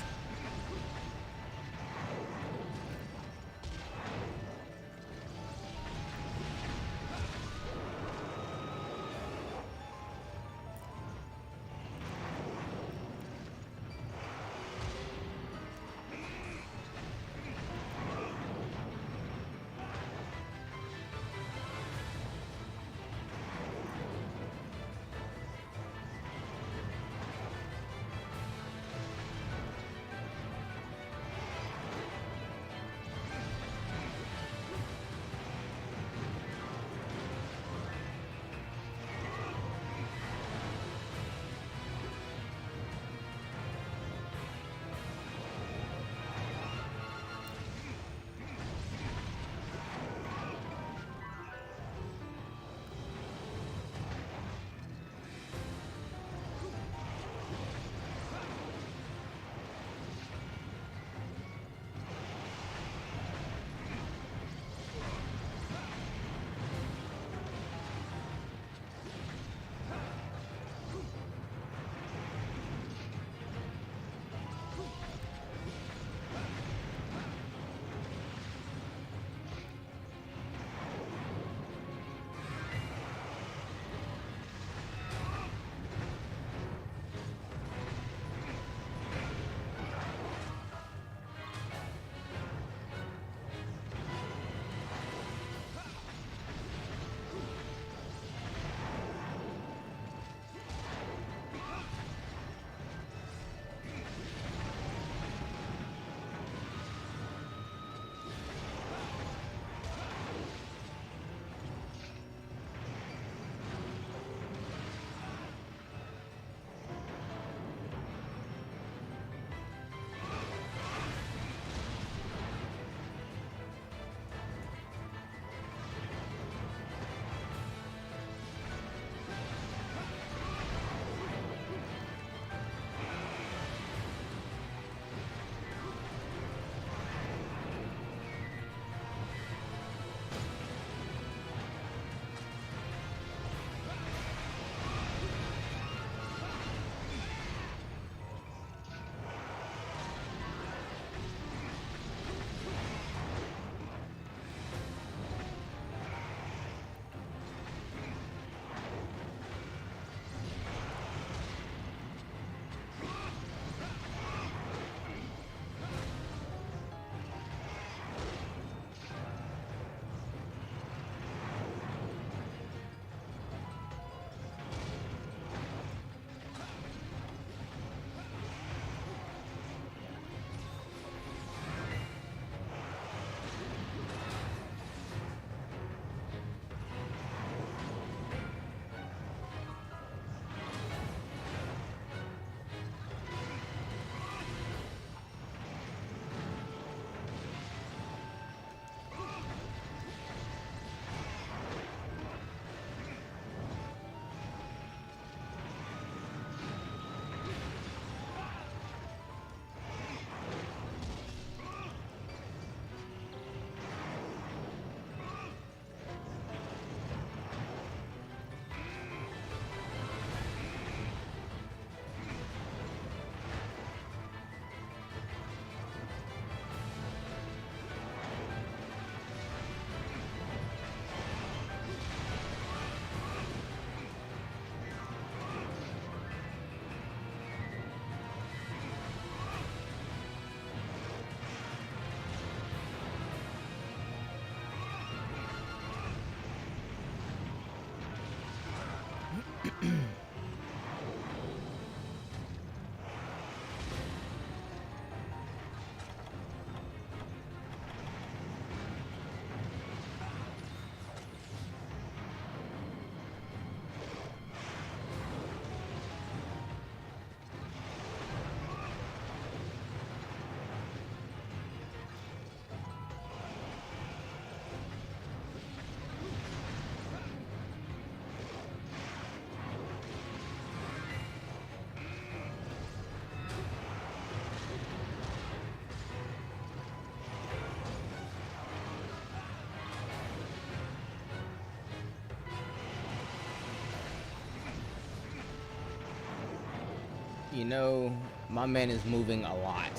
You know, my man is moving a lot.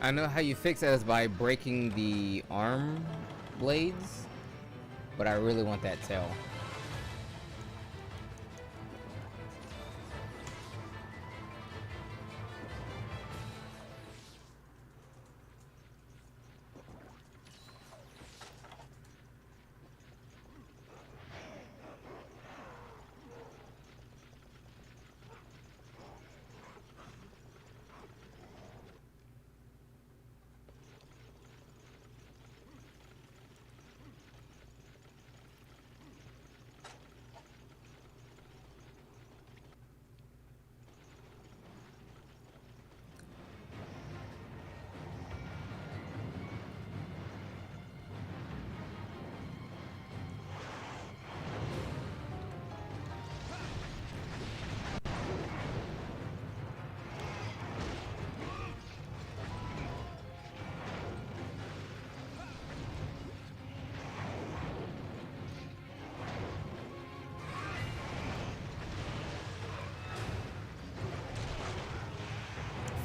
I know how you fix that is by breaking the arm blades, but I really want that tail.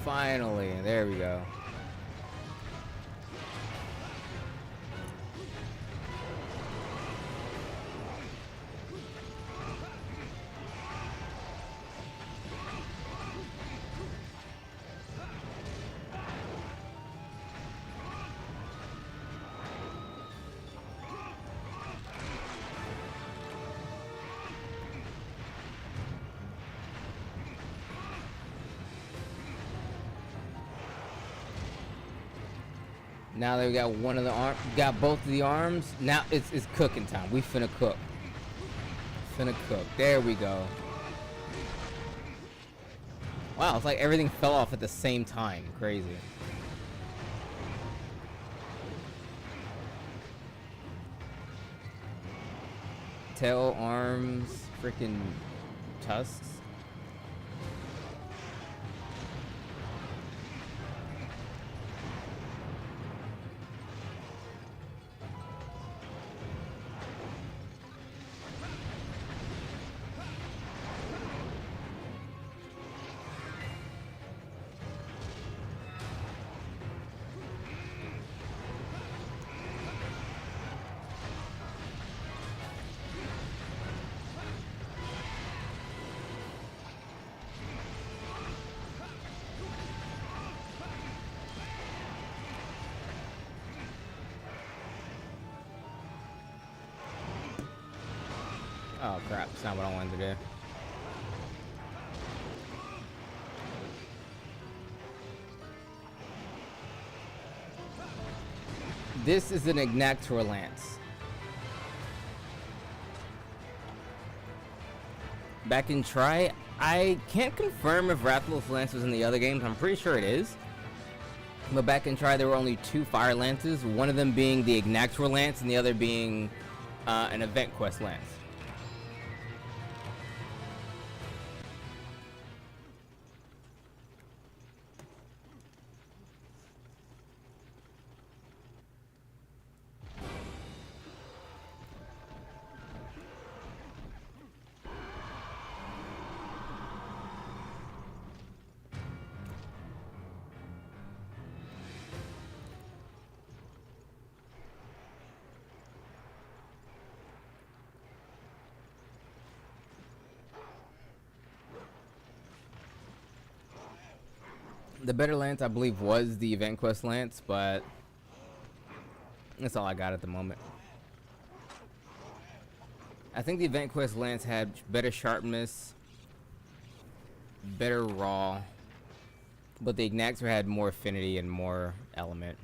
Finally, there we go. Now that we got one of the arms, got both of the arms. Now it's cooking time. We finna cook. Finna cook. There we go. Wow, it's like everything fell off at the same time. Crazy. Tail, arms, freaking tusks. Oh crap, it's not what I wanted to do. This is an Ignactor Lance. Back in Tri, I can't confirm if Rathalos Lance was in the other games. I'm pretty sure it is. But back in Tri, there were only 2 Fire Lances, one of them being the Ignactor Lance and the other being an Event Quest Lance. The better Lance, I believe, was the Event Quest Lance, but that's all I got at the moment. I think the Event Quest Lance had better sharpness, better raw, but the Ignactor had more affinity and more element.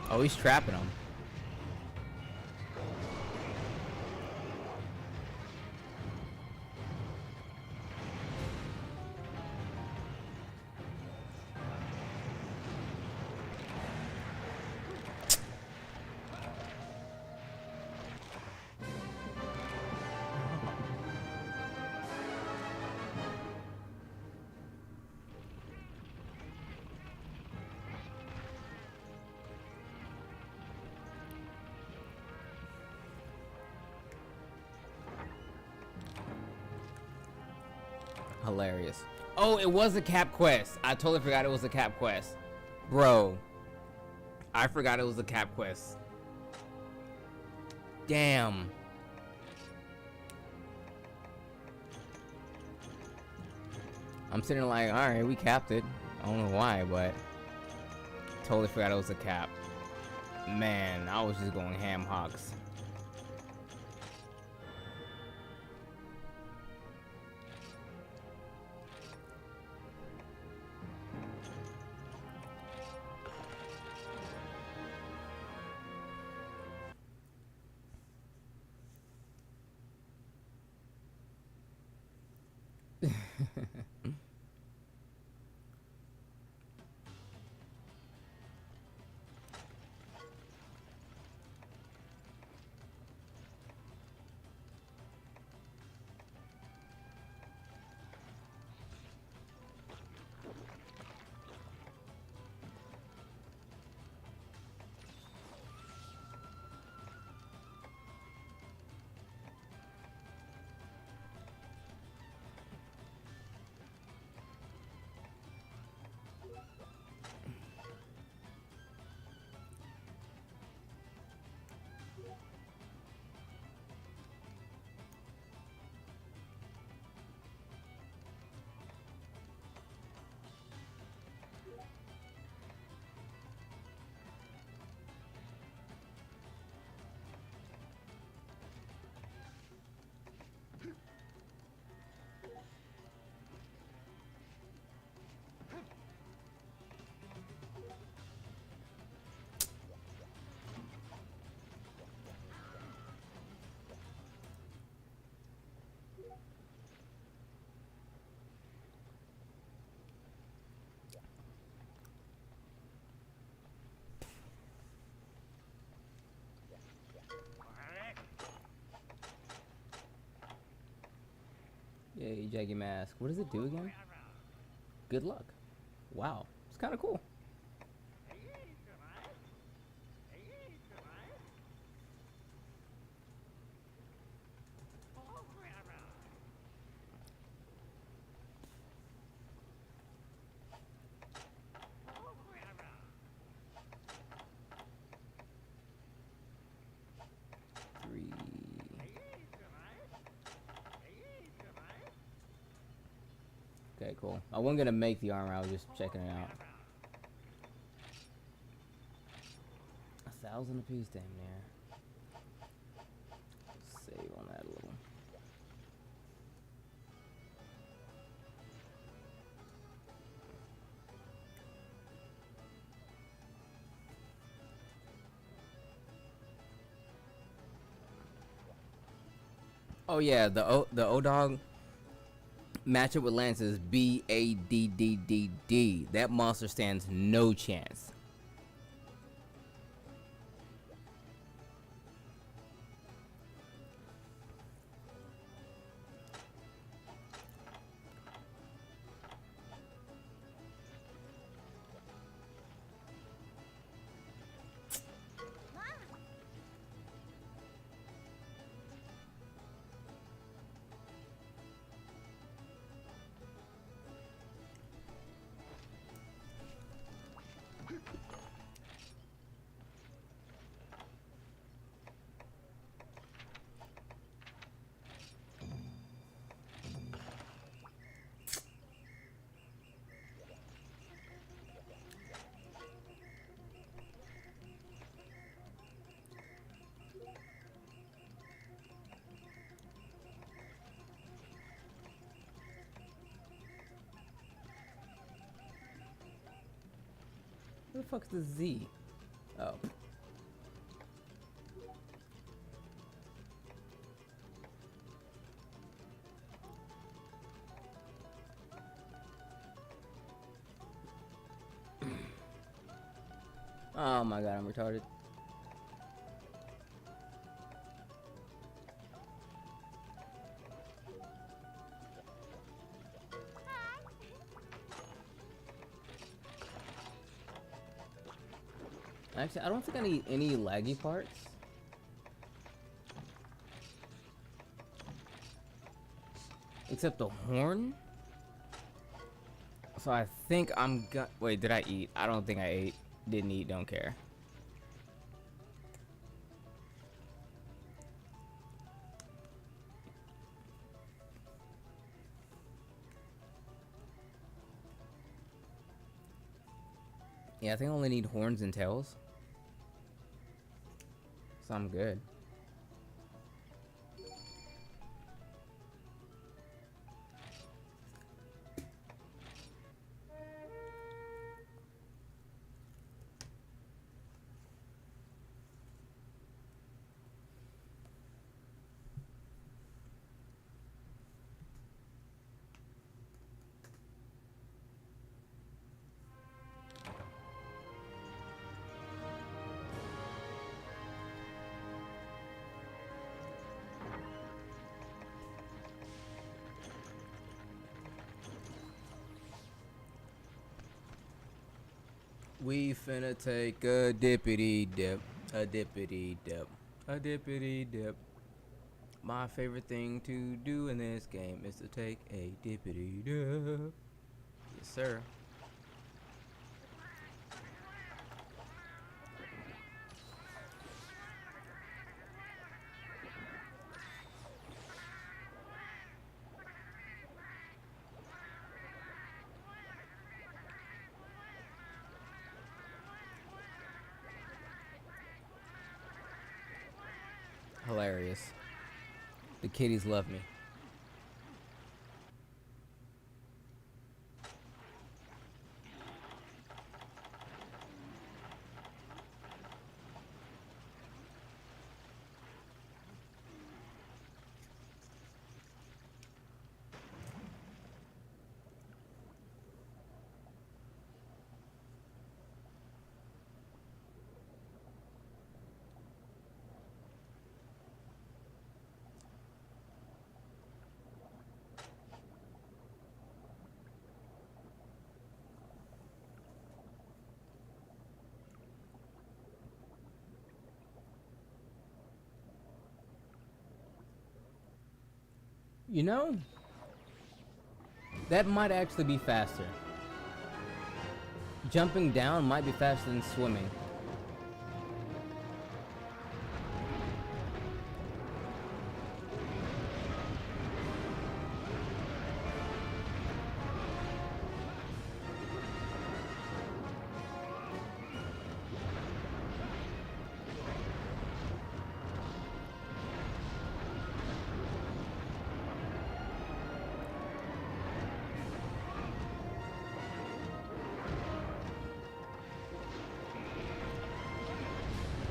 Oh, he's trapping him. Hilarious. Oh, it was a cap quest. I totally forgot it was a cap quest. Bro. I forgot it was a cap quest. Damn. I'm sitting like, alright, we capped it. I don't know why, but totally forgot it was a cap. Man, I was just going ham hocks. Yay, Jaggy Mask. What does it do again? Good luck. Wow. It's kind of cool. Okay, cool. I wasn't gonna make the armor, I was just checking it out. 1,000 apiece, damn near. Save on that a little. Oh yeah, the O-Dog matchup with Lance is BADDDD. That monster stands no chance. Who the fuck's the Z? Oh. Oh my god, I'm retarded. Actually, I don't think I need any laggy parts. Except the horn? So I think I'm gonna... Wait, did I eat? I don't think I ate. Didn't eat, don't care. Yeah, I think I only need horns and tails. So I'm good. We finna take a dippity dip, a dippity dip, a dippity dip. My favorite thing to do in this game is to take a dippity dip. Yes, sir. Hilarious. The kitties love me. You know, that might actually be faster. Jumping down might be faster than swimming.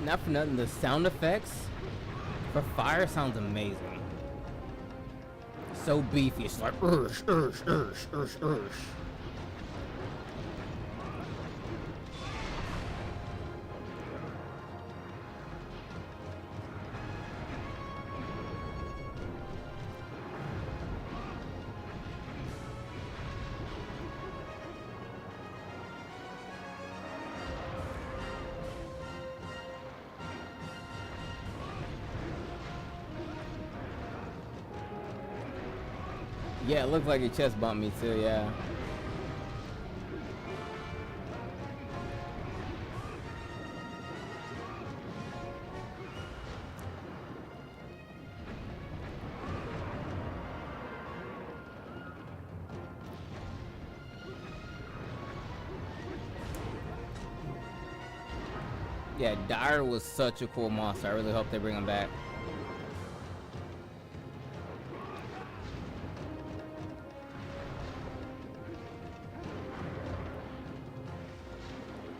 Not for nothing, the sound effects for fire sounds amazing. So beefy, it's like ursh, ursh, ursh, ursh, ursh. Yeah, it looked like your chest bumped me too, yeah. Yeah, Dire was such a cool monster. I really hope they bring him back.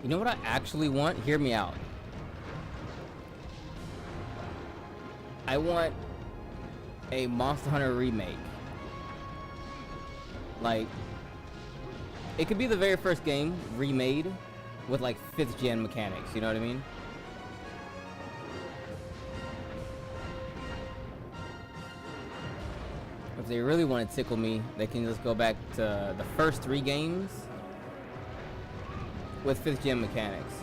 You know what I actually want? Hear me out. I want a Monster Hunter remake. Like, it could be the very first game remade with like 5th gen mechanics, you know what I mean? If they really want to tickle me, they can just go back to the first 3 games with 5th gen mechanics.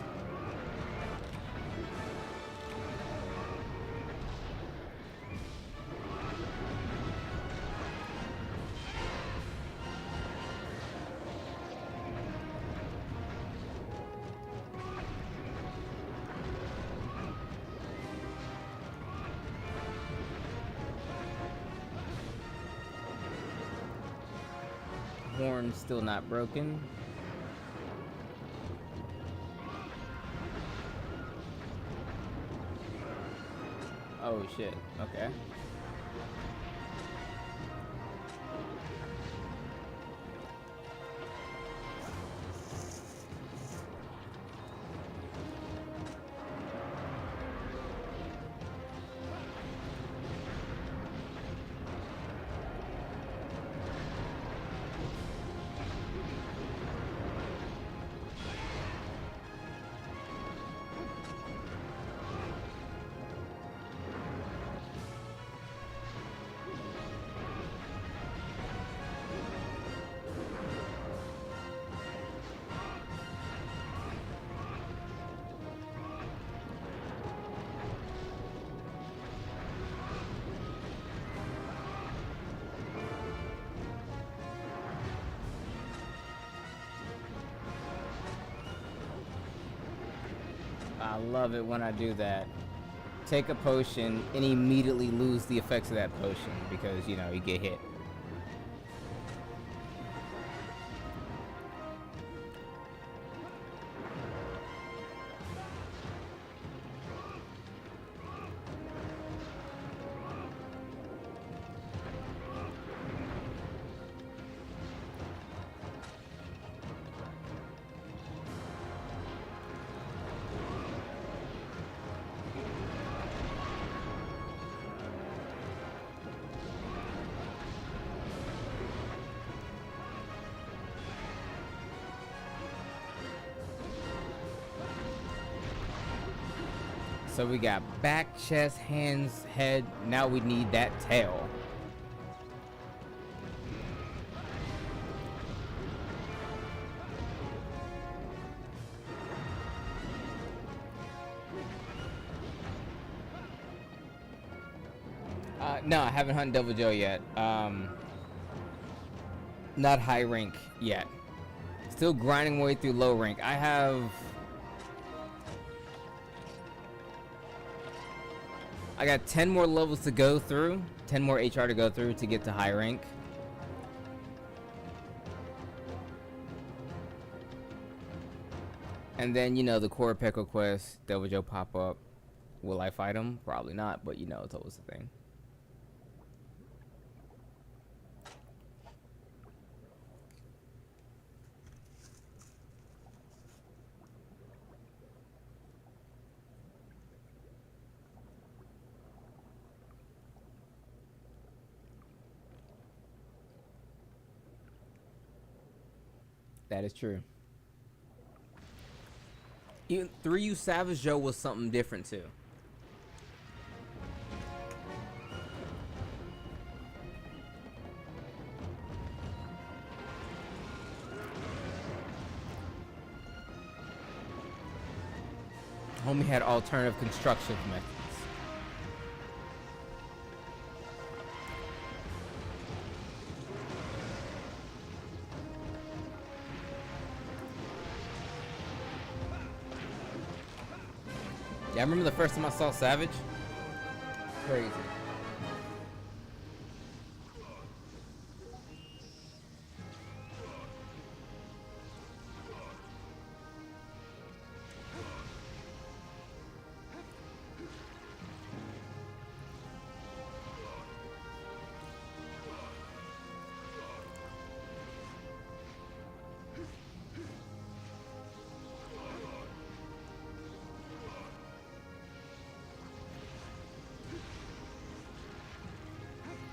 horn's still not broken. Oh shit, okay. I love it when I do that. Take a potion and immediately lose the effects of that potion because, you know, you get hit. So we got back, chest, hands, head. Now we need that tail. No, I haven't hunted Devil Joe yet. Not high rank yet. Still grinding my way through low rank. I got 10 more levels to go through, 10 more HR to go through to get to high rank. And then, you know, the core Peko quest, Devil Joe pop up. Will I fight him? Probably not, but you know, it's always the thing. That is true. 3U Savage Joe was something different too. Homie had alternative construction methods. Yeah, I remember the first time I saw Savage. Crazy.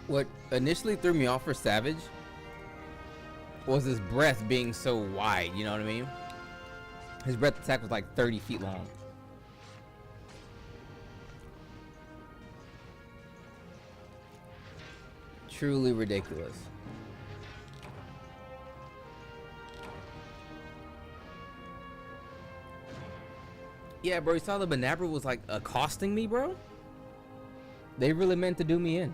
What initially threw me off for Savage was his breath being so wide, you know what I mean? His breath attack was like 30 feet long. Truly ridiculous. Yeah, bro, you saw the Manabra was like accosting me, bro? They really meant to do me in.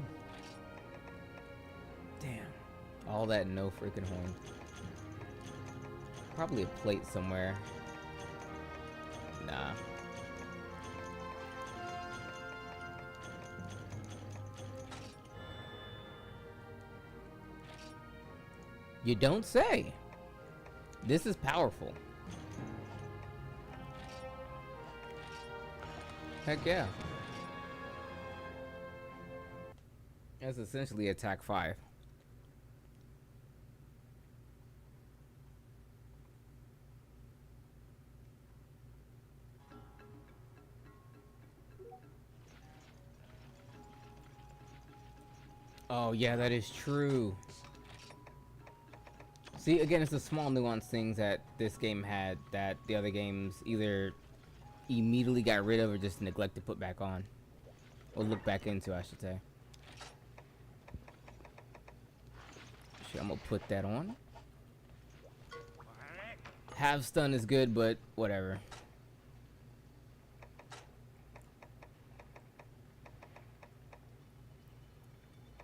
All that no freaking horn. Probably a plate somewhere. Nah. You don't say. This is powerful. Heck yeah. That's essentially attack 5. Oh yeah, that is true. See, again, it's the small nuanced things that this game had that the other games either immediately got rid of or just neglected to put back on. Or look back into, I should say. Shit, I'm gonna put that on. Half stun is good, but whatever.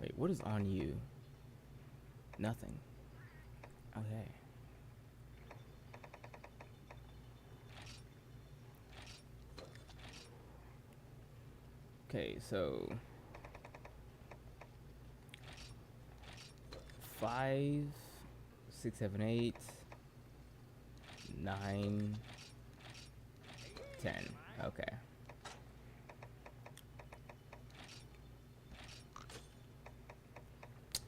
Wait, what is on you? Nothing. Okay. Okay, so 5, 6, 7, 8, 9, 10. Okay.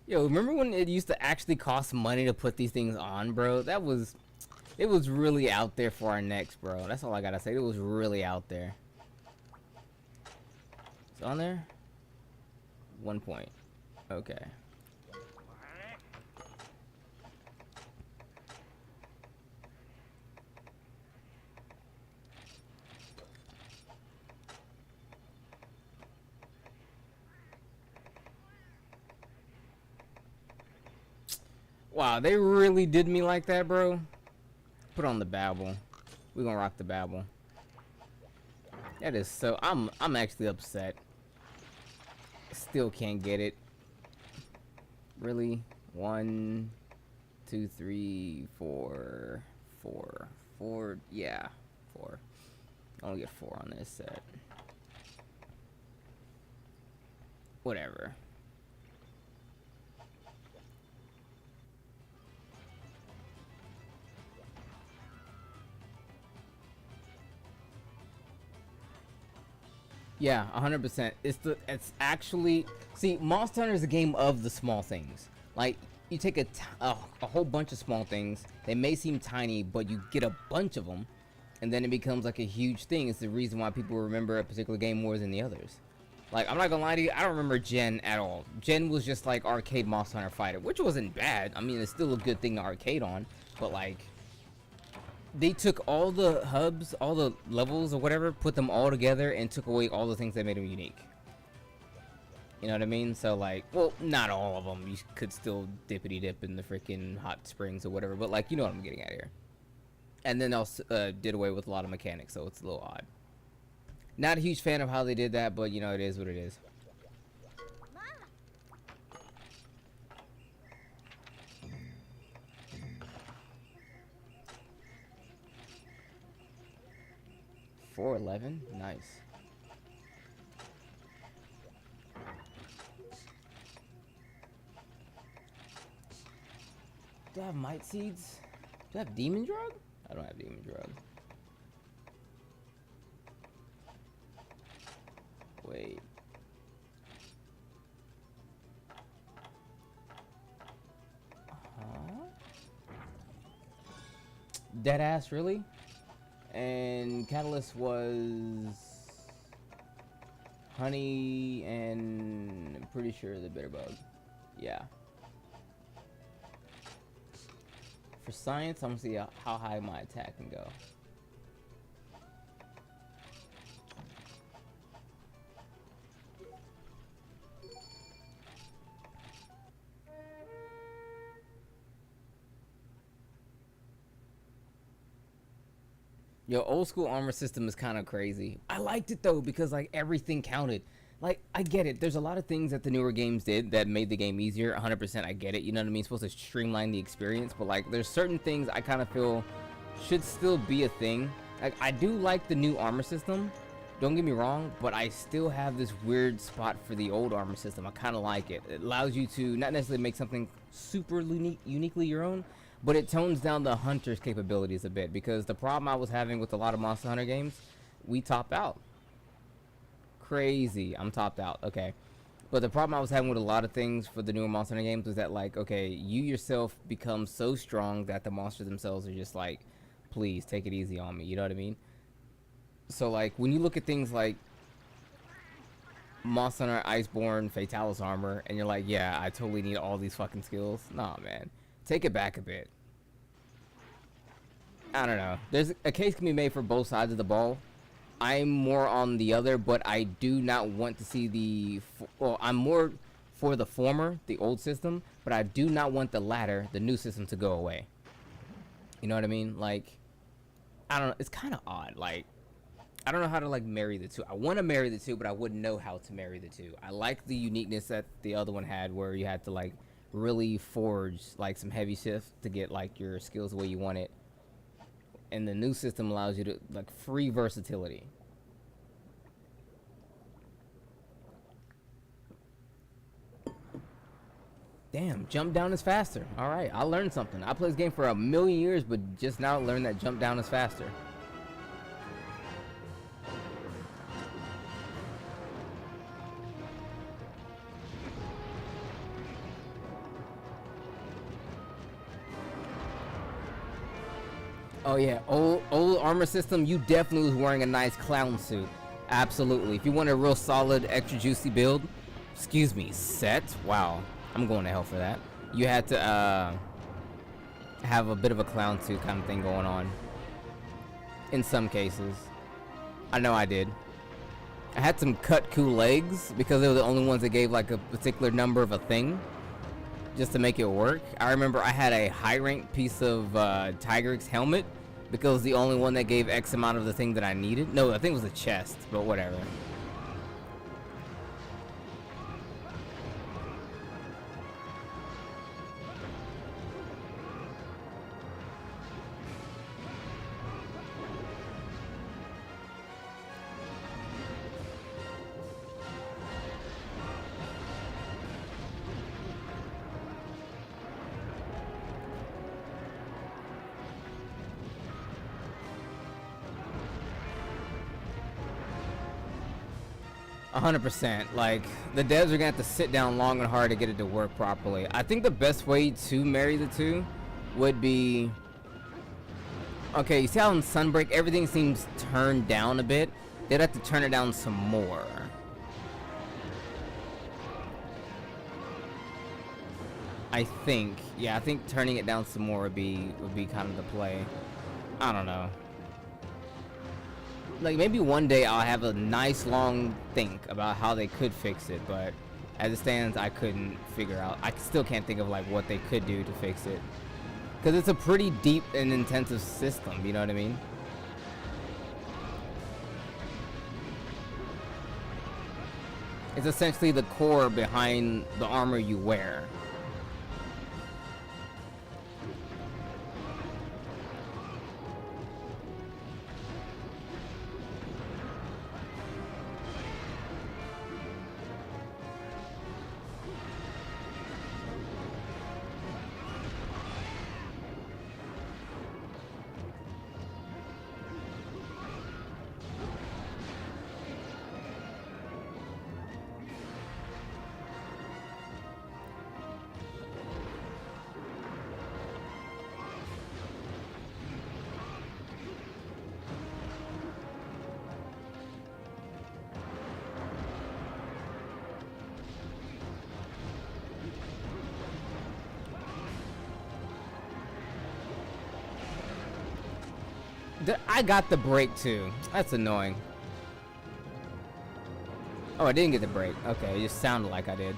Yo, remember when it used to actually cost money to put these things on, bro? It was really out there for our necks, bro. That's all I gotta say. It was really out there. It's on there? 1 point. Okay. Wow, they really did me like that, bro. Put on the babble. We're gonna rock the babble. That is so... I'm actually upset. Still can't get it. Really? 1, 2, 3, 4. 4. Yeah, 4. I only get 4 on this set. Whatever. Yeah, 100%. It's actually, see, Monster Hunter is a game of the small things. Like, you take a whole bunch of small things. They may seem tiny, but you get a bunch of them, and then it becomes like a huge thing. It's the reason why people remember a particular game more than the others. Like, I'm not gonna lie to you, I don't remember Gen at all. Gen was just like arcade Monster Hunter Fighter, which wasn't bad. I mean, it's still a good thing to arcade on, but like, they took all the hubs, all the levels or whatever, put them all together and took away all the things that made them unique. You know what I mean? So like, well, not all of them. You could still dippity dip in the freaking hot springs or whatever, but like, you know what I'm getting at here. And then also did away with a lot of mechanics, so it's a little odd. Not a huge fan of how they did that, but you know, it is what it is. 411, nice. Do I have Might Seeds? Do I have Demon Drug? I don't have Demon Drug. Wait. Deadass, really? And Catalyst was honey and I'm pretty sure the bitter bug. Yeah. For science, I'm gonna see how high my attack can go. Yo, old school armor system is kind of crazy. I liked it though because like everything counted. Like, I get it. There's a lot of things that the newer games did that made the game easier. 100% I get it. You know what I mean? It's supposed to streamline the experience, but like there's certain things I kind of feel should still be a thing. Like, I do like the new armor system, Don't get me wrong, but I still have this weird spot for the old armor system. I kind of like it. It allows you to not necessarily make something super uniquely your own, but it tones down the hunter's capabilities a bit, because the problem I was having with a lot of Monster Hunter games, we topped out. Crazy. I'm topped out. Okay. But the problem I was having with a lot of things for the newer Monster Hunter games was that, like, okay, you yourself become so strong that the monsters themselves are just like, please take it easy on me. You know what I mean? So, like, when you look at things like Monster Hunter Iceborne Fatalis armor, and you're like, yeah, I totally need all these fucking skills. Nah, man. Take it back a bit. I don't know. There's a case can be made for both sides of the ball. I'm more on the other, but I do not want to see the... Well, I'm more for the former, the old system, but I do not want the latter, the new system, to go away. You know what I mean? Like, I don't know. It's kind of odd. Like, I don't know how to, like, marry the two. I want to marry the two, but I wouldn't know how to marry the two. I like the uniqueness that the other one had, where you had to, like, really forge, like, some heavy shifts to get, like, your skills the way you want it. And the new system allows you to, like, free versatility. Damn, jump down is faster. All right, I learned something. I played this game for a million years, but just now learned that jump down is faster. Oh yeah, old armor system, you definitely was wearing a nice clown suit. Absolutely. If you want a real solid, extra juicy build, excuse me, set, wow, I'm going to hell for that. You had to have a bit of a clown suit kind of thing going on. In some cases. I know I did. I had some cut cool legs because they were the only ones that gave like a particular number of a thing, just to make it work. I remember I had a high rank piece of Tigrex helmet because it was the only one that gave X amount of the thing that I needed. No, I think it was a chest, but whatever. 100%. Like, the devs are gonna have to sit down long and hard to get it to work properly. I think the best way to marry the two would be... Okay, you see how in Sunbreak everything seems turned down a bit? They'd have to turn it down some more. I think. Yeah, I think turning it down some more would be kind of the play. I don't know. Like, maybe one day I'll have a nice long think about how they could fix it, but as it stands, I couldn't figure out. I still can't think of like what they could do to fix it, because it's a pretty deep and intensive system, you know what I mean? It's essentially the core behind the armor you wear. I got the break too. That's annoying. Oh, I didn't get the break. Okay, it just sounded like I did.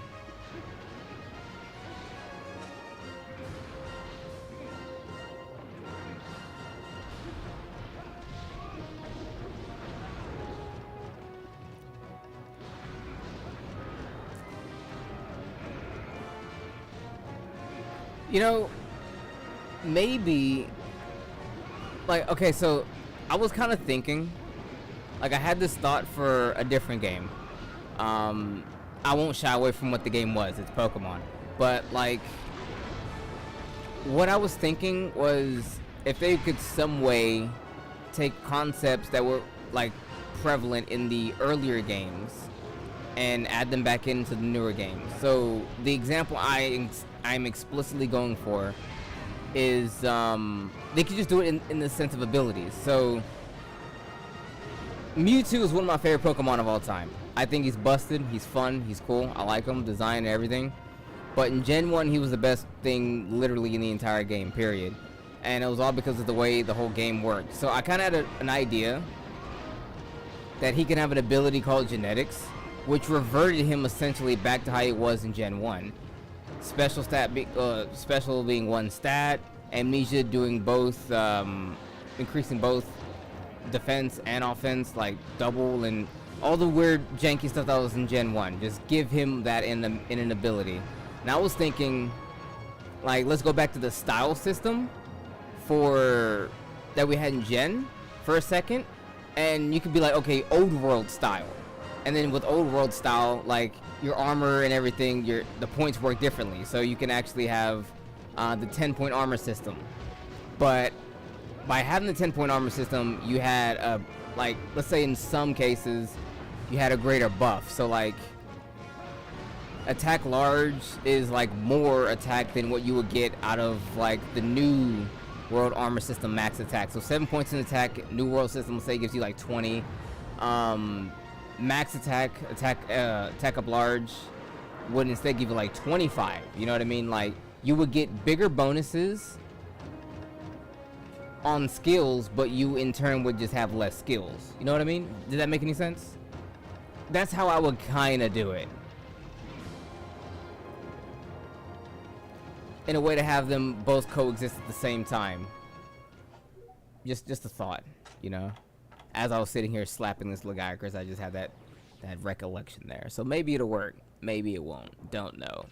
You know, maybe... Like, okay, so I was kind of thinking Like, I had this thought for a different game. I won't shy away from what the game was. It's Pokemon. But, like, what I was thinking was if they could some way take concepts that were, like, prevalent in the earlier games and add them back into the newer games. So, the example I'm explicitly going for is they could just do it in the sense of abilities. So, Mewtwo is one of my favorite Pokemon of all time. I think he's busted, he's fun, he's cool, I like him, design and everything. But in Gen 1, he was the best thing literally in the entire game, period. And it was all because of the way the whole game worked. So I kind of had an idea that he can have an ability called Genetics, which reverted him essentially back to how he was in Gen 1. Special being one stat, Amnesia doing both, increasing both defense and offense, like double, and all the weird janky stuff that was in Gen 1. Just give him that in an ability. Now I was thinking, like, let's go back to the style system for that we had in Gen for a second, and you could be like, okay, old world style, and then with old world style, like, your armor and everything, the points work differently, so you can actually have the 10-point armor system. But by having the 10-point armor system, you had a, like, let's say in some cases you had a greater buff. So, like, attack large is like more attack than what you would get out of, like, the new world armor system max attack. So 7 points in attack, new world system, let's say, gives you like 20. Max attack up large would instead give you like 25. You know what I mean? Like, you would get bigger bonuses on skills, but you in turn would just have less skills. You know what I mean? Did that make any sense? That's how I would kind of do it, in a way to have them both coexist at the same time. Just a thought, you know. As I was sitting here slapping this Lagiacrus, I just had that recollection there. So maybe it'll work, maybe it won't. Don't know.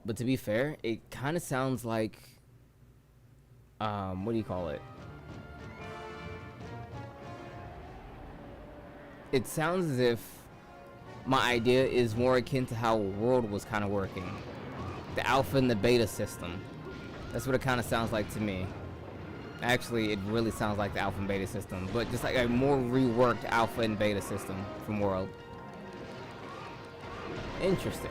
But to be fair, it kind of sounds like, what do you call it? It sounds as if my idea is more akin to how World was kind of working. The alpha and the beta system. That's what it kind of sounds like to me. Actually, it really sounds like the alpha and beta system, but just like a more reworked alpha and beta system from World. Interesting.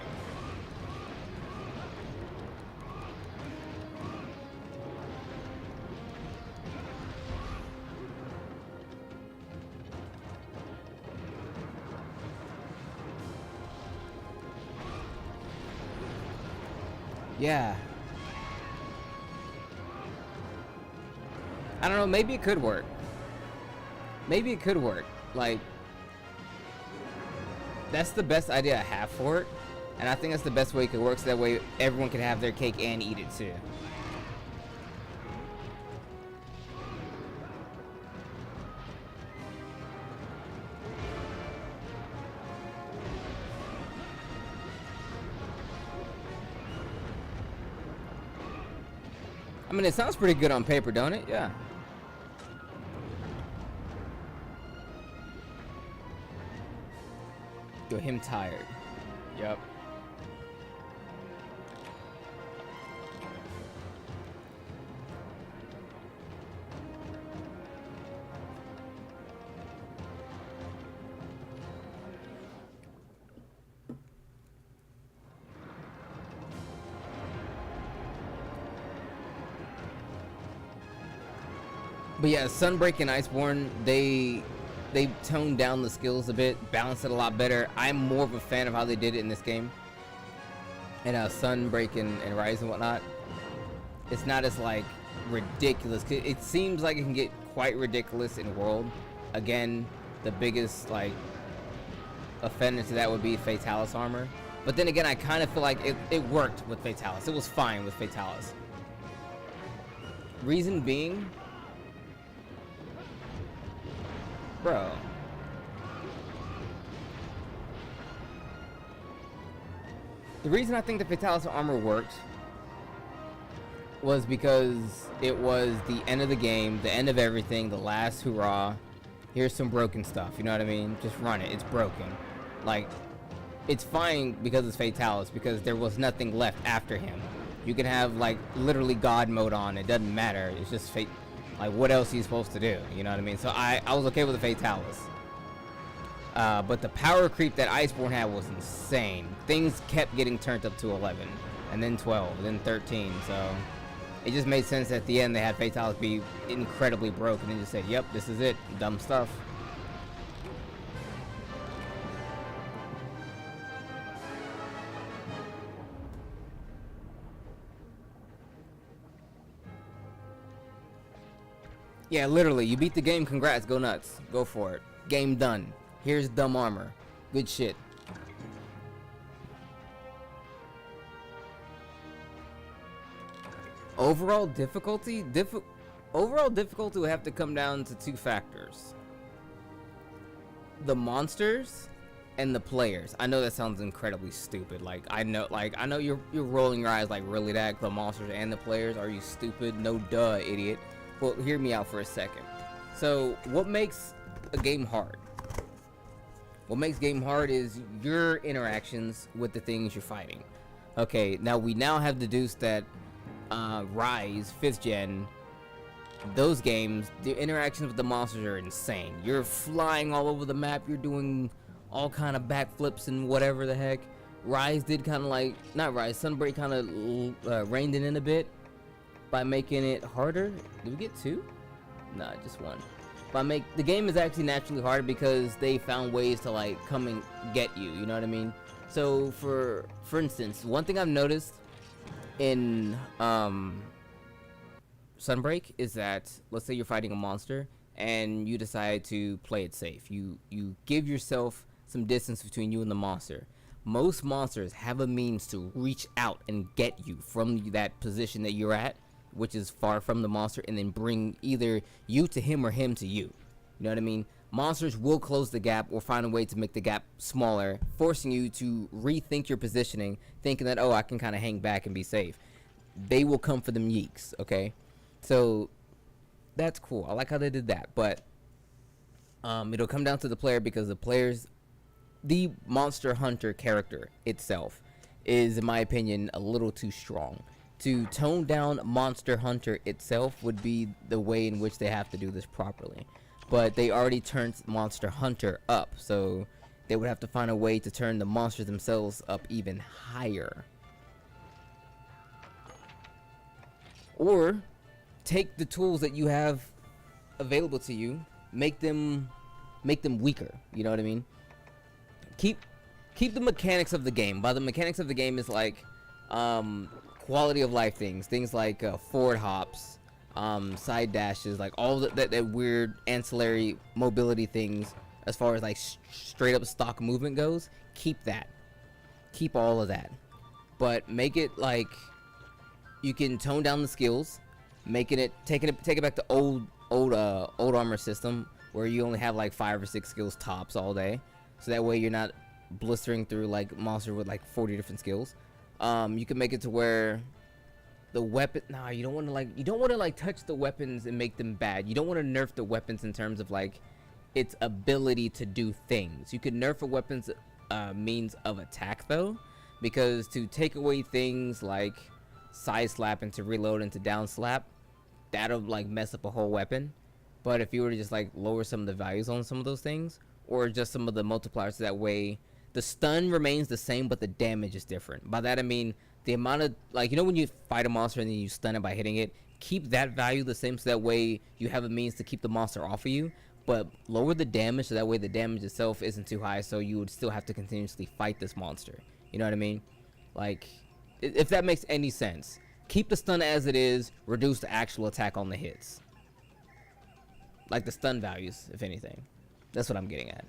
Yeah. I don't know, maybe it could work. Maybe it could work. Like, that's the best idea I have for it. And I think that's the best way it could work, so that way everyone can have their cake and eat it too. I mean, it sounds pretty good on paper, don't it? Yeah. Yo, him tired. Yep. But yeah, Sunbreak and Iceborne, they toned down the skills a bit, balanced it a lot better. I'm more of a fan of how they did it in this game. And Sunbreak and Rise and whatnot, it's not as, like, ridiculous. It seems like it can get quite ridiculous in World. Again, the biggest, like, offender to that would be Fatalis armor. But then again, I kind of feel like it worked with Fatalis. It was fine with Fatalis. Reason being, bro, the reason I think the Fatalis armor worked was because it was the end of the game, the end of everything, the last hurrah. Here's some broken stuff, you know what I mean? Just run it. It's broken. Like, it's fine because it's Fatalis, because there was nothing left after him. You can have, like, literally God mode on. It doesn't matter. It's just fate. Like, what else are you supposed to do? You know what I mean? So I was okay with the Fatalis. But the power creep that Iceborne had was insane. Things kept getting turned up to 11, and then 12, and then 13, so it just made sense at the end they had Fatalis be incredibly broken and just said, yep, this is it. Dumb stuff. Yeah, literally, you beat the game, congrats, go nuts. Go for it. Game done. Here's dumb armor. Good shit. Overall difficulty? Overall difficulty will have to come down to two factors. The monsters and the players. I know that sounds incredibly stupid. Like I know you're rolling your eyes like, really, that the monsters and the players? Are you stupid? No duh, idiot. Well, hear me out for a second. So, what makes a game hard? What makes game hard is your interactions with the things you're fighting. Okay, now we have deduced that Rise 5th gen, those games, the interactions with the monsters are insane. You're flying all over the map, you're doing all kind of backflips and whatever the heck. Rise did kind of like, not Rise, Sunbreak kind of reined it in a bit by making it harder. Did we get two? Nah, just one. The game is actually naturally harder because they found ways to like come and get you, you know what I mean? So for instance, one thing I've noticed in Sunbreak is that, let's say you're fighting a monster and you decide to play it safe. You give yourself some distance between you and the monster. Most monsters have a means to reach out and get you from that position that you're at, which is far from the monster, and then bring either you to him or him to you. You know what I mean? Monsters will close the gap or find a way to make the gap smaller, forcing you to rethink your positioning, thinking that, oh, I can kind of hang back and be safe. They will come for them yeeks, okay? So that's cool. I like how they did that, but it'll come down to the player, because the Monster Hunter character itself is, in my opinion, a little too strong. To tone down Monster Hunter itself would be the way in which they have to do this properly. But they already turned Monster Hunter up, so they would have to find a way to turn the monsters themselves up even higher. Or take the tools that you have available to you, make them weaker, you know what I mean? Keep the mechanics of the game. By the mechanics of the game is like quality of life things like forward hops, side dashes, like all that weird ancillary mobility things as far as like straight up stock movement goes. Keep all of that, but make it like you can tone down the skills, take it back to old armor system where you only have like 5 or 6 skills tops all day, so that way you're not blistering through like monster with like 40 different skills. You can make it to where the weapon, you don't want to like touch the weapons and make them bad. You don't want to nerf the weapons in terms of like its ability to do things. You could nerf a weapon's means of attack though, because to take away things like side slap and to reload and to down slap, that'll like mess up a whole weapon. But if you were to just like lower some of the values on some of those things, or just some of the multipliers, that way the stun remains the same but the damage is different. By that I mean the amount of, like, you know when you fight a monster and then you stun it by hitting it, keep that value the same, so that way you have a means to keep the monster off of you, but lower the damage so that way the damage itself isn't too high, so you would still have to continuously fight this monster. You know what I mean? Like, if that makes any sense. Keep the stun as it is, reduce the actual attack on the hits. Like the stun values, if anything. That's what I'm getting at.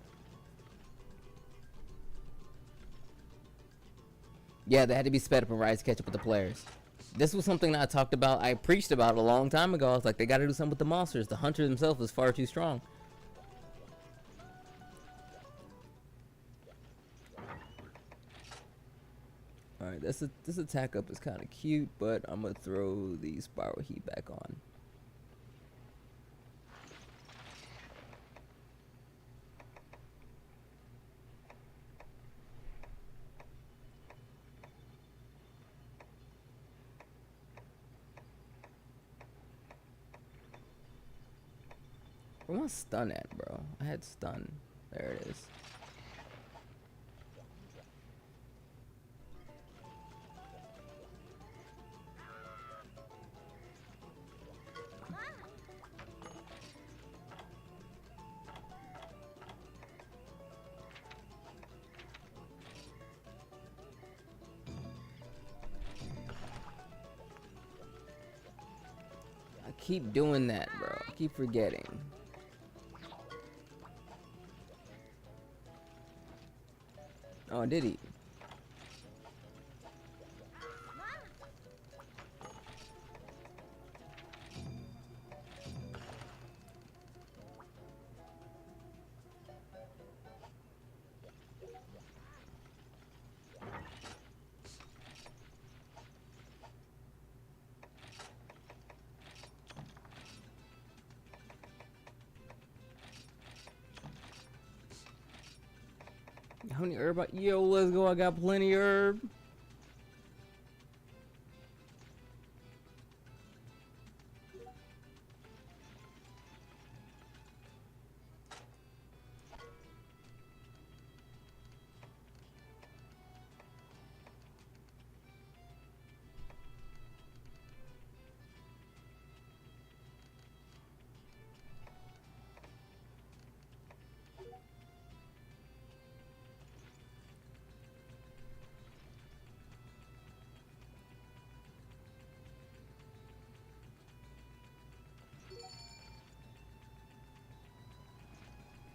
Yeah, they had to be sped up and Rise to catch up with the players. This was something that I talked about, I preached about a long time ago. I was like, they gotta do something with the monsters. The hunter himself is far too strong. Alright, this attack up is kind of cute, but I'm gonna throw the spiral heat back on. Where my stun at, bro? I had stun. There it is. I keep doing that, bro. I keep forgetting. Oh, did he? How many herb? Yo, let's go. I got plenty herb.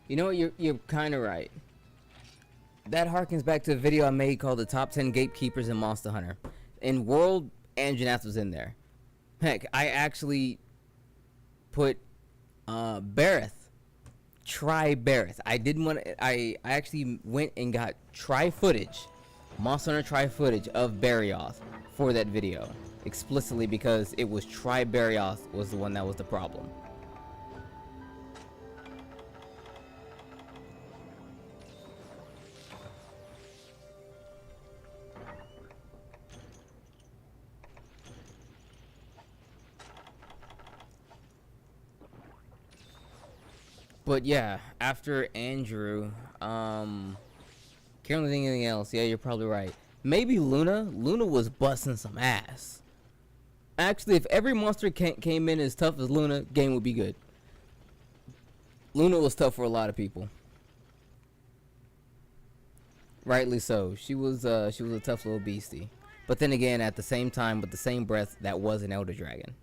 You know what? You're kind of right. That harkens back to a video I made called "The Top 10 Gatekeepers in Monster Hunter." In World, Anjanath was in there. Heck, I actually put Bareth. Try Bareth. I didn't want to. I actually went and got try footage, Monster Hunter try footage of Barioth for that video, explicitly because it was try Barioth was the one that was the problem. But yeah, after Andrew, can't really think of anything else. Yeah, you're probably right. Maybe Luna. Luna was busting some ass. Actually, if every monster came in as tough as Luna, game would be good. Luna was tough for a lot of people. Rightly so. She was a tough little beastie. But then again, at the same time, with the same breath, that was an Elder Dragon.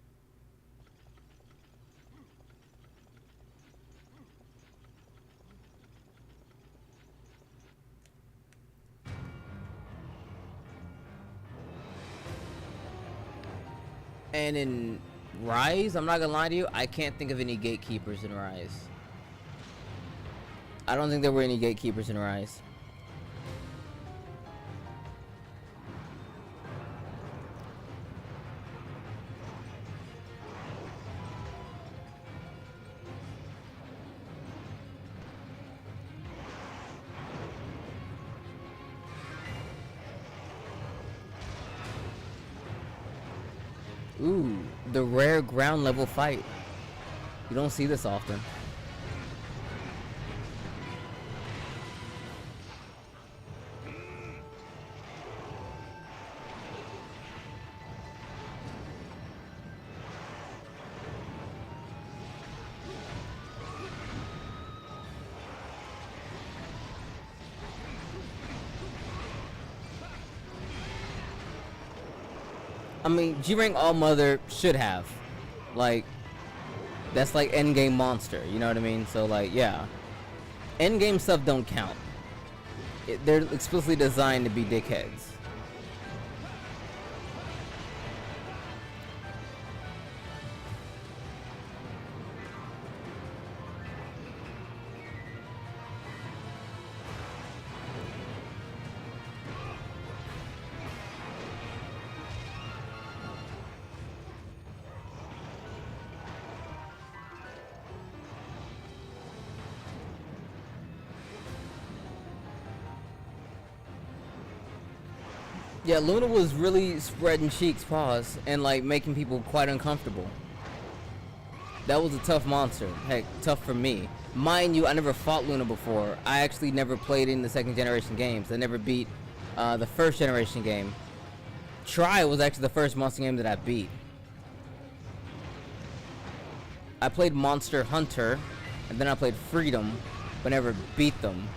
And in Rise, I'm not gonna lie to you, I can't think of any gatekeepers in Rise. I don't think there were any gatekeepers in Rise. Ooh, the rare ground level fight. You don't see this often. I mean, G-Rank All Mother should have. Like, that's like endgame monster, you know what I mean? So, like, yeah. Endgame stuff don't count. They're explicitly designed to be dickheads. Yeah, Luna was really spreading cheeks, pause, and like making people quite uncomfortable. That was a tough monster. Heck, tough for me. Mind you, I never fought Luna before. I actually never played in the second generation games. I never beat the first generation game. Try was actually the first monster game that I beat. I played Monster Hunter, and then I played Freedom, but never beat them.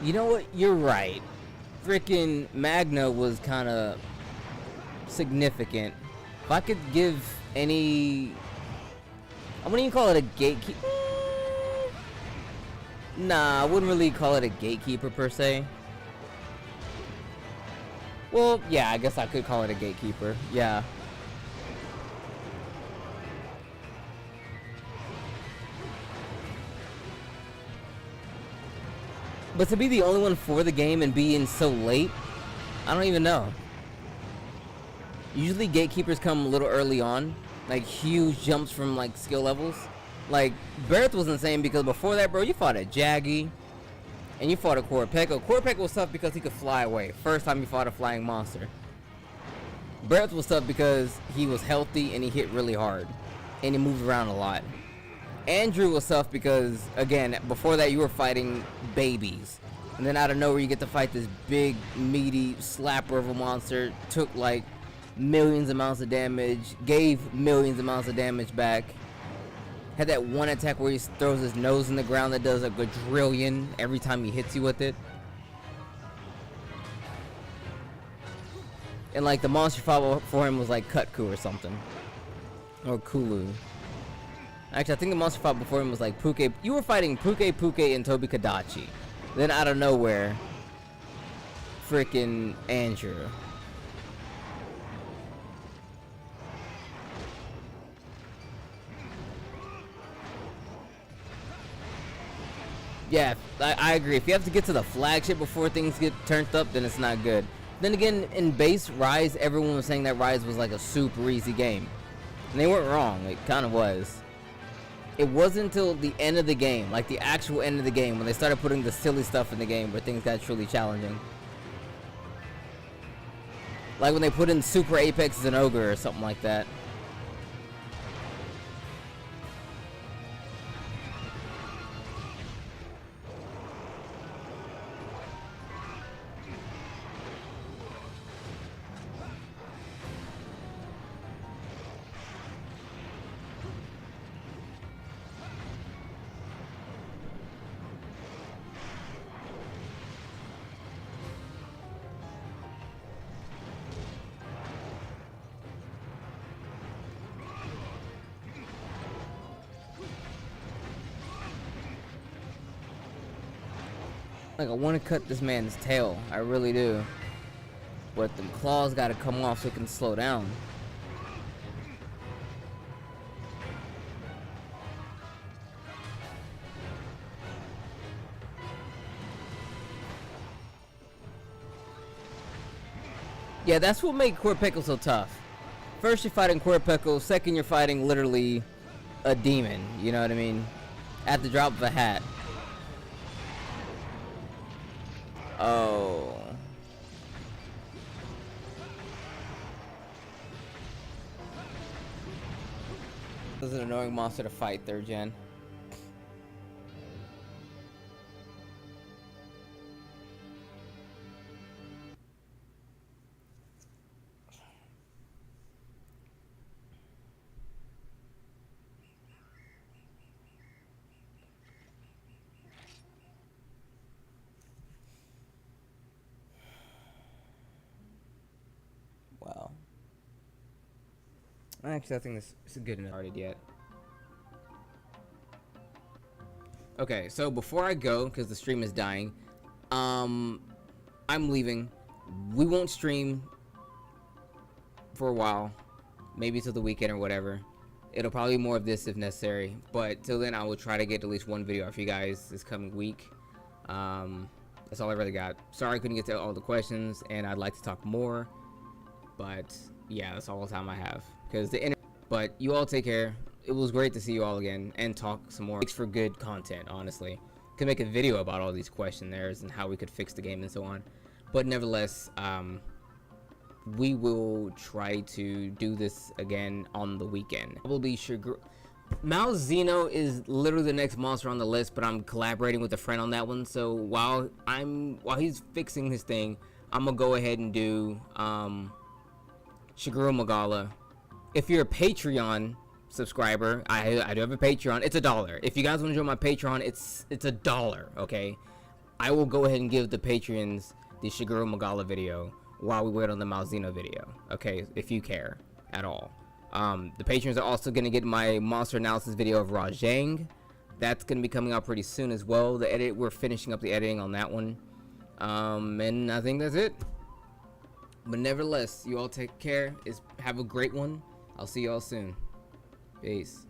You know what? You're right. Freaking Magna was kind of significant. If I could give any... I wouldn't even call it a gatekeeper. Nah, I wouldn't really call it a gatekeeper per se. Well, yeah, I guess I could call it a gatekeeper. Yeah. But to be the only one for the game and be in so late, I don't even know. Usually gatekeepers come a little early on, like huge jumps from like skill levels. Like Barrett was insane because before that, bro, you fought a Jaggy and you fought a Korapeko. Korapeko was tough because he could fly away. First time you fought a flying monster. Barrett was tough because he was healthy and he hit really hard and he moved around a lot. Andrew was tough because, again, before that you were fighting babies. And then out of nowhere you get to fight this big, meaty slapper of a monster. Took like millions amounts of damage. Gave millions amounts of damage back. Had that one attack where he throws his nose in the ground that does a quadrillion every time he hits you with it. And like the monster follow for him was like Kutku or something. Or Kulu. Actually, I think the monster fought before him was like Puke. You were fighting Puke, and Tobi Kadachi. Then out of nowhere, freaking Andrew. Yeah, I agree. If you have to get to the flagship before things get turned up, then it's not good. Then again, in base Rise, everyone was saying that Rise was like a super easy game. And they weren't wrong. It kind of was. It wasn't until the end of the game, like the actual end of the game, when they started putting the silly stuff in the game where things got truly challenging. Like when they put in Super Apex as an ogre or something like that. Like, I want to cut this man's tail. I really do. But the claws got to come off so it can slow down. Yeah, that's what made Korapeko so tough. First you're fighting Korapeko, second you're fighting literally a demon. You know what I mean? At the drop of a hat. Oh. This is an annoying monster to fight, 3rd gen. Wow. Actually, I think this is good enough. Started yet. Okay, so before I go, because the stream is dying, I'm leaving. We won't stream for a while. maybe till the weekend or whatever. It'll probably be more of this if necessary, but till then I will try to get at least one video out for you guys this coming week. That's all I really got. Sorry I couldn't get to all the questions, and I'd like to talk more, but yeah, that's all the time I have because but you all take care. It was great to see you all again and talk some more. Thanks for good content, honestly. Could make a video about all these questionnaires and how we could fix the game and so on, but nevertheless, we will try to do this again on the weekend. Probably Malzeno is literally the next monster on the list, but I'm collaborating with a friend on that one. So while he's fixing his thing, I'm gonna go ahead and do Shigeru Magala. If you're a Patreon subscriber, I do have a Patreon. It's $1. If you guys want to join my Patreon, it's $1. Okay, I will go ahead and give the patrons the Shigeru Magala video while we wait on the Malzeno video. Okay, if you care at all. The patrons are also going to get my monster analysis video of Rajang. That's going to be coming out pretty soon as well. We're finishing up the editing on that one. And I think that's it. But nevertheless, you all take care. Have a great one. I'll see you all soon. Peace.